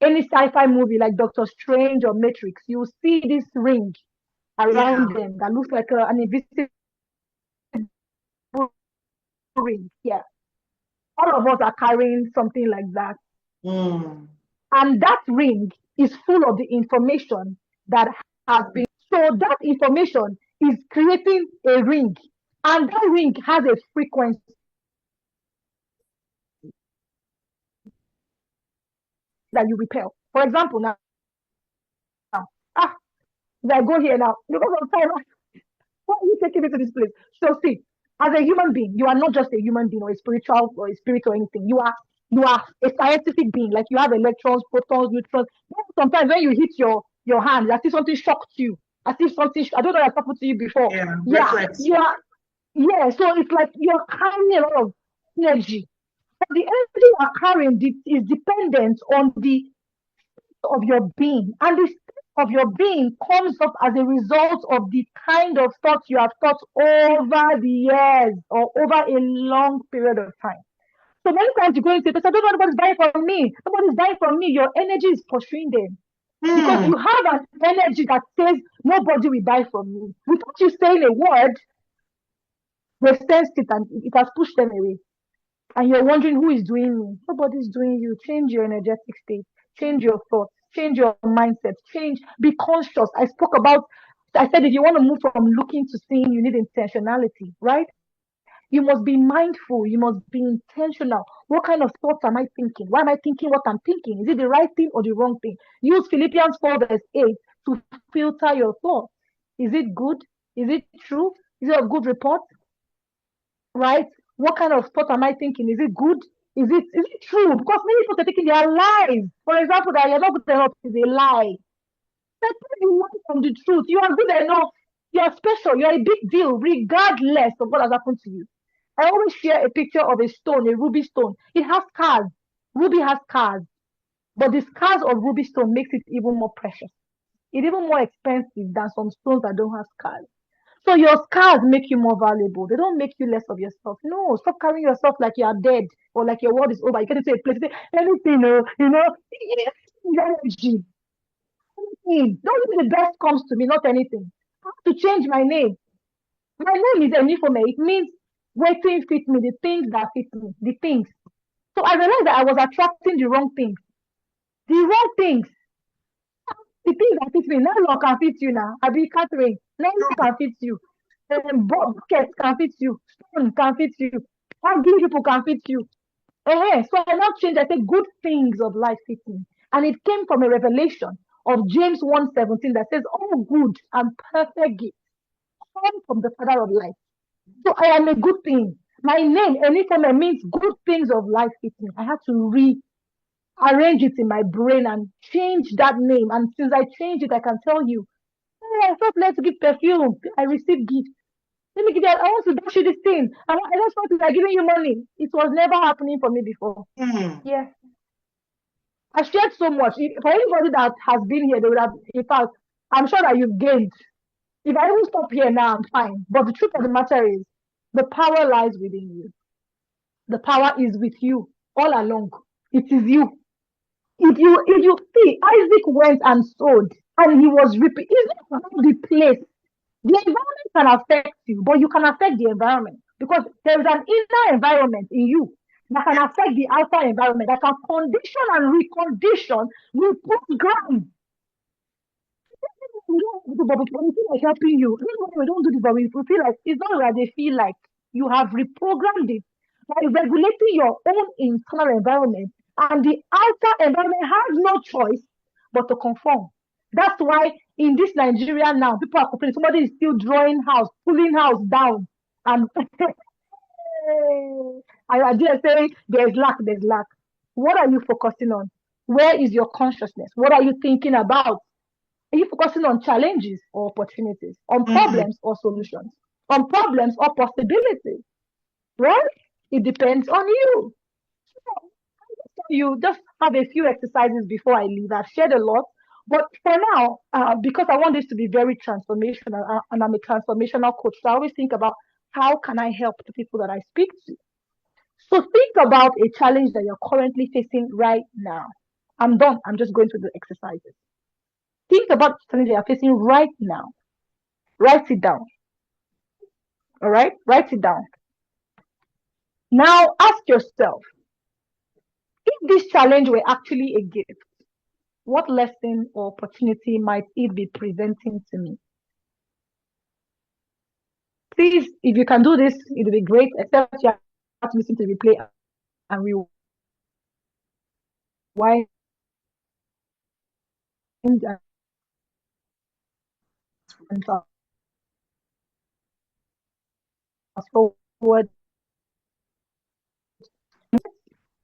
Speaker 3: any sci-fi movie like Doctor Strange or Matrix, you will see this ring around
Speaker 2: Yeah.
Speaker 3: them that looks like an invisible ring. Yeah. All of us are carrying something like that.
Speaker 2: Mm.
Speaker 3: And that ring is full of the information that has been. So that information is creating a ring. And that ring has a frequency that you repel. For example, now, if I go here now, because of time, why are you taking me to this place? So see, as a human being, you are not just a human being or a spiritual or a spirit or anything. You are a scientific being. Like you have electrons, protons, neutrons. Sometimes when you hit your hand, as if something shocked you, as if something I don't know what happened to you before.
Speaker 2: Yeah.
Speaker 3: Yeah,
Speaker 2: Reflex.
Speaker 3: you are. Yeah, so it's like you're carrying a lot of energy. But the energy you are carrying is dependent on the of your being. And the state of your being comes up as a result of the kind of thoughts you have thought over the years or over a long period of time. So many times you go into this, I don't know nobody's buying from me. Nobody's buying from me. Your energy is pursuing them. Because
Speaker 2: Hmm.
Speaker 3: you have an energy that says nobody will buy from me. Without you saying a word, they sense it and it has pushed them away. And you're wondering who is doing me. Nobody's doing you. Change your energetic state, change your thoughts, change your mindset, be conscious. I said if you want to move from looking to seeing, you need intentionality, right? You must be mindful, you must be intentional. What kind of thoughts am I thinking? Why am I thinking what I'm thinking? Is it the right thing or the wrong thing? Use Philippians 4 verse 8 to filter your thoughts. Is it good? Is it true? Is it a good report? Right? What kind of thought am I thinking? Is it good? Is it true? Because many people are thinking they are lies. For example, that you're not good enough is a lie. That's you want from the truth. You are good enough. You are special. You are a big deal, regardless of what has happened to you. I always share a picture of a stone, a ruby stone. It has scars. Ruby has scars, but the scars of ruby stone makes it even more precious. It's even more expensive than some stones that don't have scars. So your scars make you more valuable. They don't make you less of yourself. No, stop carrying yourself like you are dead or like your world is over. You get into a place, you say, anything, energy. Only the best comes to me, not anything. I have to change my name. My name is Enifome. It means waiting fit me, the things that fit me, the things. So I realized that I was attracting the wrong things. The wrong things. The things that fit me. Nylon can fit you now. I be Catherine. Nylon can fit you. Bucket can fit you. Stone can fit you. Ugly people can fit you. So I now changed. I said, good things of life fit me. And it came from a revelation of James 1:17 that says, all good and perfect gifts come from the Father of life. So I am a good thing. My name, Enifome, means good things of life fit me. I had to rearrange it in my brain and change that name. And since I changed it, I can tell you, hey, I felt led to give perfume. I received gifts. Let me give you, I want to dash you this thing. I just want to like giving you money. It was never happening for me before. Yeah. I shared so much. For anybody that has been here, they would have, in fact, I'm sure that you've gained. If I even stop here now, I'm fine. But the truth of the matter is, the power lies within you. The power is with you all along. It is you. If you see, Isaac went and sowed, and he was reaping. It's not about the place. The environment can affect you, but you can affect the environment because there is an inner environment in you that can affect the outer environment, that can condition and recondition, reprogram. We don't do, but we feel like helping you. We don't do this, but we feel like it's not that they feel like you have reprogrammed it by regulating your own internal environment, and the outer environment has no choice but to conform. That's why in this Nigeria now, people are complaining. Somebody is still drawing house, pulling house down, and I just say there's lack, there's lack. What are you focusing on? Where is your consciousness? What are you thinking about? Are you focusing on challenges or opportunities, on problems or solutions, on problems or possibilities? Right? It depends on you. So you just have a few exercises before I leave. I've shared a lot, but for now, because I want this to be very transformational, and I'm a transformational coach, so I always think about how can I help the people that I speak to. So think about a challenge that you're currently facing right now. I'm done. I'm just going through the exercises. Think about the challenge you're facing right now. Write it down. All right? Write it down. Now ask yourself, if this challenge were actually a gift, what lesson or opportunity might it be presenting to me? Please, if you can do this, it will be great, except you have to listen to the replay and rewind and fast forward.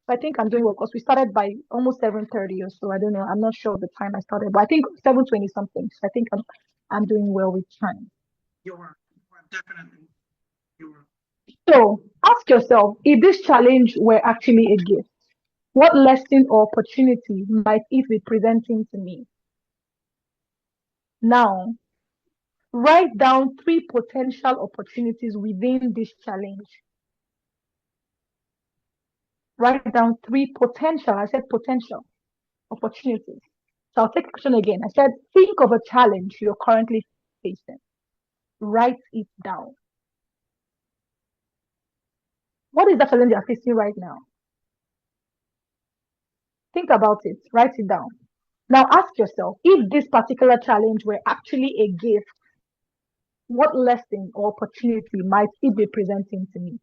Speaker 3: I think I'm doing well because we started by almost 7:30 or so. I don't know. I'm not sure of the time I started, but I think 7:20 something. So I think I'm doing well with time.
Speaker 2: You are definitely. You are.
Speaker 3: So ask yourself, if this challenge were actually a gift, what lesson or opportunity might it be presenting to me? Now, write down 3 potential opportunities within this challenge. Write down 3 potential, I said potential opportunities. So I'll take the question again. I said, think of a challenge you're currently facing. Write it down. What is the challenge you're facing right now? Think about it. Write it down. Now ask yourself, if this particular challenge were actually a gift, what lesson or opportunity might it be presenting to me?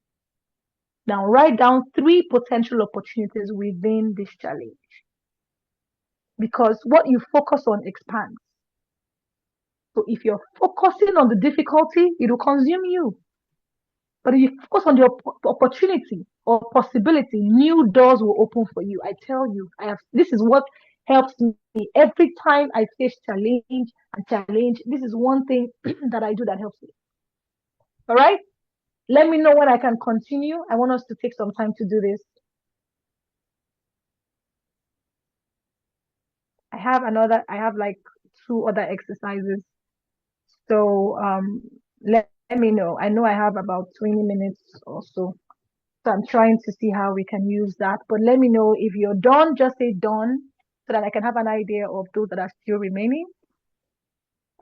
Speaker 3: Now write down 3 potential opportunities within this challenge. Because what you focus on expands. So if you're focusing on the difficulty, it will consume you. But if you focus on the opportunity or possibility, new doors will open for you. I tell you, this is what helps me every time I face challenge. This is one thing that I do that helps me. All right. Let me know when I can continue. I want us to take some time to do this. I have like 2 other exercises. So let me know. I know I have about 20 minutes or so. So I'm trying to see how we can use that. But let me know if you're done, just say done. so that I can have an idea of those that are still remaining.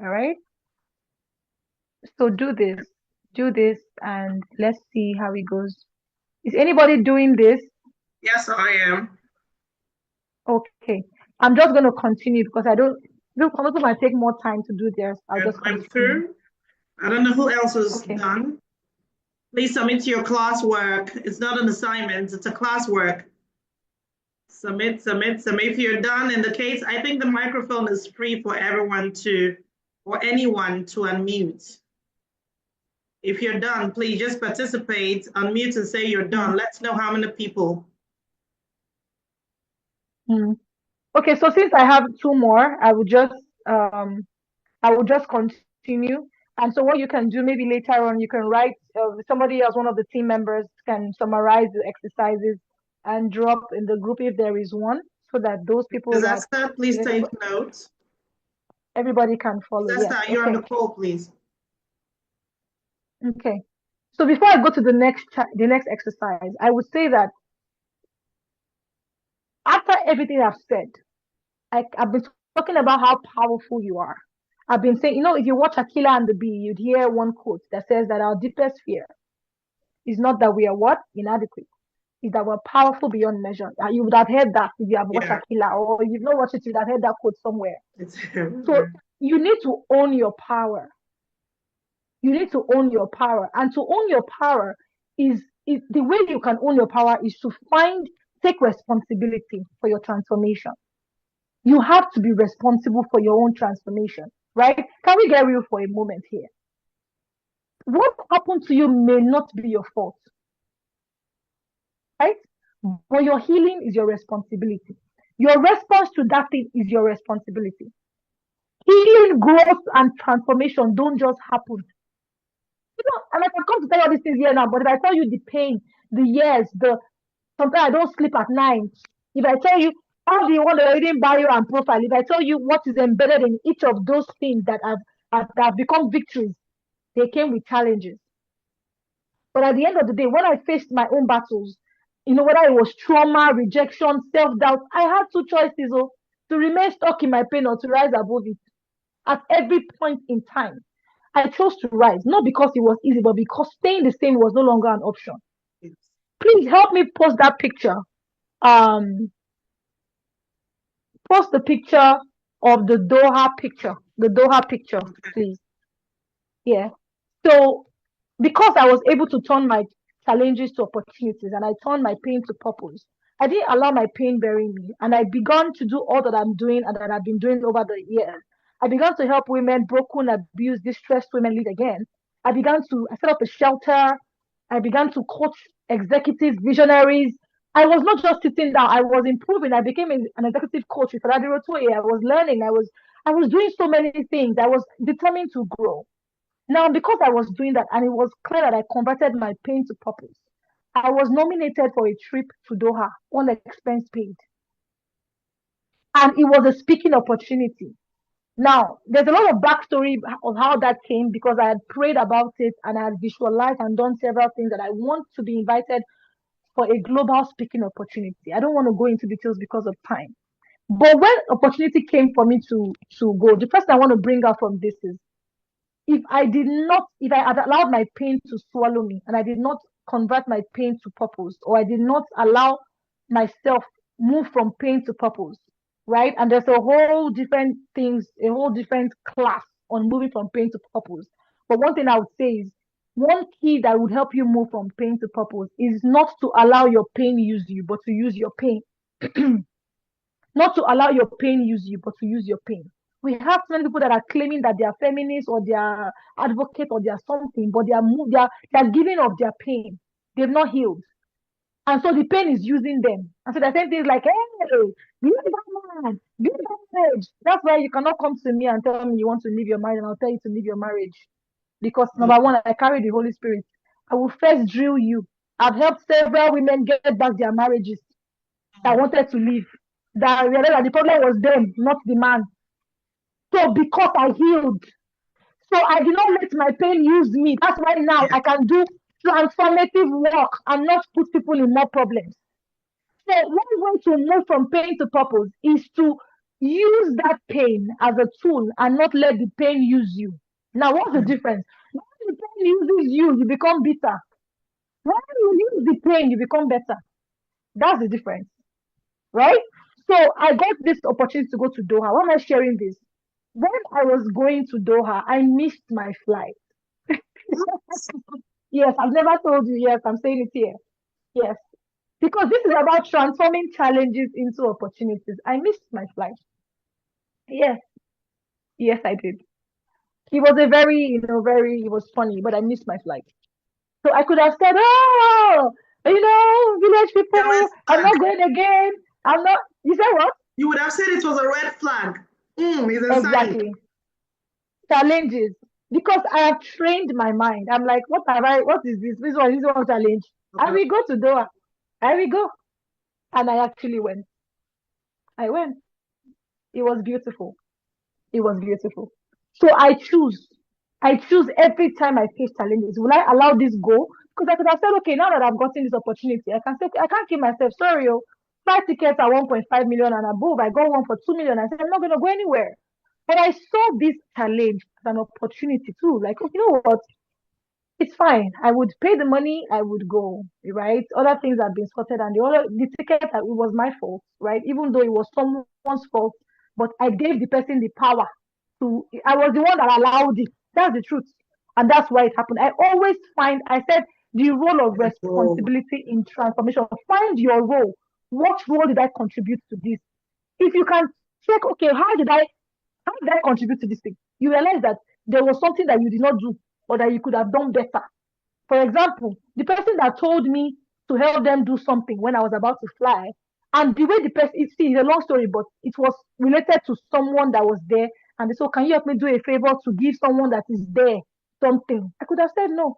Speaker 3: All right. So do this, and let's see how it goes. Is anybody doing this?
Speaker 2: Yes, I am.
Speaker 3: Okay. I'm just going to continue because I don't, look, some people might take more time to do theirs. I'll just
Speaker 2: I'm
Speaker 3: continue.
Speaker 2: through. I don't know who else is
Speaker 3: Okay.
Speaker 2: done. Please submit your classwork. It's not an assignment, it's a classwork. Submit, submit, submit. If you're done in the case, I think the microphone is free for everyone to, or anyone to unmute. If you're done, please just participate, unmute and say you're done. Let's know how many people.
Speaker 3: Okay, so since I have two more, I will just continue. And so what you can do, maybe later on, you can write, somebody else, one of the team members can summarize the exercises and drop in the group if there is one, so that those people that
Speaker 2: Esther, please take notes.
Speaker 3: everybody can follow. Yes.
Speaker 2: Esther, you're on
Speaker 3: Okay.
Speaker 2: the call, please.
Speaker 3: Okay. So before I go to the next exercise, I would say that after everything I've said, I've been talking about how powerful you are. I've been saying, if you watch Aquila and the Bee, you'd hear one quote that says that our deepest fear is not that we are what? Inadequate. Is that we're powerful beyond measure. You would have heard that if you have watched Aquila, or if you've not watched it, you would have heard that quote somewhere. So you need to own your power. You need to own your power. And to own your power is the way you can own your power is to take responsibility for your transformation. You have to be responsible for your own transformation, right? Can we get real for a moment here? What happened to you may not be your fault, right? But your healing is your responsibility. Your response to that thing is your responsibility. Healing, growth, and transformation don't just happen. And I can come to tell you all these things here now, but if I tell you the pain, the years, sometimes I don't sleep at night. If I tell you all the one that I didn't bio and profile, if I tell you what is embedded in each of those things that have become victories, they came with challenges. But at the end of the day, when I faced my own battles, whether it was trauma, rejection, self-doubt, I had two choices, to remain stuck in my pain or to rise above it. At every point in time, I chose to rise, not because it was easy, but because staying the same was no longer an option. Please help me post that picture. Post the picture of the Doha picture, please. Yeah. So because I was able to turn my challenges to opportunities and I turned my pain to purpose, I didn't allow my pain bury me. And I began to do all that I'm doing and that I've been doing over the years. I began to help women, broken, abused, distressed women lead again. I set up a shelter. I began to coach executives, visionaries. I was not just sitting down, I was improving. I became an executive coach with Radiro Toye. I was learning. I was doing so many things. I was determined to grow. Now, because I was doing that and it was clear that I converted my pain to purpose, I was nominated for a trip to Doha, all expense paid. And it was a speaking opportunity. Now, there's a lot of backstory of how that came because I had prayed about it and I had visualized and done several things that I want to be invited for a global speaking opportunity. I don't want to go into details because of time. But when opportunity came for me to go, the first thing I want to bring out from this is if I had allowed my pain to swallow me and I did not convert my pain to purpose, or I did not allow myself move from pain to purpose, right? And there's a whole different class on moving from pain to purpose. But one thing I would say is one key that would help you move from pain to purpose is not to allow your pain use you, but to use your pain. Not to allow your pain use you, but to use your pain. We have many people that are claiming that they are feminists or they are advocate or they are something, but they are giving of their pain. They've not healed. And so the pain is using them. And so they're saying things like, hey, be that man, be that marriage. That's why you cannot come to me and tell me you want to leave your marriage and I'll tell you to leave your marriage. Because number one, I carry the Holy Spirit. I will first drill you. I've helped several women get back their marriages that wanted to leave. That realized that the problem was them, not the man. So because I healed, so I did not let my pain use me. That's why now I can do transformative work and not put people in more problems. So one way to move from pain to purpose is to use that pain as a tool and not let the pain use you. Now, what's the difference? When the pain uses you, you become bitter. When you use the pain, you become better. That's the difference, right? So I got this opportunity to go to Doha. Why am I sharing this? When I was going to Doha, I missed my flight. Yes, I've never told you. Yes, I'm saying it here. Yes, because this is about transforming challenges into opportunities. I missed my flight. Yes, yes, I did. It was a very, it was funny, but I missed my flight. So I could have said, oh, village
Speaker 2: A red
Speaker 3: people, I'm
Speaker 2: flag.
Speaker 3: not going again. I'm not. You said what?
Speaker 2: You would have said it was a red flag. It's a sign.
Speaker 3: Exactly. Challenges. Because I have trained my mind. I'm like, what is this? This one challenge. I will go to Doha. I will go. And I actually went. I went. It was beautiful. It was beautiful. So I choose. I choose every time I face challenges. Will I allow this go? Because I could have said, okay, now that I've gotten this opportunity, I can say, I can't keep myself. Sorry, oh, five tickets are 1.5 million and above. I got one for 2 million. I said, I'm not going to go anywhere. But I saw this challenge as an opportunity too. Like, oh, you know what? It's fine. I would pay the money, I would go, right? Other things have been sorted, and the ticket, it was my fault, right? Even though it was someone's fault, but I gave the person the power I was the one that allowed it. That's the truth. And that's why it happened. I said the role of
Speaker 2: Oh,
Speaker 3: responsibility in transformation. Find your role. What role did I contribute to this? If you can check, okay, how did I contribute to this thing? You realize that there was something that you did not do or that you could have done better. For example, the person that told me to help them do something when I was about to fly, and the way the person, it's a long story, but it was related to someone that was there. And they said, can you help me do a favor to give someone that is there something? I could have said no.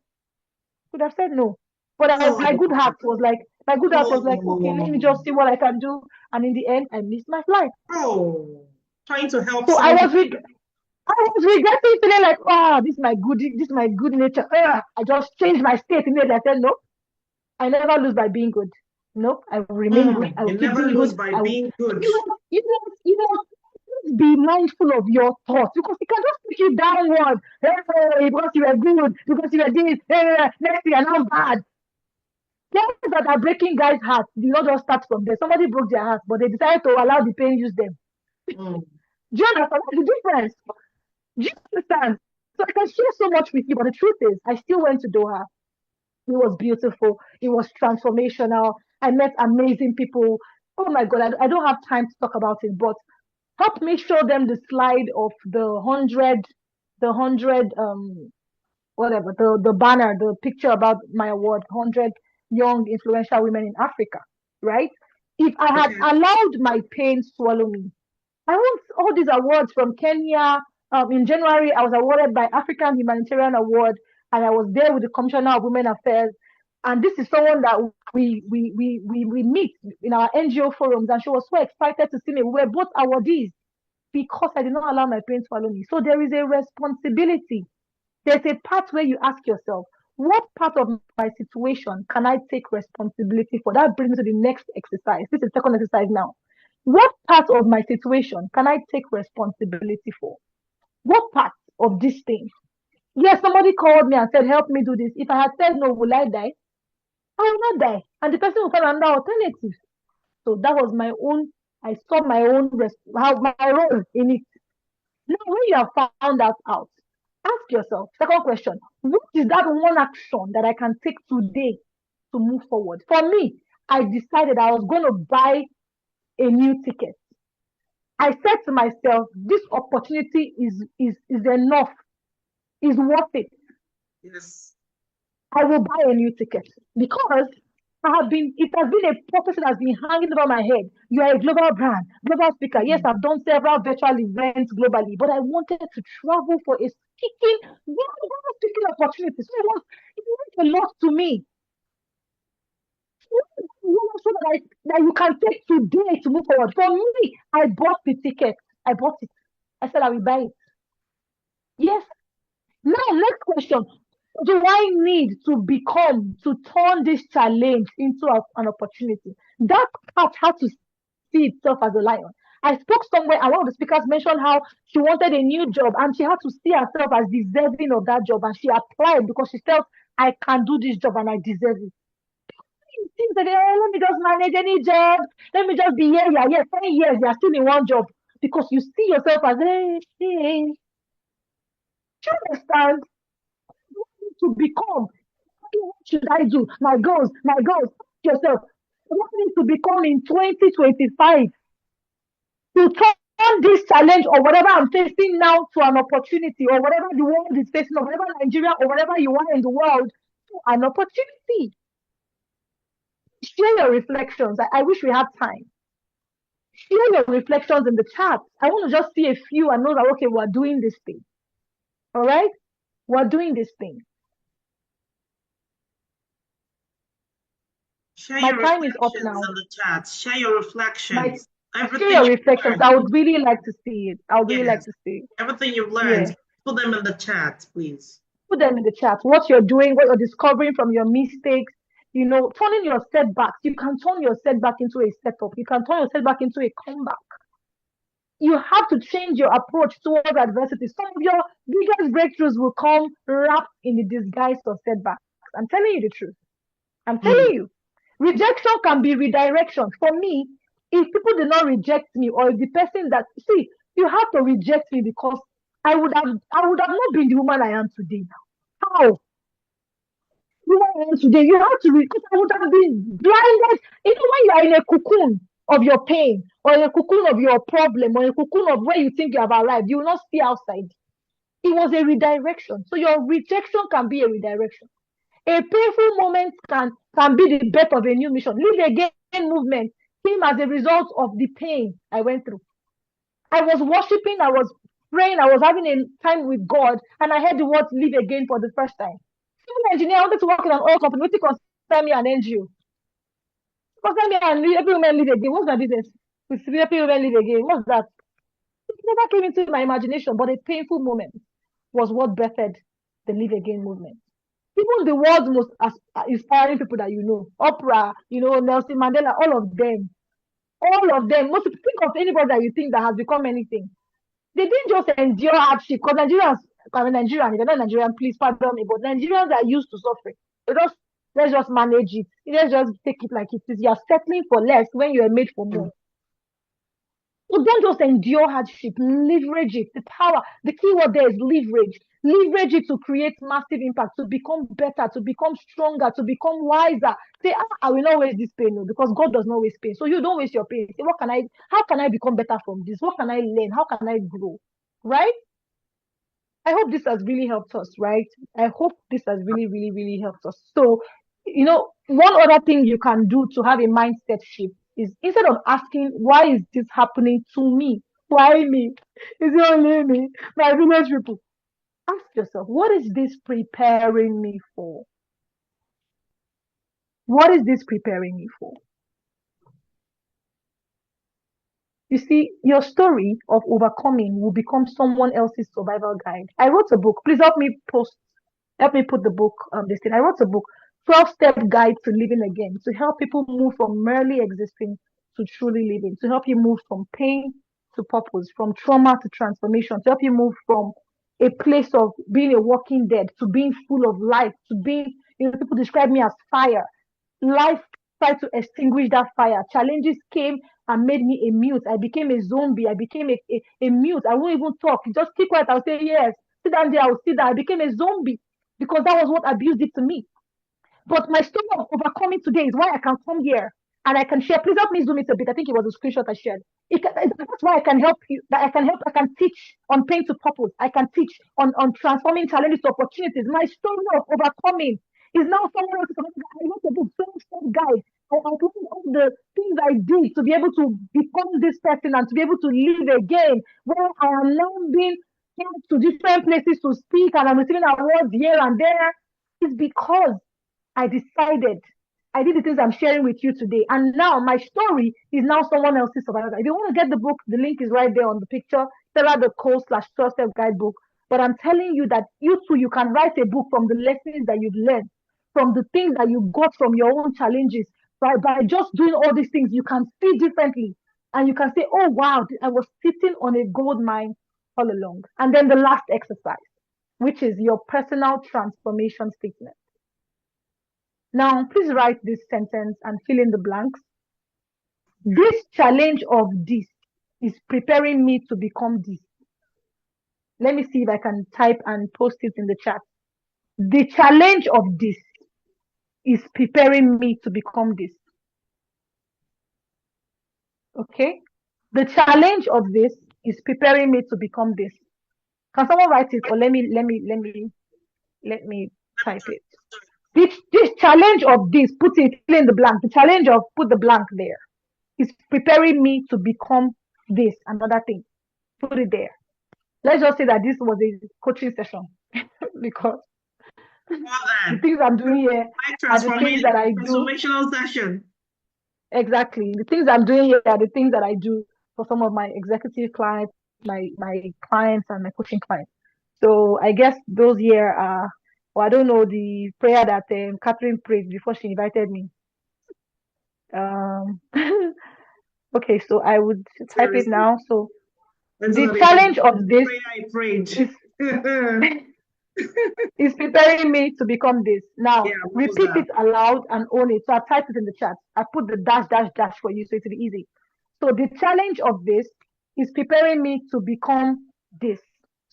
Speaker 3: Could have said no. But my good heart
Speaker 2: oh,
Speaker 3: was like, okay, let me
Speaker 2: oh,
Speaker 3: just see what I can do. And in the end, I missed my flight.
Speaker 2: oh. Trying to help
Speaker 3: So I
Speaker 2: somebody.
Speaker 3: was regretting, feeling like, this is my good nature. I just changed my state immediately. I said, no, I never lose by being good. Nope, I will remain good. I will
Speaker 2: You
Speaker 3: keep
Speaker 2: never
Speaker 3: being
Speaker 2: lose
Speaker 3: good.
Speaker 2: by
Speaker 3: I will,
Speaker 2: being good.
Speaker 3: you must be mindful of your thoughts because it can just push you downward. Hey, because you are good, because you are this, next thing you're now bad. Things that are breaking guys' hearts did not just start from there. Somebody broke their heart, but they decided to allow the pain use them.
Speaker 2: Mm.
Speaker 3: Do you understand the difference? Do you understand? So I can share so much with you, but the truth is, I still went to Doha. It was beautiful. It was transformational. I met amazing people. Oh my God, I don't have time to talk about it, but help me show them the slide of the hundred, whatever, the banner, the picture about my award, 100 young influential women in Africa, right? If I had
Speaker 2: Okay.
Speaker 3: allowed my pain swallow me, I want all these awards from Kenya. In January, I was awarded by African Humanitarian Award, and I was there with the Commissioner of Women Affairs. And this is someone that we meet in our NGO forums, and she was so excited to see me. We were both awardees because I did not allow my pain to swallow me. So there is a responsibility. There's a part where you ask yourself, what part of my situation can I take responsibility for? That brings me to the next exercise. This is the second exercise now. What part of my situation can I take responsibility for? What part of this thing? Yes, somebody called me and said, help me do this. If I had said no, will I die? I will not die. And the person will find another alternative. So that was my own, I saw my own, my role in it. Now, when you have found that out, ask yourself, second question, what is that one action that I can take today to move forward? For me, I decided I was going to buy a new ticket. I said to myself, this opportunity is enough, is worth it.
Speaker 2: Yes.
Speaker 3: I will buy a new ticket because it has been a prophecy that has been hanging over my head. You are a global brand, global speaker. Yes, I've done several virtual events globally, but I wanted to travel for a speaking opportunity. So it meant a lot to me. So that you can take today to move forward. For me, I bought the ticket. I bought it. I said I will buy it. Yes. Now, next question. Do I need to turn this challenge into an opportunity? That cat had to see itself as a lion. I spoke somewhere, and one of the speakers mentioned how she wanted a new job and she had to see herself as deserving of that job, and she applied because she felt I can do this job and I deserve it. Things like, let me just manage any job, let me just be here, yeah, yeah, 10 years, you're still in one job because you see yourself as, hey, hey, do you understand? To become, what should I do? My goals, my goals. Ask yourself, what needs to become in 2025 to turn this challenge or whatever I'm facing now to an opportunity, or whatever the world is facing, or whatever Nigeria or whatever you are in the world to an opportunity. Share your reflections. I wish we had time. Share your reflections in the chat. I want to just see a few and know that, okay, we're doing this thing. All right? We're doing this thing.
Speaker 2: Share
Speaker 3: My
Speaker 2: your
Speaker 3: time is up
Speaker 2: reflections
Speaker 3: now.
Speaker 2: in the chat. Share your reflections.
Speaker 3: Share
Speaker 2: Everything
Speaker 3: your
Speaker 2: you've
Speaker 3: reflections.
Speaker 2: learned.
Speaker 3: I would really like to see it. I would really like
Speaker 2: Yes.
Speaker 3: to see it.
Speaker 2: Everything you've
Speaker 3: Yeah.
Speaker 2: learned. Put them in the chat, please.
Speaker 3: Put them in the chat. What you're doing, what you're discovering from your mistakes, turning your setbacks. You can turn your setback into a setup. You can turn your setback into a comeback. You have to change your approach towards adversity. Some of your biggest breakthroughs will come wrapped in the disguise of setbacks. I'm telling you the truth. I'm telling you. Rejection can be redirection. For me, if people did not reject me, or if the person that, see, you have to reject me because I would have not been the woman I am today. How? You want today, you have to because I would have been blinded. When you are in a cocoon of your pain, or in a cocoon of your problem, or in a cocoon of where you think you have arrived, you will not see outside. It was a redirection. So your rejection can be a redirection. A painful moment can be the birth of a new mission. Live Again movement came as a result of the pain I went through. I was worshiping, I was praying, I was having a time with God, and I heard the word live again for the first time. Civil engineer, I wanted to work in an oil company, which concern me an NGO. Concern me and every woman live again. What's that business? With every women live again. What's that? It never came into my imagination, but a painful moment was what birthed the Live Again movement. Even the world's most inspiring people that Oprah, Nelson Mandela, all of them. Most people, think of anybody that you think that has become anything. They didn't just endure hardship, because Nigerians, Nigerian, if you're not Nigerian, please pardon me, but Nigerians are used to suffering. Let's just manage it. Let's just take it like it is. You're settling for less when you are made for more. So don't just endure hardship, leverage it. The power, the key word there is leverage. Leverage it to create massive impact, to become better, to become stronger, to become wiser. Say, I will not waste this pain, no, because God does not waste pain. So you don't waste your pain. Say, how can I become better from this? What can I learn? How can I grow? Right? I hope this has really helped us, right? I hope this has really, really, really helped us. So, one other thing you can do to have a mindset shift is, instead of asking, why is this happening to me? Why me? Is it only me? My village people. Ask yourself, what is this preparing me for? What is this preparing me for? You see, your story of overcoming will become someone else's survival guide. I wrote a book. Please help me put the book this thing. I wrote a book, 12-step guide to living again, to help people move from merely existing to truly living, to help you move from pain to purpose, from trauma to transformation, to help you move from a place of being a walking dead to being full of life, to being, people describe me as fire. Life tried to extinguish that fire. Challenges came and made me a mute. I became a zombie. I became a mute. I won't even talk. Just keep quiet. I'll say yes. Sit down there. I'll sit down. I became a zombie because that was what abuse did to me. But my story of overcoming today is why I can come here and I can share. Please help me zoom it a bit. I think it was a screenshot I shared. That's why I can help you. That I can help. I can teach on pain to purpose. I can teach on transforming challenges to opportunities. My story of overcoming is now someone else's. I wrote a book, 12-step guide. I outlined all the things I did to be able to become this person and to be able to live again. Where I am now being sent to different places to speak, and I'm receiving awards here and there. Is because I decided, I did the things I'm sharing with you today. And now my story is now someone else's survival. If you want to get the book, the link is right there on the picture. Stella.co/12-step guidebook. But I'm telling you that you too, you can write a book from the lessons that you've learned, from the things that you got from your own challenges, by just doing all these things, you can see differently. And you can say, oh, wow, I was sitting on a gold mine all along. And then the last exercise, which is your personal transformation statement. Now, please write this sentence and fill in the blanks. This challenge of this is preparing me to become this. Let me see if I can type and post it in the chat. The challenge of this is preparing me to become this. Okay? The challenge of this is preparing me to become this. Can someone write it, or let me type it? This challenge of this, put it, fill in the blank. The challenge of, put the blank there, is preparing me to become this, another thing. Put it there. Let's just say that this was a coaching session because the things I'm doing here are the things that I do.
Speaker 2: Transformational session.
Speaker 3: Exactly. The things I'm doing here are the things that I do for some of my executive clients, my clients and my coaching clients. So I guess those here are, or I don't know, the prayer that Catherine prayed before she invited me. Okay, so I would type it now. So the challenge of this is preparing me to become this. Now, repeat it aloud and own it. So I typed it in the chat. I put the dash, dash, dash for you so it'll be easy. So the challenge of this is preparing me to become this.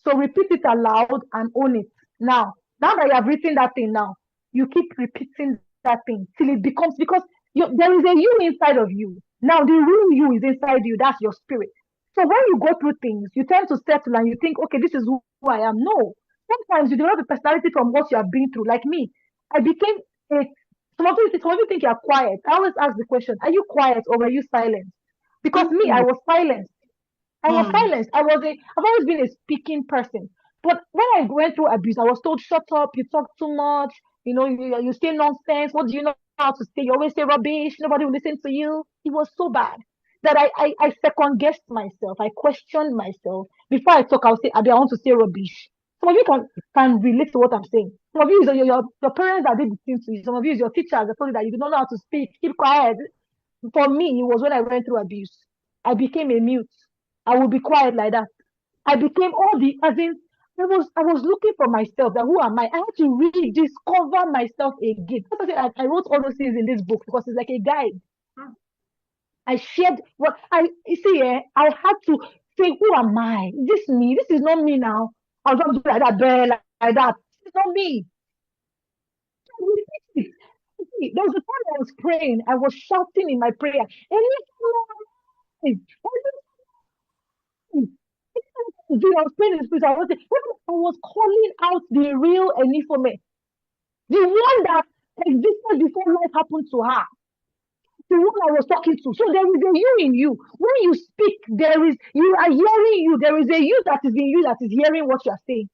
Speaker 3: So repeat it aloud and own it. Now that you have written that thing now, you keep repeating that thing till it becomes, because there is a you inside of you. Now the real you is inside you. That's your spirit. So when you go through things, you tend to settle and you think, okay, this is who I am. No. Sometimes you develop a personality from what you have been through. Like me, I became a, some of you think you're quiet. I always ask the question, are you quiet or are you silent? Because me, I was silenced. I've always been a speaking person. But when I went through abuse, I was told, shut up, you talk too much, you say nonsense. What do you know how to say? You always say rubbish, nobody will listen to you. It was so bad that I second guessed myself. I questioned myself. Before I talk, I'll say, I want to say rubbish. Some of you can relate to what I'm saying. Some of you is your parents that did the thing to you. Some of you is your teachers that told you that you do not know how to speak. Keep quiet. For me, it was when I went through abuse. I became a mute. I would be quiet like that. I became all the, as in, I was looking for myself. That who am I? I had to rediscover myself again. That's why I wrote all those things in this book because it's like a guide. I shared what you see. I had to say, who am I? Is this me? This is not me now. I was going to do like that, like that. It's not me. There was a time I was praying. I was shouting in my prayer. I was praying in the spirit. I was calling out the real Enifome, the one that existed before life happened to her, the one I was talking to. So there is a you in you. When you speak, you are hearing you. There is a you that is in you that is hearing what you are saying.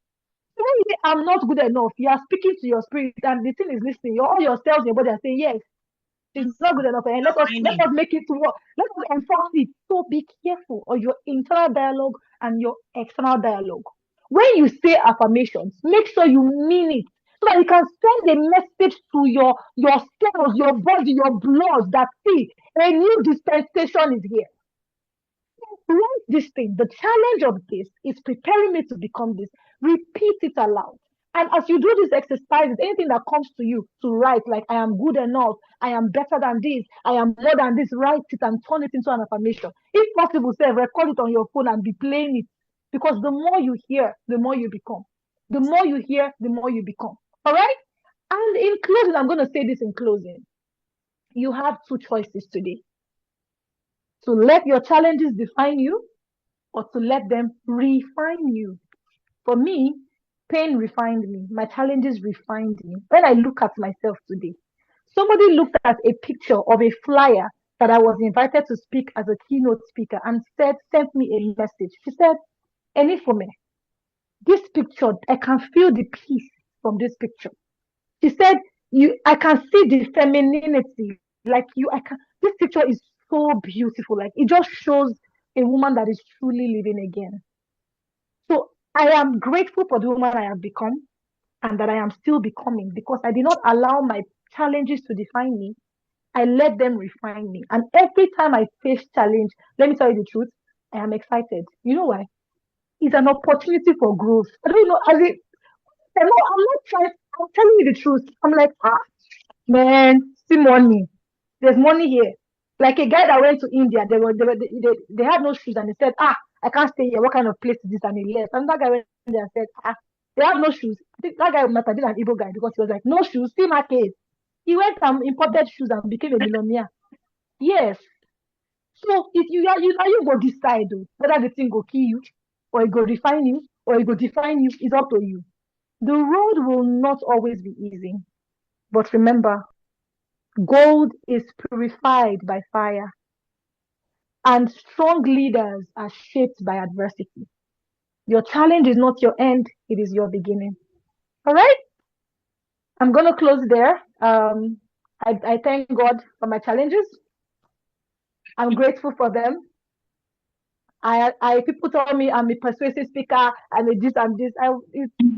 Speaker 3: So when you say, I'm not good enough, you are speaking to your spirit, and the thing is listening. All your cells in your body are saying, yes, it's not good enough. And let us make it work. Let us enforce it. So be careful of your internal dialogue and your external dialogue. When you say affirmations, make sure you mean it so that you can send a message to your cells, your body, your blood that see a new dispensation is here. Write this thing. The challenge of this is preparing me to become this. Repeat it aloud. And as you do these exercises, anything that comes to you to write, like I am good enough, I am better than this, I am more than this, write it and turn it into an affirmation. If possible, say, record it on your phone and be playing it. Because the more you hear, the more you become. The more you hear, the more you become. All right? And in closing, I'm going to say this in closing. You have two choices today. To let your challenges define you or to let them refine you. For me, pain refined me. My challenges refined me. When I look at myself today, somebody looked at a picture of a flyer that I was invited to speak as a keynote speaker and sent me a message. She said, Enifome, this picture, I can feel the peace from this picture. She said, I can see the femininity. Like this picture is so beautiful. Like it just shows a woman that is truly living again. So I am grateful for the woman I have become and that I am still becoming because I did not allow my challenges to define me. I let them refine me. And every time I face challenge, let me tell you the truth, I am excited. You know why? It's an opportunity for growth. I don't know, as it, I'm not trying, I'm telling you the truth. I'm like, man, see money. There's money here. Like a guy that went to India, they had no shoes and he said, I can't stay here. What kind of place is this? And he left. And that guy went there and said, they have no shoes. I think that guy might have been an Igbo guy because he was like, no shoes, see my case. He went and imported shoes and became a millionaire. Yes. So if you go decide though, whether the thing go kill you, or it go refine you, or it go define you, it's up to you. The road will not always be easy. But remember, gold is purified by fire, and strong leaders are shaped by adversity. Your challenge is not your end, it is your beginning. All right? I'm going to close there. I thank God for my challenges. I'm grateful for them. People tell me I'm a persuasive speaker, I'm a this and this.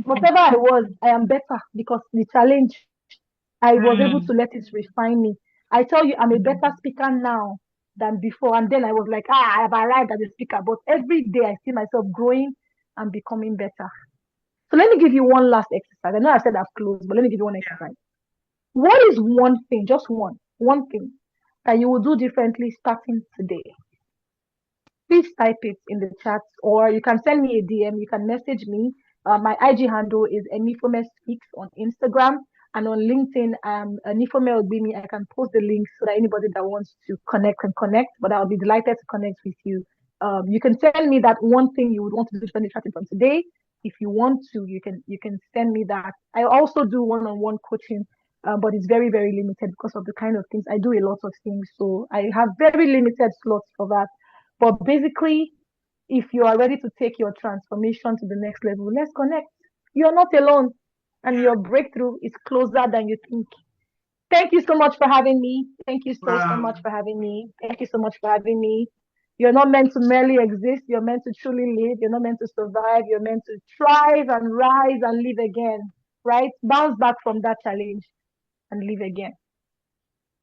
Speaker 3: Whatever I was, I am better because the challenge, I was able to let it refine me. I tell you, I'm a better speaker now than before. And then I was like, I have arrived as a speaker. But every day I see myself growing and becoming better. So let me give you one last exercise. I know I said I've closed, but let me give you one exercise. What is one thing, just one thing that you will do differently starting today? Please type it in the chat, or you can send me a DM. You can message me. My IG handle is Enifome Speaks on Instagram, and on LinkedIn, Enifome Ogbini. I can post the link so that anybody that wants to connect can connect. But I'll be delighted to connect with you. You can send me that one thing you would want to do differently starting from today. If you want to, you can send me that. I also do one-on-one coaching, but it's very, very limited because of the kind of things I do. A lot of things, so I have very limited slots for that. But basically, if you are ready to take your transformation to the next level, let's connect. You're not alone, and your breakthrough is closer than you think. Thank you so much for having me. Thank you so much for having me. Thank you so much for having me. You're not meant to merely exist. You're meant to truly live. You're not meant to survive. You're meant to thrive and rise and live again, right? Bounce back from that challenge and live again.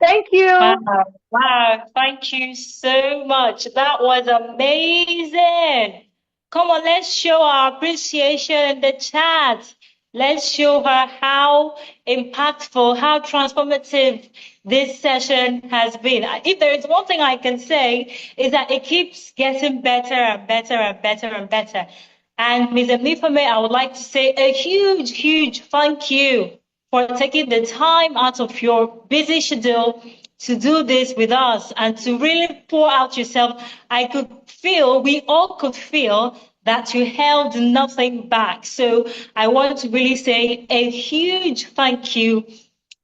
Speaker 3: Thank
Speaker 1: Wow,
Speaker 3: you.
Speaker 1: wow, thank you so much. That was amazing. Come on, let's show our appreciation in the chat. Let's show her how impactful, how transformative this session has been. If there is one thing I can say, is that it keeps getting better and better and better and better. And Ms. Emifame, I would like to say a huge, huge thank you for taking the time out of your busy schedule to do this with us and to really pour out yourself. I could feel, we all could feel that you held nothing back. So I want to really say a huge thank you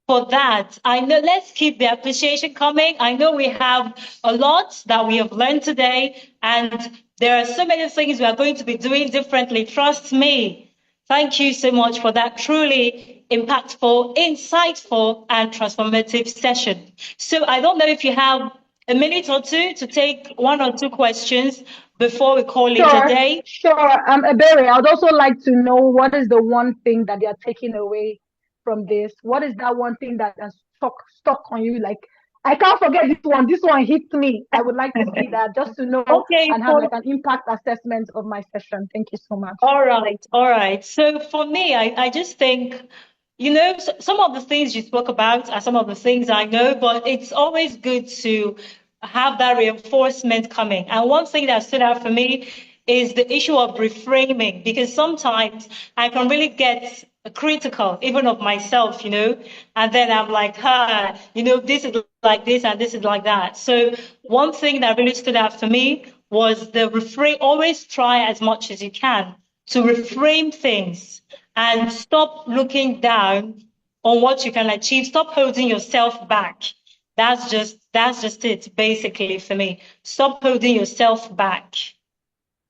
Speaker 1: for that. I know, let's keep the appreciation coming. I know we have a lot that we have learned today, and there are so many things we are going to be doing differently. Trust me. Thank you so much for that truly impactful, insightful, and transformative session. So I don't know if you have a minute or two to take one or two questions before we call it a
Speaker 3: Sure,
Speaker 1: day.
Speaker 3: sure. Barry, I'd also like to know what is the one thing that they are taking away from this? What is that one thing that has stuck on you? Like, I can't forget this one. This one hits me. I would like to see that just to know
Speaker 1: Okay,
Speaker 3: and have like an impact assessment of my session. Thank you so much.
Speaker 1: all right, all right. So for me, I just think, some of the things you spoke about are some of the things I know, but it's always good to have that reinforcement coming. And one thing that stood out for me is the issue of reframing, because sometimes I can really get critical, even of myself, and then I'm like, this is like this and this is like that. So one thing that really stood out for me was the reframe. Always try as much as you can to reframe things and stop looking down on what you can achieve. Stop holding yourself back. That's just it, basically, for me. Stop holding yourself back.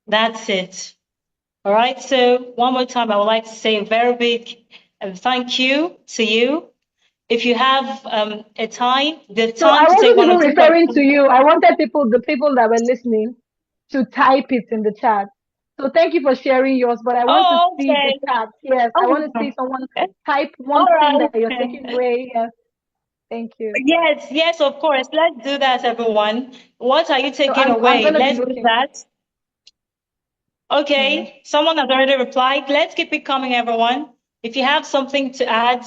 Speaker 1: That's it. All right. So one more time, I would like to say a very big thank you to you. If you have the
Speaker 3: So I
Speaker 1: time to take
Speaker 3: wasn't
Speaker 1: one
Speaker 3: even
Speaker 1: or two
Speaker 3: referring to
Speaker 1: questions.
Speaker 3: you. I wanted the people that were listening, to type it in the chat. So thank you for sharing yours, but I want to
Speaker 1: Oh,
Speaker 3: see the
Speaker 1: okay.
Speaker 3: chat. Yes, I want to
Speaker 1: Oh,
Speaker 3: see someone
Speaker 1: okay.
Speaker 3: type
Speaker 1: All
Speaker 3: one thing that you're taking
Speaker 1: right.
Speaker 3: away. Yes. Thank you.
Speaker 1: Yes, yes, of course. Let's do that, everyone. What are you
Speaker 3: So
Speaker 1: taking
Speaker 3: I'm
Speaker 1: away?
Speaker 3: gonna be
Speaker 1: Let's do
Speaker 3: looking.
Speaker 1: that.
Speaker 3: Mm,
Speaker 1: Okay, someone has already replied. Let's keep it coming, everyone. If you have something to add,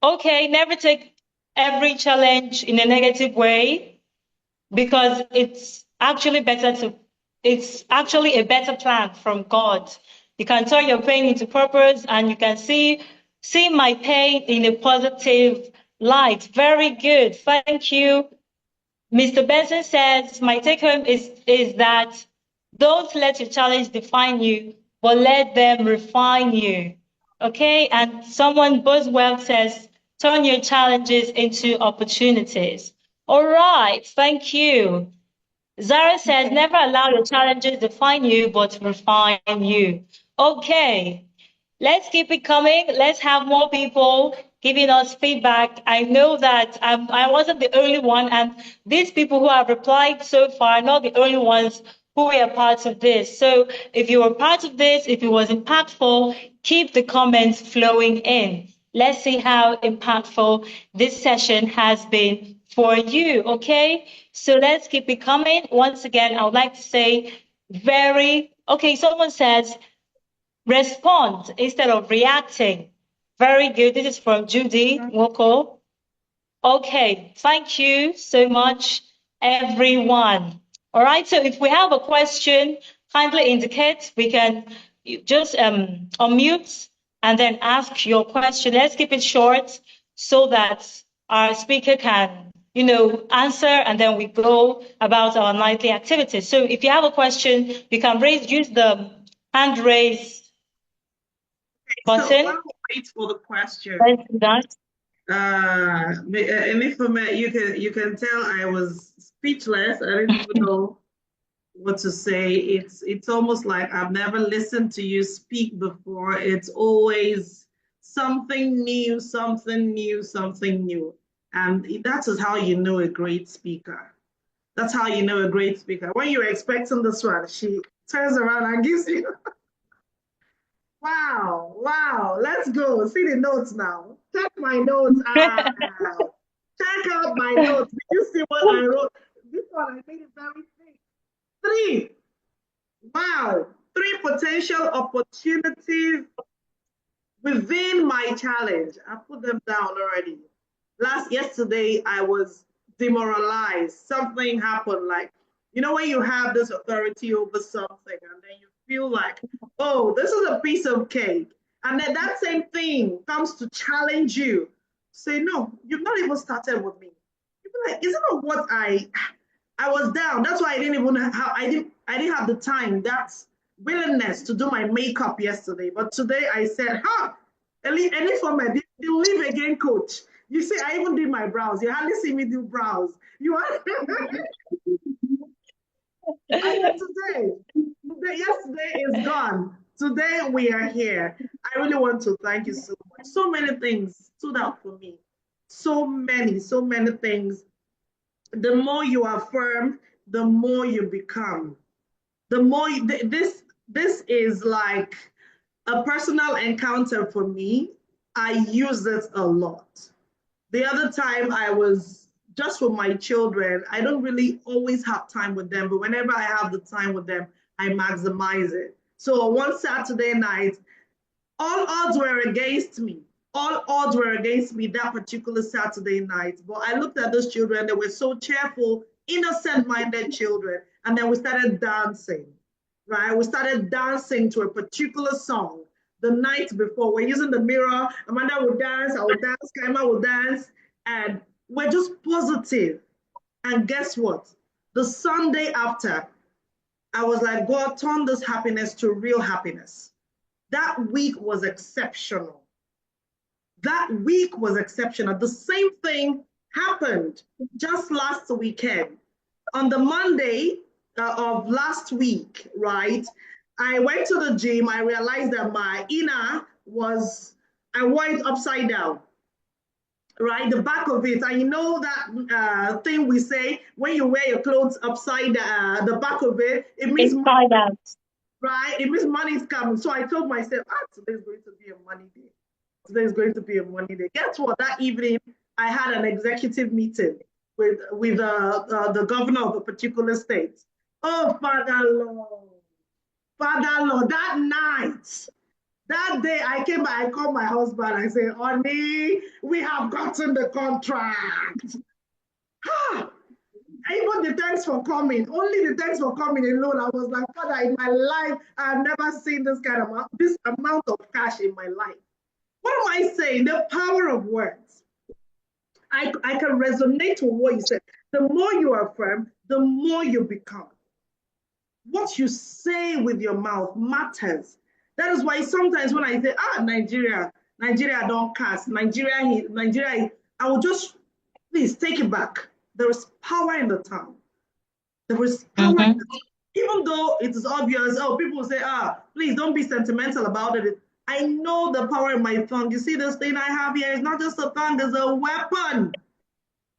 Speaker 1: okay, never take every challenge in a negative way because it's actually a better plan from God. You can turn your pain into purpose and you can see my pain in a positive light. Very good. Thank you. Mr. Benson says, my take home is that don't let your challenge define you, but let them refine you. Okay? And someone, Boswell says, turn your challenges into opportunities. All right. Thank you. Zara says,
Speaker 3: okay.
Speaker 1: never allow your challenges define you, but refine you. Okay. Let's keep it coming. Let's have more people giving us feedback. I know that I wasn't the only one, and these people who have replied so far are not the only ones who were part of this. So if you were part of this, if it was impactful, keep the comments flowing in. Let's see how impactful this session has been for you, okay? So let's keep it coming. Once again, I would like to say okay, someone says, respond instead of reacting. Very good. This is from Judy
Speaker 3: Mm,
Speaker 1: Woko. Okay, thank you so much, everyone. All right, so if we have a question, kindly indicate. We can just unmute and then ask your question. Let's keep it short so that our speaker can, answer, and then we go about our nightly activities. So if you have a question, you can use the hand raise
Speaker 2: So while
Speaker 1: button.
Speaker 2: we wait for the question,
Speaker 1: Let's do that.
Speaker 2: you can tell I was speechless. I didn't even know what to say. It's almost like I've never listened to you speak before. It's always something new, something new, something new. And that is how you know a great speaker. That's how you know a great speaker. When you're expecting this one, she turns around and gives you, wow, wow, let's go. See the notes now. Check my notes out. Check out my notes. Did you see what I wrote? This one, I made it very thick. Three. Wow. Three potential opportunities within my challenge. I put them down already. Yesterday, I was demoralized. Something happened. Like, when you have this authority over something, and then you feel like, oh, this is a piece of cake. And then that same thing comes to challenge you. Say, no, you've not even started with me. You be like, isn't it what I was down. That's why I didn't have the time. That's willingness to do my makeup yesterday. But today I said, any format, you leave again, coach. You see, I even did my brows. You hardly see me do brows. You are I said yesterday is gone. Today we are here. I really want to thank you so much. So many things stood out for me. So many things. The more you affirm, the more you become. The more this is like a personal encounter for me. I use this a lot. The other time I was just with my children. I don't really always have time with them, but whenever I have the time with them, I maximize it. So one Saturday night, all odds were against me. All odds were against me that particular Saturday night. But I looked at those children, they were so cheerful, innocent minded children. And then we started dancing, right? We started dancing to a particular song the night before. We're using the mirror. Amanda would dance, I would dance, Kaima would dance. And we're just positive. And guess what? The Sunday after, I was like, God, turn this happiness to real happiness. That week was exceptional. That week was exceptional. The same thing happened just last weekend. On the Monday of last week, right? I went to the gym. I realized that my inner I wore it upside down, right? The back of it. And you know that thing we say when you wear your clothes upside the back of it, it means
Speaker 1: Inside out.
Speaker 2: right? It means money is coming. So I told myself, today's going to be a money day. today is going to be a money day. Guess what? That evening, I had an executive meeting with the governor of a particular state. Oh, Father Lord, that night, that day I came back, I called my husband, I said, honey, we have gotten the contract. Even the thanks for coming, only the thanks for coming alone, I was like, Father, in my life, I've never seen this amount of cash in my life. What am I saying? The power of words. I can resonate with what you said. The more you affirm, the more you become. What you say with your mouth matters. That is why sometimes when I say, Nigeria don't cast, Nigeria, I will just, please take it back. There is power in the tongue. There is power in the tongue. Even though it is obvious, people say, please don't be sentimental about it. I know the power in my tongue. You see this thing I have here? It's not just a tongue, it's a weapon.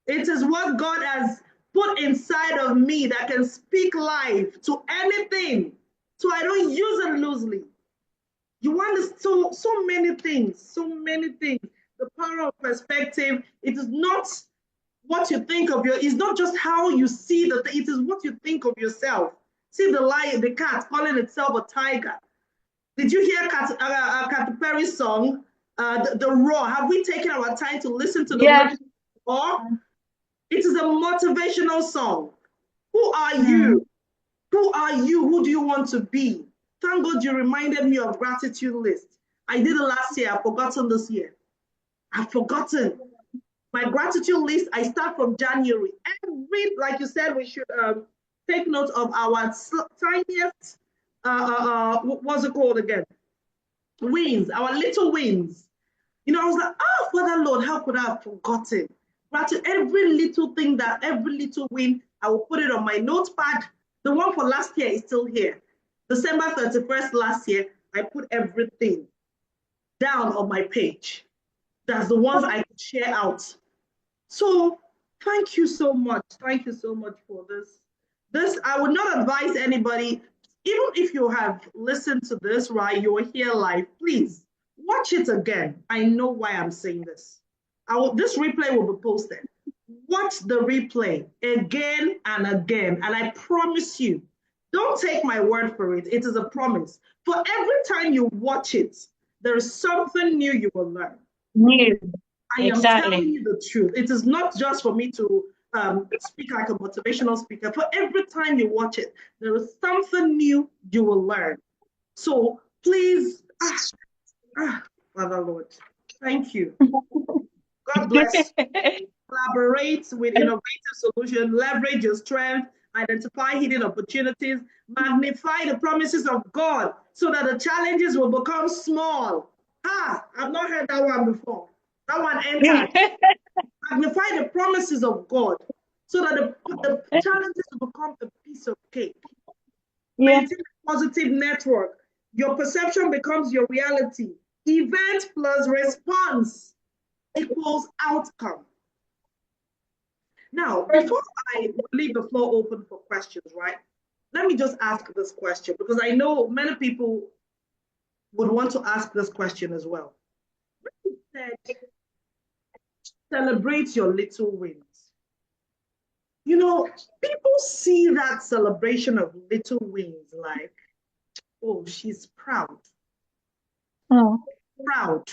Speaker 2: It is what God has put inside of me that can speak life to anything. So I don't use it loosely. You want so many things, so many things. The power of perspective, it is not what you think of it's not just how you see it is what you think of yourself. See the lion, the cat calling itself a tiger. Did you hear Katy Perry's song, the Roar? Have we taken our time to listen to the Roar? It is a motivational song. Who are you? Who are you? Who do you want to be? Thank God you reminded me of gratitude list. I did it last year. I've forgotten this year. I've forgotten. My gratitude list, I start from January. Like you said, we should take note of our tiniest, what's it called again? Wins, our little wins. I was like, Father Lord, how could I have forgotten? Every little thing, every little win, I will put it on my notepad. The one for last year is still here. December 31st last year, I put everything down on my page. That's the ones I could share out. So thank you so much. Thank you so much for this. I would not advise anybody, even if you have listened to this, right, you're here live, please watch it again. I know why I'm saying this. This replay will be posted. Watch the replay again and again. And I promise you, don't take my word for it. It is a promise. For every time you watch it, there is something new you will learn. I am telling you the truth. It is not just for me to speak like a motivational speaker. For every time you watch it, there is something new you will learn. So please, Father Lord, thank you. God bless you. Collaborate with innovative solutions, leverage your strength, identify hidden opportunities, magnify the promises of God so that the challenges will become small. I've not heard that one before. That one entered. Magnify the promises of God so that the challenges will become a piece of cake. Maintain a positive network. Your perception becomes your reality. Event plus response equals outcome. Now, before I leave the floor open for questions, right? Let me just ask this question because I know many people would want to ask this question as well. You said, celebrate your little wins. People see that celebration of little wins like, oh, she's proud. Proud.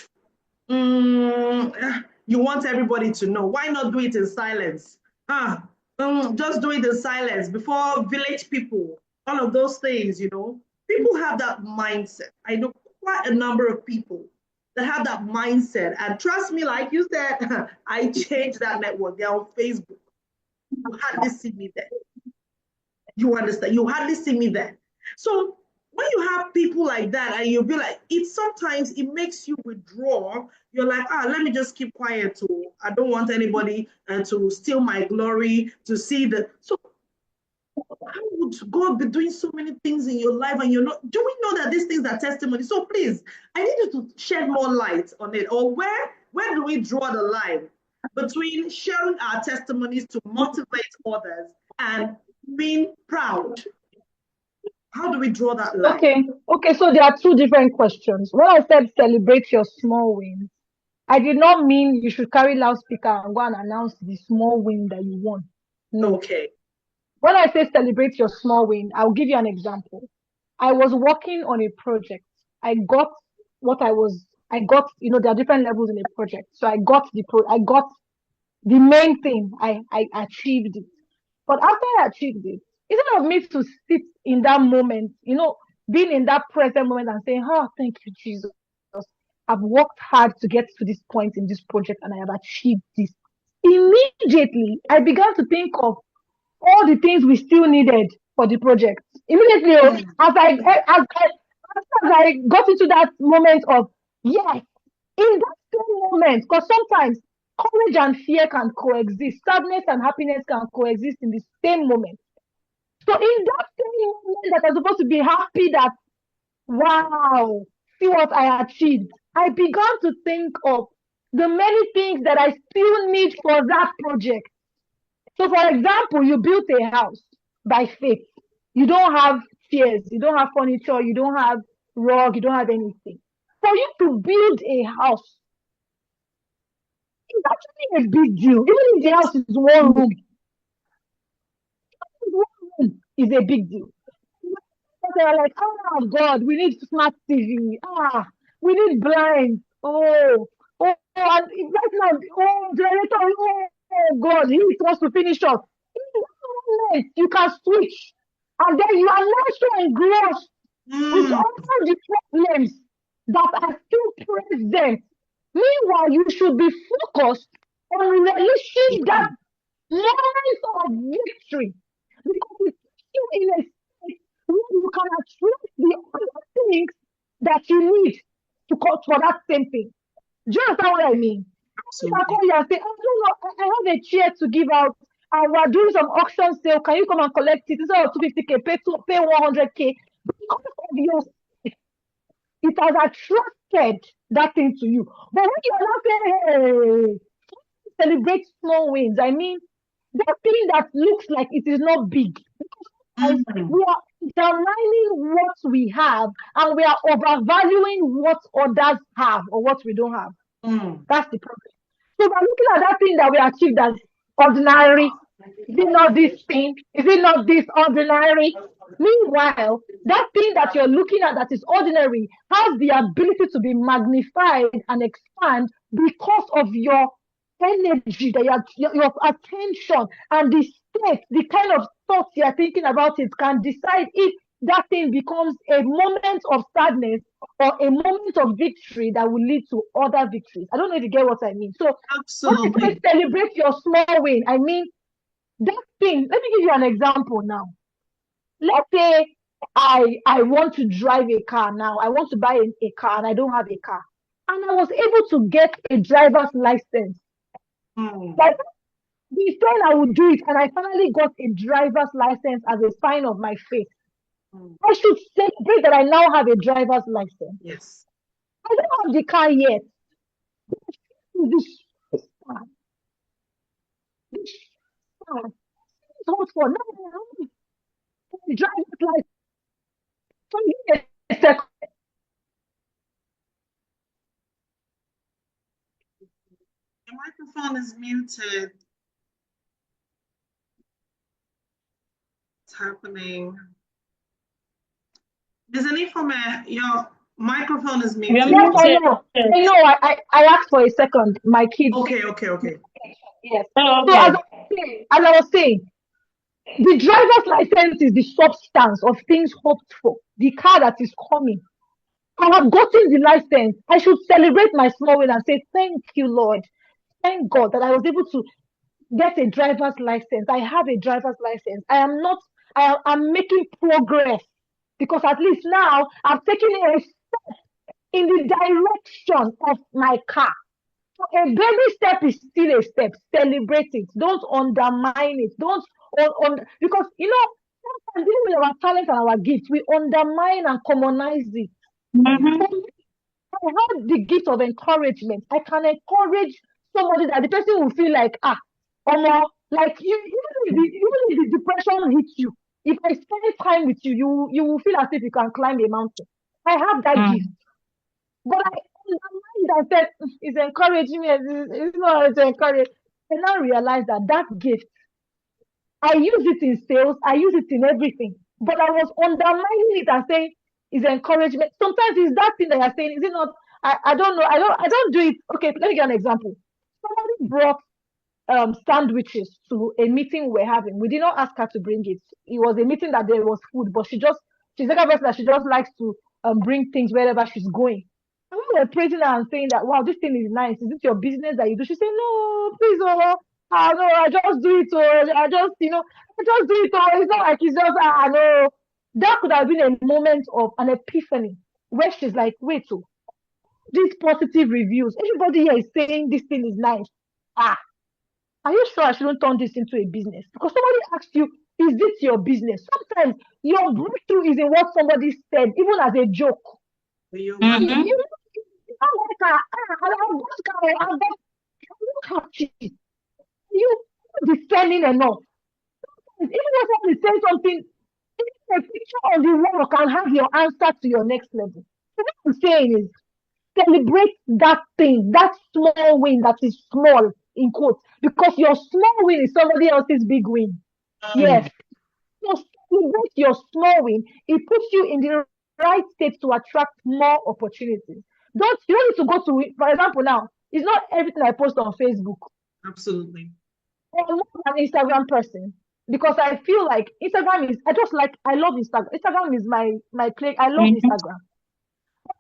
Speaker 2: You want everybody to know. Why not do it in silence? Just do it in silence before village people, all of those things, People have that mindset. I know quite a number of people that have that mindset. And trust me, like you said, I changed that network. They're on Facebook. You hardly see me there. You understand? You hardly see me there. So when you have people like that and you'll be like, sometimes it makes you withdraw. You're like, let me just keep quiet too. I don't want anybody to steal my glory, to see the. So how would God be doing so many things in your life and you're not? Do we know that these things are testimony? So please, I need you to shed more light on it. Or where do we draw the line between sharing our testimonies to motivate others and being proud? How do we draw that line?
Speaker 3: Okay. So there are two different questions. When I said celebrate your small wins, I did not mean you should carry loudspeaker and go and announce the small win that you won. No.
Speaker 2: Okay.
Speaker 3: When I say celebrate your small win, I'll give you an example. I was working on a project. I got, there are different levels in a project. So I got the main thing. I achieved it. But after I achieved it, instead of me to sit in that moment, being in that present moment and saying, oh, thank you, Jesus. I've worked hard to get to this point in this project and I have achieved this. Immediately, I began to think of all the things we still needed for the project. Immediately, as I got into that moment of, yes, in that same moment, because sometimes courage and fear can coexist, sadness and happiness can coexist in the same moment. So in that same moment that I'm supposed to be happy that, wow, see what I achieved, I began to think of the many things that I still need for that project. So for example, you built a house by faith. You don't have chairs, you don't have furniture, you don't have rug, you don't have anything. For you to build a house, it's actually a big deal. Even if the house is one room, is a big deal. They're like, oh God, we need smart TV. We need blinds. And right now, generator. Oh God, he wants to finish off. In that moment, you can switch, and then you are not so engrossed with all the problems that are still present. Meanwhile, you should be focused on relishing that moment of victory, because it's still in a state where you can attract the other things that you need to cut for that same thing. Do you understand what I mean? If I call you and say, oh, no, I have a chair to give out, and we're doing some auction sale. Can you come and collect it? Instead of 250K, pay 100K. Because of your, it has attracted that thing to you. But when you are not saying, hey, celebrate small wins, I mean, that thing that looks like it is not big. Because we are undermining what we have and we are overvaluing what others have or what we don't have. That's the problem. So we're looking at that thing that we achieved as ordinary. Is it not this thing? Is it not this ordinary? Meanwhile, that thing that you're looking at that is ordinary has the ability to be magnified and expand because of your energy, your attention, and the state, the kind of thoughts you're thinking about it can decide if that thing becomes a moment of sadness or a moment of victory that will lead to other victories. I don't know if you get what I mean. So
Speaker 2: absolutely,
Speaker 3: when I say celebrate your small win, I mean that thing. Let me give you an example now. Let's say I want to drive a car now. I want to buy a car and I don't have a car. And I was able to get a driver's license. Like the saying I would do it, and I finally got a driver's license as a sign of my faith. I should celebrate that I now have a driver's license.
Speaker 2: Yes.
Speaker 3: I don't have the car yet. This is hot for now. The driver's license. So give me a second.
Speaker 2: Your microphone is muted. It's happening. Ms. Anifome, your microphone is muted.
Speaker 3: Yes, I know. I asked for a second. My kids.
Speaker 2: Okay.
Speaker 3: Yes.
Speaker 1: Oh,
Speaker 3: So
Speaker 1: okay.
Speaker 3: as I was saying, the driver's license is the substance of things hoped for. The car that is coming. I have gotten the license. I should celebrate my small win and say, thank you, Lord. Thank God that I was able to get a driver's license. I have a driver's license. I'm making progress because at least now I've taken a step in the direction of my car. So a baby step is still a step. Celebrate it. Don't undermine it. Don't because sometimes even with our talents and our gifts, we undermine and commonize it. I have the gift of encouragement. I can encourage somebody that the person will feel like, like even if the depression hits you, if I spend time with you will feel as if you can climb a mountain. I have that gift. But I undermine that said it's encouraging me. It's not to encourage. I now realize that that gift, I use it in sales, I use it in everything. But I was undermining it and saying it's encouragement. Sometimes it's that thing that you're saying, is it not? I don't know. I don't do it. Okay, let me give an example. Somebody brought sandwiches to a meeting we're having. We did not ask her to bring it. It was a meeting that there was food, but she's the kind of person that she just likes to bring things wherever she's going. And we were praising her and saying that, wow, this thing is nice. Is it your business that you do? She said, no, please, oh, no, I just do it, oh, I just do it, oh, it's not like it's just, no. That could have been a moment of an epiphany where she's like, wait, oh, these positive reviews, everybody here is saying this thing is nice. Are you sure I shouldn't turn this into a business? Because somebody asked you, is this your business? Sometimes your breakthrough is in what somebody said, even as a joke. You know, like, you defending enough. Even if someone is saying something, even a picture on the wall can have your answer to your next level. So what I'm saying is, celebrate that thing, that small win that is small in quotes, because your small win is somebody else's big win. Yes. So celebrate your small win. It puts you in the right state to attract more opportunities. You don't need to go to it. For example, now, it's not everything I post on Facebook.
Speaker 2: Absolutely.
Speaker 3: I'm not an Instagram person because I feel like Instagram is, I love Instagram. Instagram is my play. I love Instagram.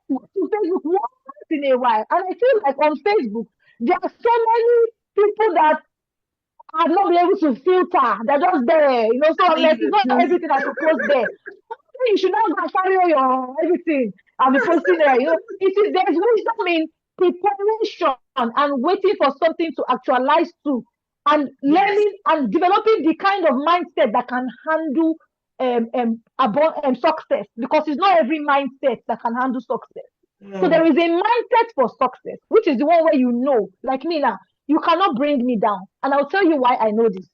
Speaker 3: To Facebook once in a while. And I feel like on Facebook, there are so many people that are not be able to filter. They're just there. So I'm like, it's not everything I should post there. You should not go and carry all your everything and be posting there. There's wisdom in preparation and waiting for something to actualize to, and learning and developing the kind of mindset that can handle success, because it's not every mindset that can handle success. So there is a mindset for success, which is the one where like me now, you cannot bring me down. And I'll tell you why I know this.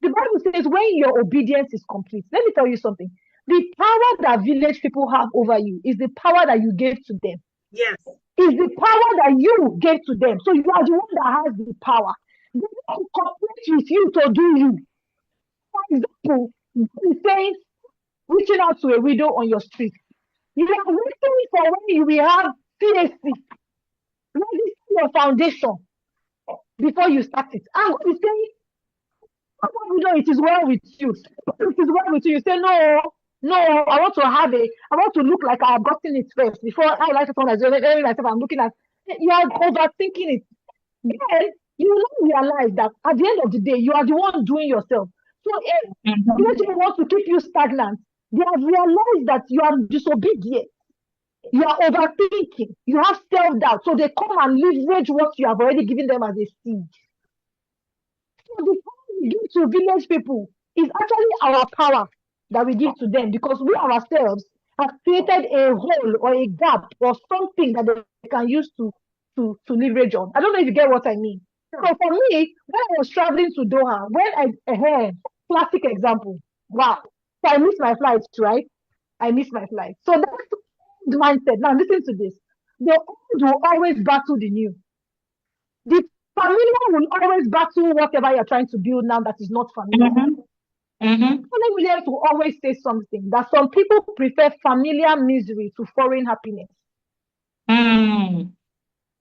Speaker 3: The Bible says when your obedience is complete, let me tell you something. The power that village people have over you is the power that you gave to them.
Speaker 2: Yes.
Speaker 3: Is the power that you gave to them. So you are the one that has the power. They don't cooperate with you to do you. For example, God is saying, reaching out to a widow on your street. You are waiting for when you will have CAC. Register your foundation before you start it. And God is saying, it is well with you. It is well with you. You say, no, I want to look like I have gotten it first before I like someone that's doing myself. I'm looking at, you are overthinking it. Then you will not realize that at the end of the day, you are the one doing yourself. So if people want to keep you stagnant, they have realized that you are disobedient. You are overthinking. You have self-doubt. So they come and leverage what you have already given them as a seed. So the power we give to village people is actually our power that we give to them, because we ourselves have created a hole or a gap or something that they can use to leverage on. I don't know if you get what I mean. So for me, when I was traveling to Doha, when I heard classic example, wow. So I missed my flight, right? I missed my flight. So that's the mindset. Now listen to this. The old will always battle the new. The familiar will always battle whatever you're trying to build now that is not familiar. Williams will always say something that some people prefer familiar misery to foreign happiness.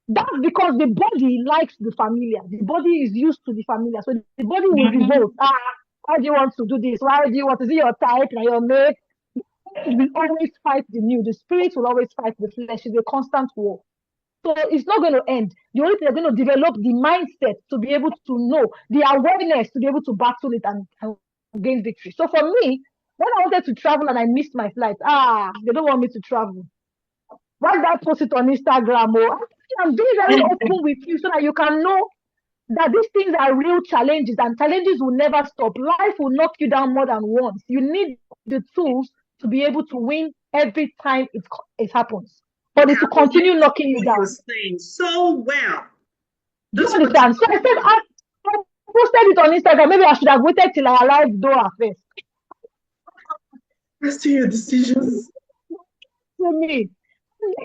Speaker 3: That's because the body likes the familiar. The body is used to the familiar. So the body will revolt. Why do you want to do this? Why do you want to see your type and your mate? It will always fight the new. The spirit will always fight the flesh. It's a constant war. So it's not going to end. The only thing they're going to develop the mindset to be able to know, the awareness to be able to battle it and gain victory. So for me, when I wanted to travel and I missed my flight, they don't want me to travel. Why did I post it on Instagram? I'm being very open with you so that you can know that these things are real challenges, and challenges will never stop. Life will knock you down more than once. You need the tools to be able to win every time it happens. But it's to continue knocking you down.
Speaker 2: Saying so well.
Speaker 3: Do you understand? So I said, I posted it on Instagram. Maybe I should have waited till I arrived Doha first.
Speaker 2: Rest to your decisions.
Speaker 3: To me.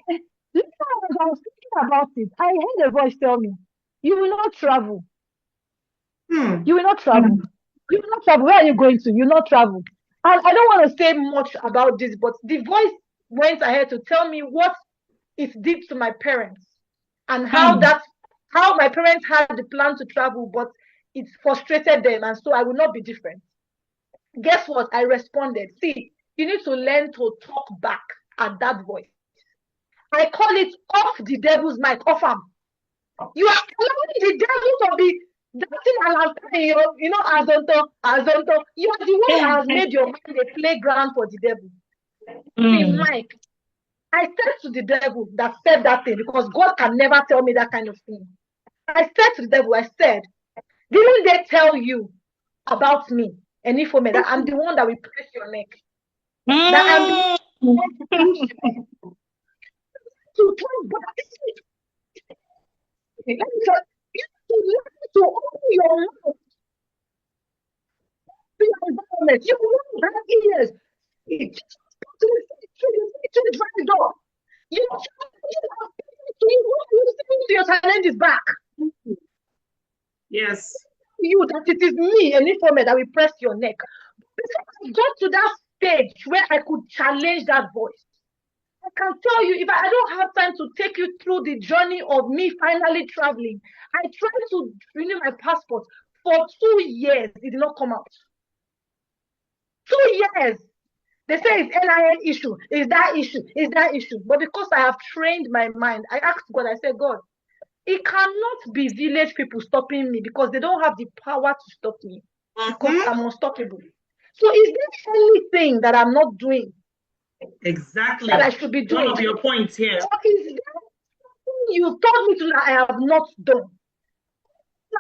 Speaker 3: I was about it. I heard a voice tell me, you will not travel. You will not travel. You will not travel. Where are you going to? You will not travel. And I don't want to say much about this, but the voice went ahead to tell me what it did to my parents and how my parents had the plan to travel, but it frustrated them, and so I will not be different. Guess what? I responded. See, you need to learn to talk back at that voice. I call it off the devil's mic, off him. You are allowing the devil to be dancing around, azonto. You are the one that has made your mind a playground for the devil. See, Mike, I said to the devil that said that thing, because God can never tell me that kind of thing. I said to the devil, I said, didn't they tell you about me? And if that I'm the one that will press your neck. That I'm the one to turn back. Let me tell you, you have to open your mouth. Your environment. You won't have ears. Just go to the front door. You have to your challenges back.
Speaker 2: Yes.
Speaker 3: You that it is me, an informant, that will press your neck. Because I got to that stage where I could challenge that voice. I can tell you, if I don't have time to take you through the journey of me finally traveling, I tried to renew my passport for 2 years. It did not come out. 2 years. They say it's NIN issue. Is that issue? Is that issue? But because I have trained my mind, I asked God, I said, God, it cannot be village people stopping me because they don't have the power to stop me. Because I'm unstoppable. So is there anything that I'm not doing?
Speaker 2: Exactly.
Speaker 3: That I should be doing?
Speaker 2: One of your points here.
Speaker 3: Or is there something you told me to that I have not done?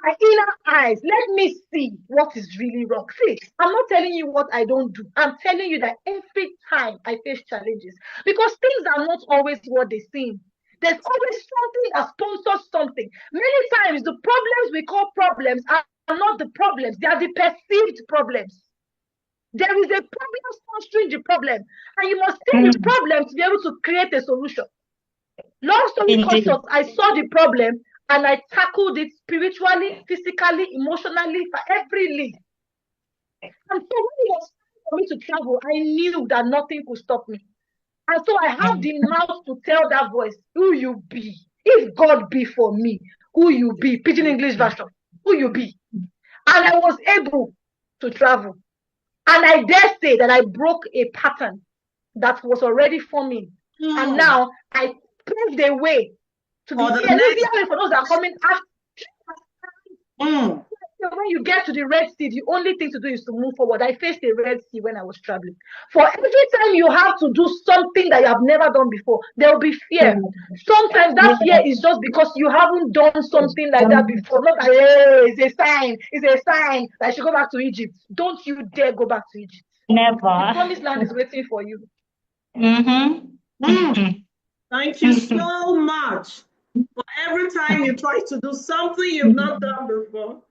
Speaker 3: My inner eyes, let me see what is really wrong. See, I'm not telling you what I don't do. I'm telling you that every time I face challenges, because things are not always what they seem. There's always something that sponsors something. Many times the problems we call problems are not the problems, they are the perceived problems. There is a problem sponsoring the problem, and you must see the problem to be able to create a solution. Long story short, I saw the problem and I tackled it spiritually, physically, emotionally, for every lead. And so when it was time for me to travel, I knew that nothing could stop me. And so I have the mouth to tell that voice, who you be. If God be for me, who you be. Pidgin English version, who you be. And I was able to travel. And I dare say that I broke a pattern that was already forming. And now I paved the way to the next for those that are coming after. When you get to the Red Sea, the only thing to do is to move forward. I faced the Red Sea when I was traveling. For every time you have to do something that you have never done before, there will be fear. Sometimes that fear is just because you haven't done something like that before. Not like, hey, it's a sign. It's a sign that I should go back to Egypt. Don't you dare go back to Egypt.
Speaker 1: Never.
Speaker 3: The promised land is waiting for you.
Speaker 2: Thank you so much. For every time you try to do something you've not done before,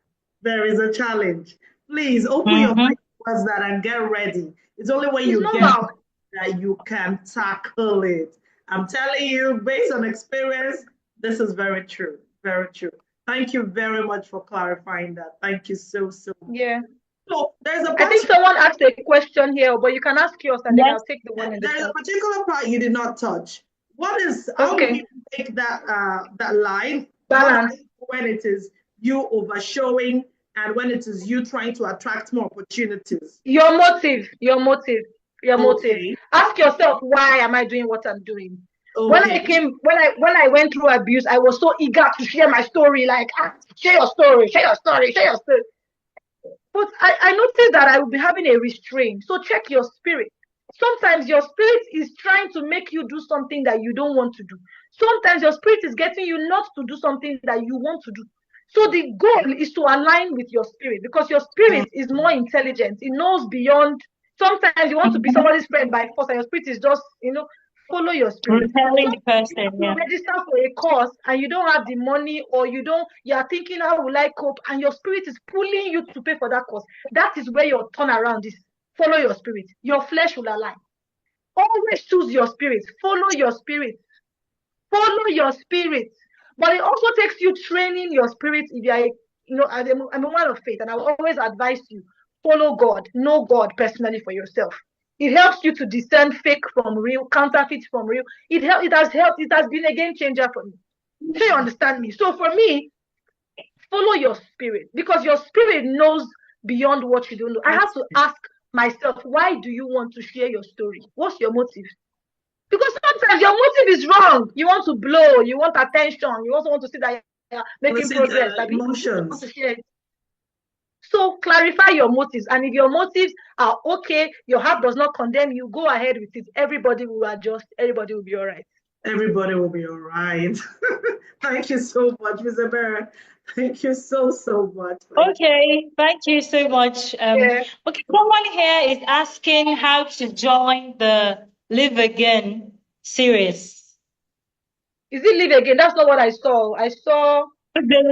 Speaker 2: there is a challenge. Please open your mind towards that and get ready. It's only when you get that you can tackle it. I'm telling you, based on experience, this is very true. Very true. Thank you very much for clarifying that. Thank you so much.
Speaker 3: Yeah.
Speaker 2: So there's
Speaker 3: I think someone asked a question here, but you can ask yours and then I'll take the one in the
Speaker 2: There's a particular part you did not touch. What is how do you make that line
Speaker 3: balance
Speaker 2: when it is you overshowing and when it is you trying to attract more opportunities?
Speaker 3: Your motive. Ask yourself, why am I doing what I'm doing? When I went through abuse, I was so eager to share my story, like share your story. But I noticed that I will be having a restraint. So check your spirit. Sometimes your spirit is trying to make you do something that you don't want to do. Sometimes your spirit is getting you not to do something that you want to do. So the goal is to align with your spirit, because your spirit is more intelligent. It knows beyond. Sometimes you want to be somebody's friend by force, and your spirit is just, follow your spirit.
Speaker 1: The person,
Speaker 3: you register for a course and you don't have the money, or you are thinking, how will I cope? And your spirit is pulling you to pay for that course. That is where your turnaround is. Follow your spirit. Your flesh will align. Always choose your spirit. Follow your spirit. Follow your spirit. But it also takes you training your spirit. If you are, I'm a man of faith, and I will always advise you, follow God, know God personally for yourself. It helps you to discern fake from real, counterfeit from real. It has helped. It has been a game changer for me. So you understand me? So for me, follow your spirit, because your spirit knows beyond what you don't know. I have to ask myself, why do you want to share your story? What's your motive? Because sometimes your motive is wrong. You want to blow, you want attention, you also want to see that you're making progress.
Speaker 2: Emotions.
Speaker 3: So clarify your motives. And if your motives are okay, your heart does not condemn you, go ahead with it. Everybody will adjust. Everybody will be all right.
Speaker 2: Everybody will be all right. Thank you so much, Ms. Abera. Thank you so much.
Speaker 1: Okay, thank you so much. Okay, someone here is asking how to join the Live Again series.
Speaker 3: Is it Live Again? That's not what I saw. I saw
Speaker 1: the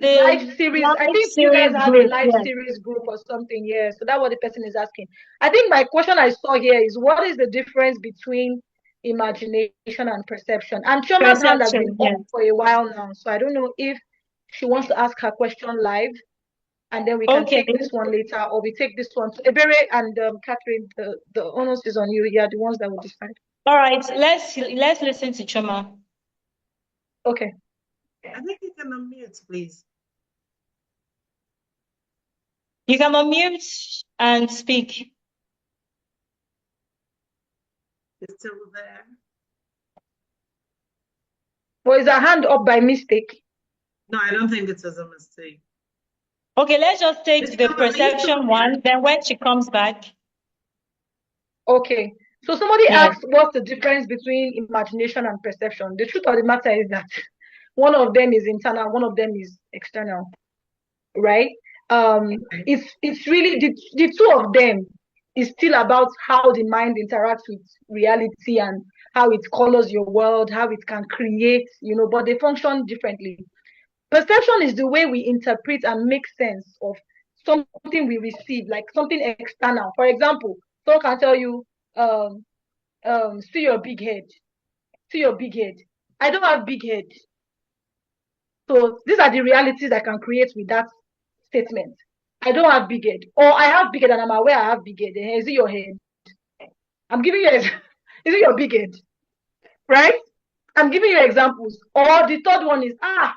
Speaker 3: live series. I think you guys have a live series group or something. Yeah, so that's what the person is asking. I think my question I saw here is, what is the difference between imagination and perception? And Chioma's hand has been up for a while now, so I don't know if she wants to ask her question live, and then we can take this one later, or we take this one. So Ebere and Catherine, the onus is on you. Yeah, the ones that will decide.
Speaker 1: All right, let's listen to Chioma.
Speaker 3: Okay.
Speaker 2: I think you can unmute, please.
Speaker 1: You can unmute and speak.
Speaker 2: It's still there.
Speaker 3: Well, is her hand up by mistake?
Speaker 2: No, I don't think it was a mistake.
Speaker 1: Okay, let's just take the perception one, then when she comes back.
Speaker 3: Okay. So somebody asked, what's the difference between imagination and perception? The truth of the matter is that one of them is internal, one of them is external, right? It's really the two of them is still about how the mind interacts with reality and how it colors your world, how it can create, but they function differently. Perception is the way we interpret and make sense of something we receive, like something external. For example, someone can tell you, see your big head. See your big head. I don't have big head. So these are the realities I can create with that statement. I don't have big head. Or I have big head and I'm aware I have big head. Is it your head? I'm giving you is it your big head? Right? I'm giving you examples. Or the third one is, I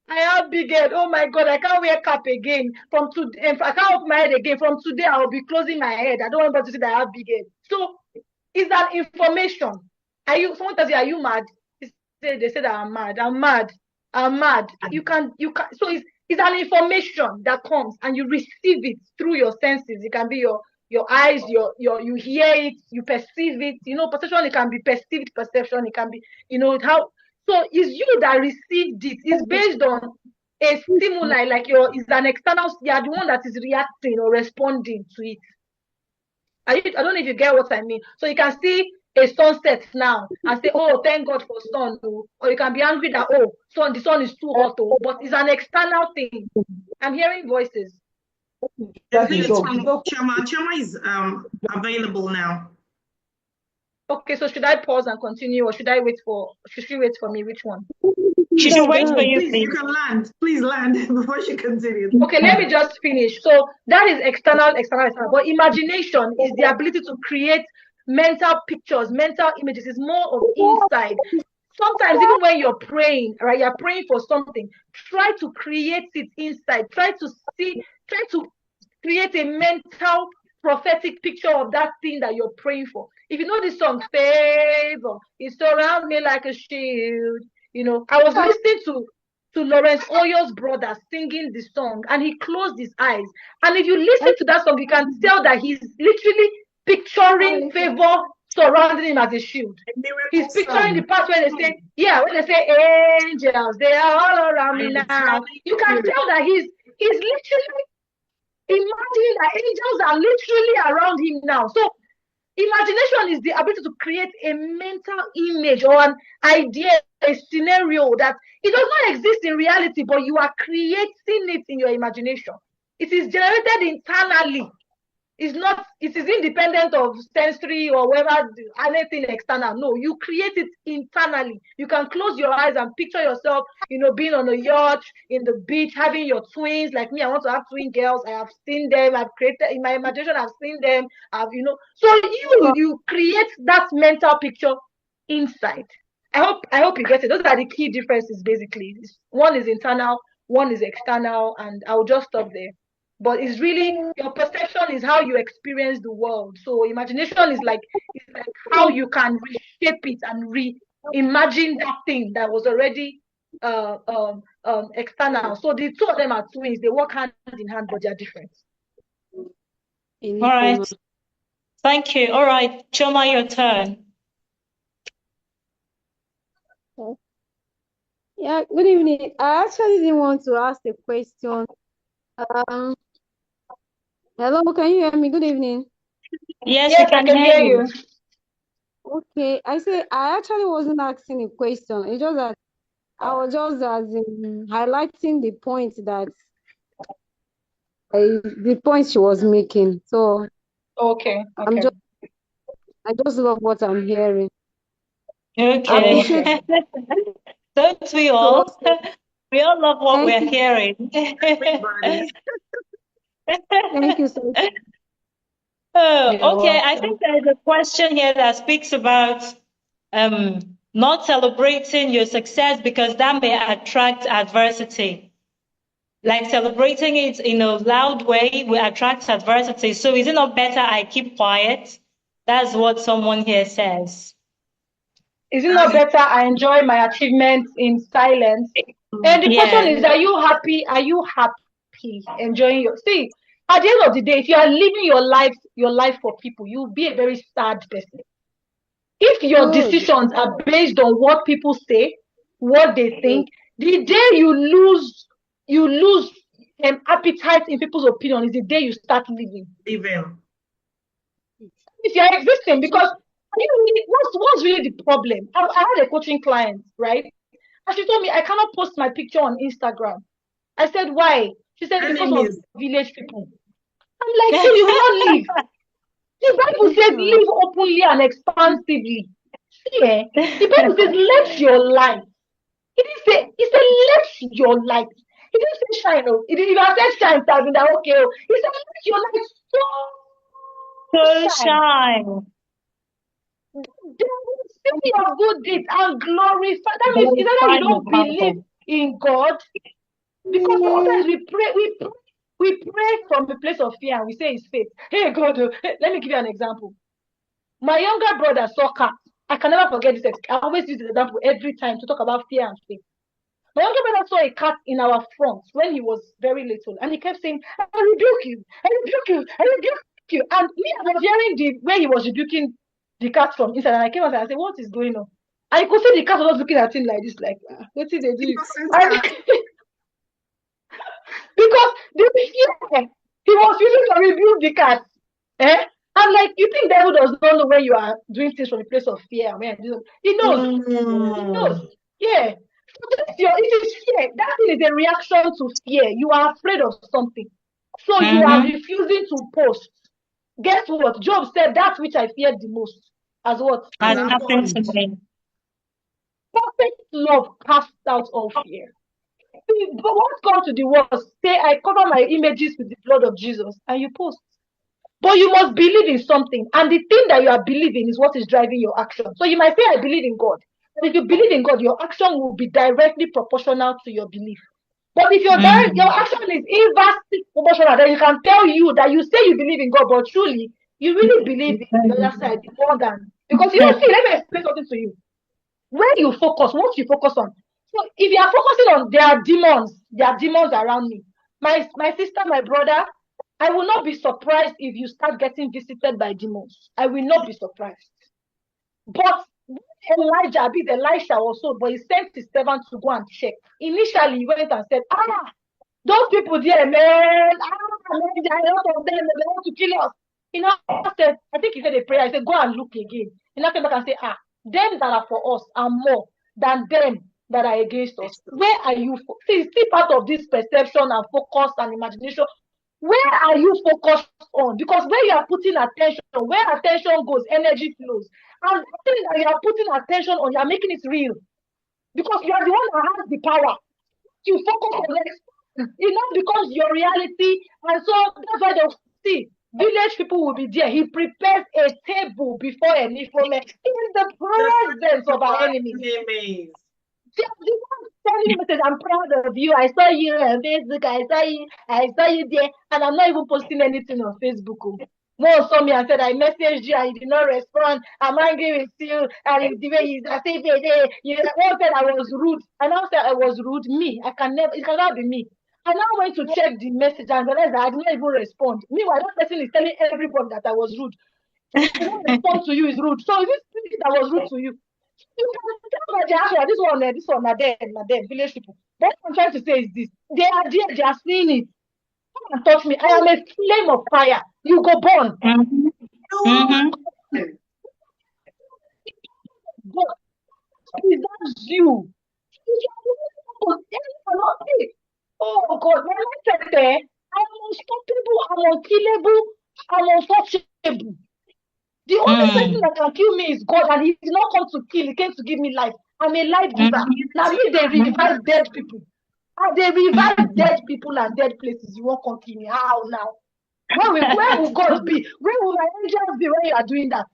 Speaker 3: have big head. Oh my God, I can't wear cap again. From today, I can't open my head again. From today, I will be closing my head. I don't want anybody to see that I have big head. So it's an information. Someone tells you, are you mad? They say that I'm mad. I'm mad. I'm mad. You can. So it's an information that comes and you receive it through your senses. It can be your eyes, you hear it, you perceive it. Perception, it can be perceived perception. It can be, how. So it's you that received it. It's based on a stimuli, like it's an external. You are the one that is reacting or responding to it. I don't know if you get what I mean. So you can see a sunset now and say, oh, thank God for sun. Or you can be angry that, oh, the sun is too hot. But it's an external thing. I'm hearing voices.
Speaker 2: Chioma is available now.
Speaker 3: Okay, so should I pause and continue, or should she wait for me? Which one?
Speaker 1: She should wait for you,
Speaker 2: please. You can land. Please land before she continues.
Speaker 3: Okay, let me just finish. So that is external. But imagination is the ability to create mental pictures, mental images. It's more of inside. Sometimes even when you're praying, right, you're praying for something, try to create it inside. Try to create a mental prophetic picture of that thing that you're praying for. If you know this song, Favor, it surrounds me like a shield. I was listening to Lawrence Oyo's brother singing the song, and he closed his eyes. And if you listen to that song, you can tell that he's literally picturing favor surrounding him as a shield. He's picturing the part where they say, angels, they are all around me now. You can tell that he's literally imagining that angels are literally around him now. So imagination is the ability to create a mental image or an idea, a scenario that it does not exist in reality, but you are creating it in your imagination. It is generated internally. It is independent of sensory or whether anything external. No, you create it internally. You can close your eyes and picture yourself, being on a yacht, in the beach, having your twins. Like me, I want to have twin girls. I have seen them. I've created in my imagination. I've seen them. So you create that mental picture inside. I hope you get it. Those are the key differences, basically. One is internal, one is external, and I'll just stop there. But it's really your perception is how you experience the world. So imagination is like how you can reshape it and reimagine that thing that was already external. So the two of them are twins. They work hand in hand, but they are different.
Speaker 1: All right. Thank you. All right, Choma, your turn.
Speaker 5: Yeah, good evening. I actually didn't want to ask a question. Hello, can you hear me? Good evening.
Speaker 1: Yes, we
Speaker 3: I
Speaker 1: can
Speaker 3: can
Speaker 1: hear
Speaker 3: hear
Speaker 1: you.
Speaker 3: you.
Speaker 5: Okay, I say I actually wasn't asking a question. It's just that I was just as in highlighting the point that the point she was making. So
Speaker 3: Okay.
Speaker 5: I just love what I'm hearing. I
Speaker 1: Okay.
Speaker 5: appreciate
Speaker 1: Don't we
Speaker 5: so
Speaker 1: all? We all love what
Speaker 5: thank
Speaker 1: we're
Speaker 5: you.
Speaker 1: hearing.
Speaker 5: Thank you so much.
Speaker 1: Oh, okay. I
Speaker 3: Welcome.
Speaker 1: think there's a question here that speaks about not celebrating your success because that may attract adversity. Like celebrating it in a loud way will attract adversity. So is it not better I keep quiet? That's what someone here says.
Speaker 3: Is it not better I enjoy my achievements in silence? And the question
Speaker 1: Yeah.
Speaker 3: is, are you happy? Are you happy enjoying your see? At the end of the day, if you are living your life for people, you'll be a very sad person. If your
Speaker 5: Good.
Speaker 3: decisions are based on what people say, what they think, the day you lose appetite in people's opinion is the day you start living.
Speaker 2: Even.
Speaker 3: If you're existing, because what's really the problem? I had a coaching client, right? And she told me I cannot post my picture on Instagram. I said, why? She said, because of
Speaker 2: Enemies.
Speaker 3: village people. I'm like, so you will not live. The Bible says live openly and expansively. See, the Bible says let your light. It said let your light. It didn't say shine. Oh. It didn't even say shine. So I've been like, okay. Oh. It said let your light
Speaker 1: So
Speaker 3: so shine.
Speaker 1: shine.
Speaker 3: They will see your good deeds and glorify. That means it's either you don't believe in God, because sometimes we pray from a place of fear and we say it's faith. Hey God, let me give you an example. My younger brother saw cats. I can never forget this. I always use this example every time to talk about fear and faith. My younger brother saw a cat in our front when he was very little, and he kept saying, "I rebuke you, I rebuke you, I rebuke you." And me, I was hearing the way he was rebuking the cat from inside, and I came out and I said, "What is going on?" And you could see the cat was looking at him like this, like, what did they do? And because the fear he was using to rebuke the cat. I'm like, you think devil does not know when you are doing things from a place of fear? Man, he knows. He knows. Yeah. So it is fear. That thing is a reaction to fear. You are afraid of something. So you are refusing to post. Guess what? Job said that which I feared the most. As what?
Speaker 1: Has happened to me.
Speaker 3: Perfect love casts out all fear. But what comes to the worst? Say I cover my images with the blood of Jesus and you post. But you must believe in something. And the thing that you are believing is what is driving your action. So you might say, I believe in God. But if you believe in God, your action will be directly proportional to your belief. But if your action is inversely proportional, then you can tell you that you say you believe in God, but truly you really believe in the other side more than, because you see, let me explain something to you. Where you focus, what you focus on. So if you are focusing on there are demons around me. My sister, my brother, I will not be surprised if you start getting visited by demons. I will not be surprised. But Elisha also, but he sent his servant to go and check. Initially, he went and said, those people there, man, man, there are a lot of them, they want to kill us. He now said, I think he said a prayer, he said, go and look again. He now came back and said, them that are for us are more than them that are against us. Where are you? See, part of this perception and focus and imagination. Where are you focused on? Because where you are putting attention, where attention goes, energy flows. And the thing that you are putting attention on, you are making it real. Because you are the one that has the power. You focus on it. It now becomes your reality. And so that's why they'll see village people will be there. He prepares a table before any woman in the presence of our enemies. The one sending message, I'm proud of you. I saw you on Facebook. I saw you there, and I'm not even posting anything on Facebook. One saw me and said, I messaged you and you did not respond. I'm angry with you. And the way you say, you one said I was rude. And I said I was rude. Me, I can never, it cannot be me. I now went to check the message and realized that I did not even respond. Meanwhile, that person is telling everybody that I was rude. I don't respond to you is rude. So is this that was rude to you? You can tell by the answer, this one, na them, village people. What I'm trying to say is this: they are there, they are seeing it. Come and touch me. I am a flame of fire. You go burn. God, that's you. Oh God, when I said there, I'm unstoppable, I'm unkillable, I'm untouchable. The only person that can kill me is God, and He did not come to kill, He came to give me life. I'm a life giver. Now me, they revive dead people. And they revive dead people and dead places. You won't continue. How now? Where will God be? Where will my angels be when you are doing that?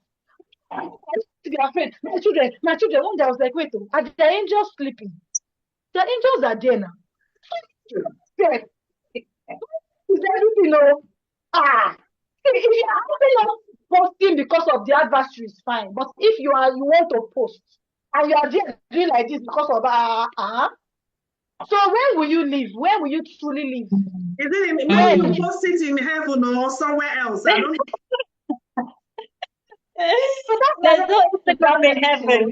Speaker 3: I used to be afraid. My children, one day I was like, wait, are the angels sleeping? The angels are there now. Yes. Is everything, if you are not posting because of the adversary, is fine. But if you want to post and you are there doing like this because of so when will you live? When will you truly live?
Speaker 2: Is it maybe you post it in heaven or somewhere else? I don't know.
Speaker 1: So there's no Instagram in heaven.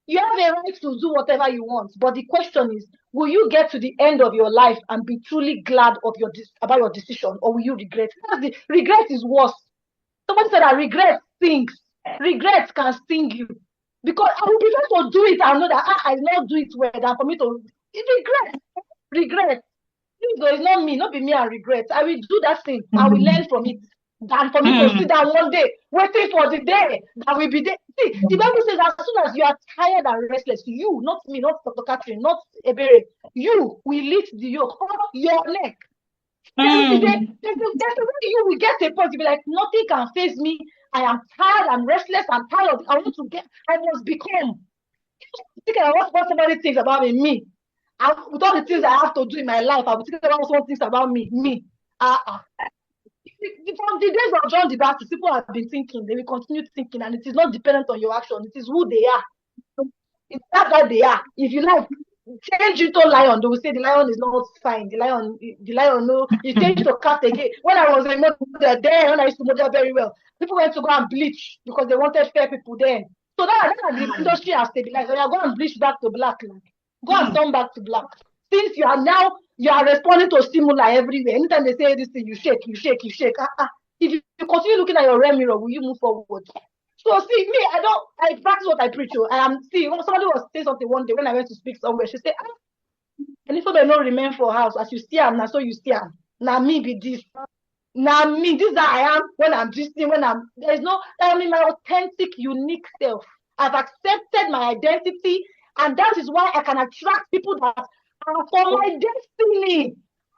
Speaker 3: You have a right to do whatever you want, but the question is, will you get to the end of your life and be truly glad of about your decision, or will you regret? Regret is worse. Somebody said that regret stings. Regret can sting you, because I would prefer to do it and know that I not do it well than for me to regret. It's not me, not be me and regret. I will do that thing. I will learn from it. Than for me to sit down one day waiting for the day that will be there. See, the Bible says as soon as you are tired and restless, you, not me, not Dr. Catherine, not Ebere, you will lift the yoke off your neck. There's a way you will get a point. You'll be like, nothing can face me. I am tired, I'm restless, I'm tired. I must become. Think about what somebody thinks about me. With all the things I have to do in my life, I will think about what someone thinks about me. From the days of John the Baptist, people have been thinking, they will continue thinking, and it is not dependent on your action, it is who they are. It's that they are. If you like, change into lion, they will say the lion is not fine. The lion, no, you change to cat again. When I was a mother there, when I used to model very well, people went to go and bleach because they wanted fair people then. So now the industry has stabilized. So you are going to bleach back to black. Go and turn back to black. Since you are responding to stimuli everywhere. Anytime they say this thing, you shake. If you continue looking at your rear mirror, will you move forward? So see, me, I practice what I preach. Somebody was saying something one day when I went to speak somewhere. She said, and if they not remain for house, as you see, now so you see, now me be this. Now me, this that I am when I'm gisting, I'm in my authentic, unique self. I've accepted my identity, and that is why I can attract people that are for my destiny.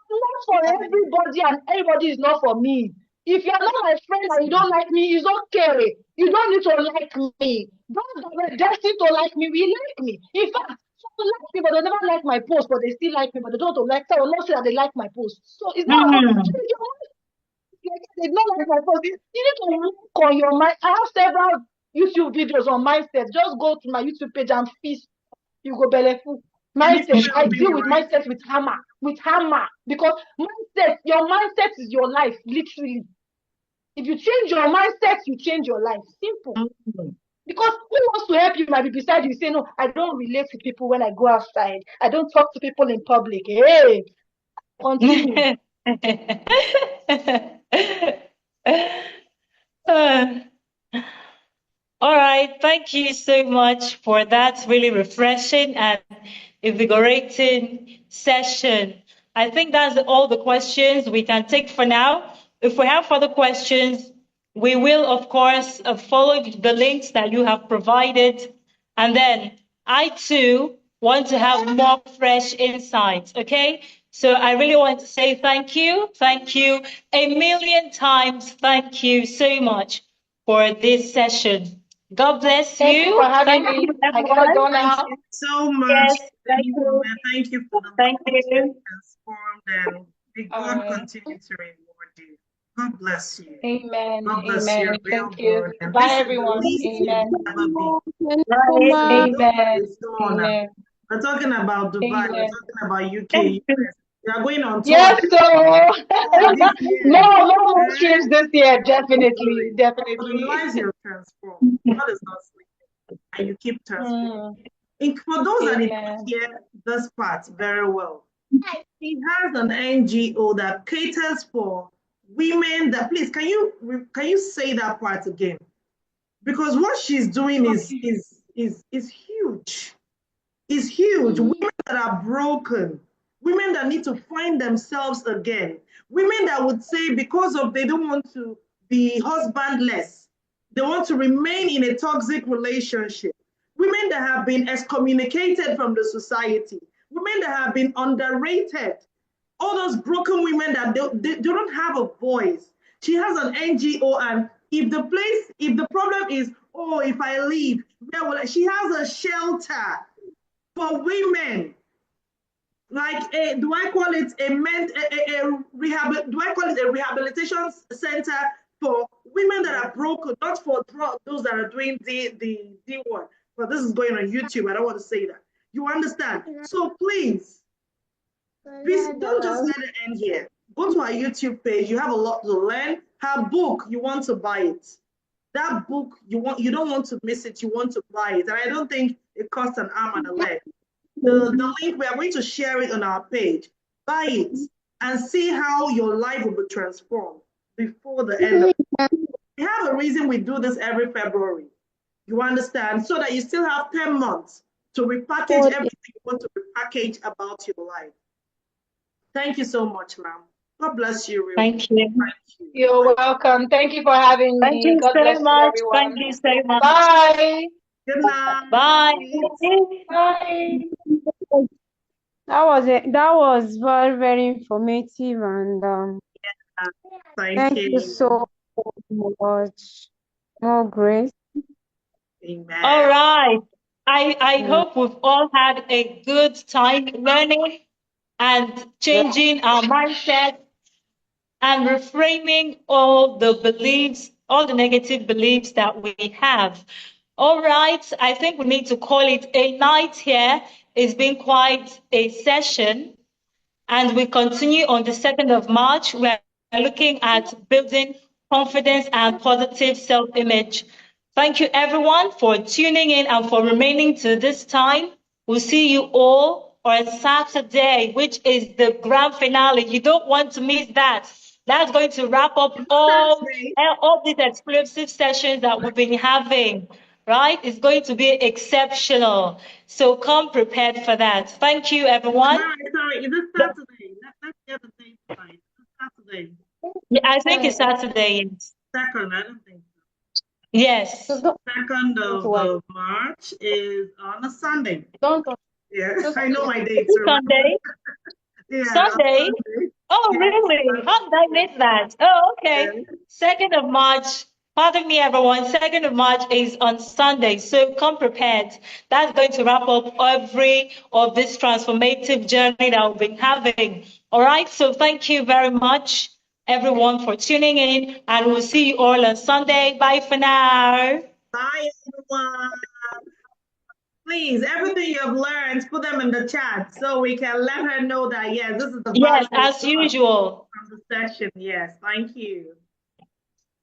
Speaker 3: Not for everybody, and everybody is not for me. If you're not my friend and you don't like me, it's okay. You don't need to like me. Those that were destined to like me will like me. In fact, some like me, but they never like my post, but they still like me, but they don't like, so I will not say that they like my post. So it's not they don't like my post. You need to look on your mind. I have several YouTube videos on mindset. Just go to my YouTube page and feast. You go belleful. Mindset. I deal with mindset with hammer. Because your mindset is your life, literally. If you change your mindset, you change your life. Simple. Because who wants to help you might be beside you. Say, no, I don't relate to people when I go outside. I don't talk to people in public. Hey, continue.
Speaker 1: All right. Thank you so much for that really refreshing and invigorating session. I think that's all the questions we can take for now. If we have further questions, we will, of course, follow the links that you have provided. And then I too want to have more fresh insights, okay? So I really want to say thank you a million times. Thank you so much for this session. God bless
Speaker 3: Thank you
Speaker 1: you.
Speaker 3: for having
Speaker 1: Thank you,
Speaker 3: me. I gotta
Speaker 1: everyone.
Speaker 3: go
Speaker 2: Thank
Speaker 3: now.
Speaker 2: you so much.
Speaker 1: Yes, thank you.
Speaker 2: Thank you for the
Speaker 1: Thank
Speaker 2: knowledge that
Speaker 1: you.
Speaker 2: you transformed, and may
Speaker 3: All
Speaker 2: God
Speaker 3: right.
Speaker 2: continue to reward you. God bless you.
Speaker 3: Amen.
Speaker 2: God bless you
Speaker 3: Amen.
Speaker 2: real
Speaker 3: Thank you.
Speaker 2: good. And
Speaker 3: Bye,
Speaker 2: this is the
Speaker 3: everyone.
Speaker 2: least you've
Speaker 3: Amen.
Speaker 2: ever been.
Speaker 5: Thank you,
Speaker 1: Bye.
Speaker 2: So
Speaker 5: ma.
Speaker 2: don't
Speaker 3: Amen.
Speaker 2: worry, so on now.
Speaker 3: Amen.
Speaker 2: We're talking about Dubai, we're
Speaker 3: Amen.
Speaker 2: talking about UK, US. We are going on tour
Speaker 3: Yes, so
Speaker 2: this year.
Speaker 3: more trips
Speaker 2: Eh?
Speaker 3: this year,
Speaker 2: Don't
Speaker 3: definitely,
Speaker 2: worry. For the
Speaker 3: definitely.
Speaker 2: lives you're transformed. God is not sleeping, and you keep transforming.
Speaker 3: Mm,
Speaker 2: For those that did not
Speaker 3: amen.
Speaker 2: hear this part very well, he has an NGO that caters for women. That please, can you say that part again? Because what she's doing
Speaker 3: Okay.
Speaker 2: is huge. Is huge.
Speaker 3: Mm,
Speaker 2: Women that are broken, women that need to find themselves again, women that would say because of they don't want to be husbandless, they want to remain in a toxic relationship, women that have been excommunicated from the society, women that have been underrated, all those broken women that they don't have a voice. She has an NGO, and if the problem is, oh, if I leave, where will I? She has a shelter for women, like do I call it a rehab? Do I call it a rehabilitation center for women that are broken, not for those that are doing the D one? But this is going on YouTube. I don't want to say that. You understand? So please don't just let it end here. Go to our YouTube page. You have a lot to learn. Her book, you want to buy it. That book, you don't want to miss it. You want to buy it, and I don't think it costs an arm and a leg. The link, we are going to share it on our page. Buy it and see how your life will be transformed before the end of it. We have a reason we do this every February. You understand? So that you still have 10 months to repackage everything you want to repackage about your life. Thank you so much, ma'am. God bless you, real.
Speaker 1: Thank you.
Speaker 2: Thank you.
Speaker 3: you're welcome. Thank you for having
Speaker 1: Thank
Speaker 3: me.
Speaker 1: you
Speaker 3: God
Speaker 1: so
Speaker 3: bless you,
Speaker 1: much. Thank
Speaker 3: everyone.
Speaker 1: you so much.
Speaker 3: Bye.
Speaker 2: Good
Speaker 1: Bye.
Speaker 2: night.
Speaker 3: Bye.
Speaker 5: That was very, very informative, and
Speaker 2: Thank
Speaker 5: thank you
Speaker 2: you.
Speaker 5: so much. More grace.
Speaker 1: All
Speaker 2: Amen.
Speaker 1: right. I
Speaker 5: Yeah.
Speaker 1: hope we've all had a good time learning and changing our mindset and reframing all the beliefs, all the negative beliefs that we have. All right, I think we need to call it a night here. It's been quite a session, and we continue on the 2nd of March. We're looking at building confidence and positive self-image. Thank you, everyone, for tuning in and for remaining to this time. We'll see you all on Saturday, which is the grand finale. You don't want to miss that. That's going to wrap up
Speaker 2: Saturday.
Speaker 1: all these exclusive sessions that we've been having, right? It's going to be exceptional. So come prepared for that. Thank you, everyone.
Speaker 2: Sorry, is it Saturday? Let's get the date right. Is it Saturday?
Speaker 1: Yeah, I think it's Saturday. Yes.
Speaker 2: Second, I don't think so.
Speaker 1: Yes.
Speaker 2: Second
Speaker 5: Don't
Speaker 2: of
Speaker 5: worry.
Speaker 2: March is on a Sunday.
Speaker 5: Don't
Speaker 2: Yeah,
Speaker 5: just
Speaker 2: I know my dates.
Speaker 1: Sunday.
Speaker 2: Yeah, on
Speaker 1: Sunday.
Speaker 2: Sunday.
Speaker 1: Oh,
Speaker 2: Yeah,
Speaker 1: really? How did I miss that? Oh, okay.
Speaker 2: Sunday.
Speaker 1: 2nd of March. Pardon me, everyone. 2nd of March is on Sunday. So come prepared. That's going to wrap up every of this transformative journey that we've been having. All right. So thank you very much, everyone, for tuning in. And we'll see you all on Sunday. Bye for now.
Speaker 2: Bye, everyone. Please, everything you have learned, put them in the chat so we can let her know that, yes, this is the value
Speaker 1: Yes, as usual.
Speaker 2: from the session. Yes, thank you.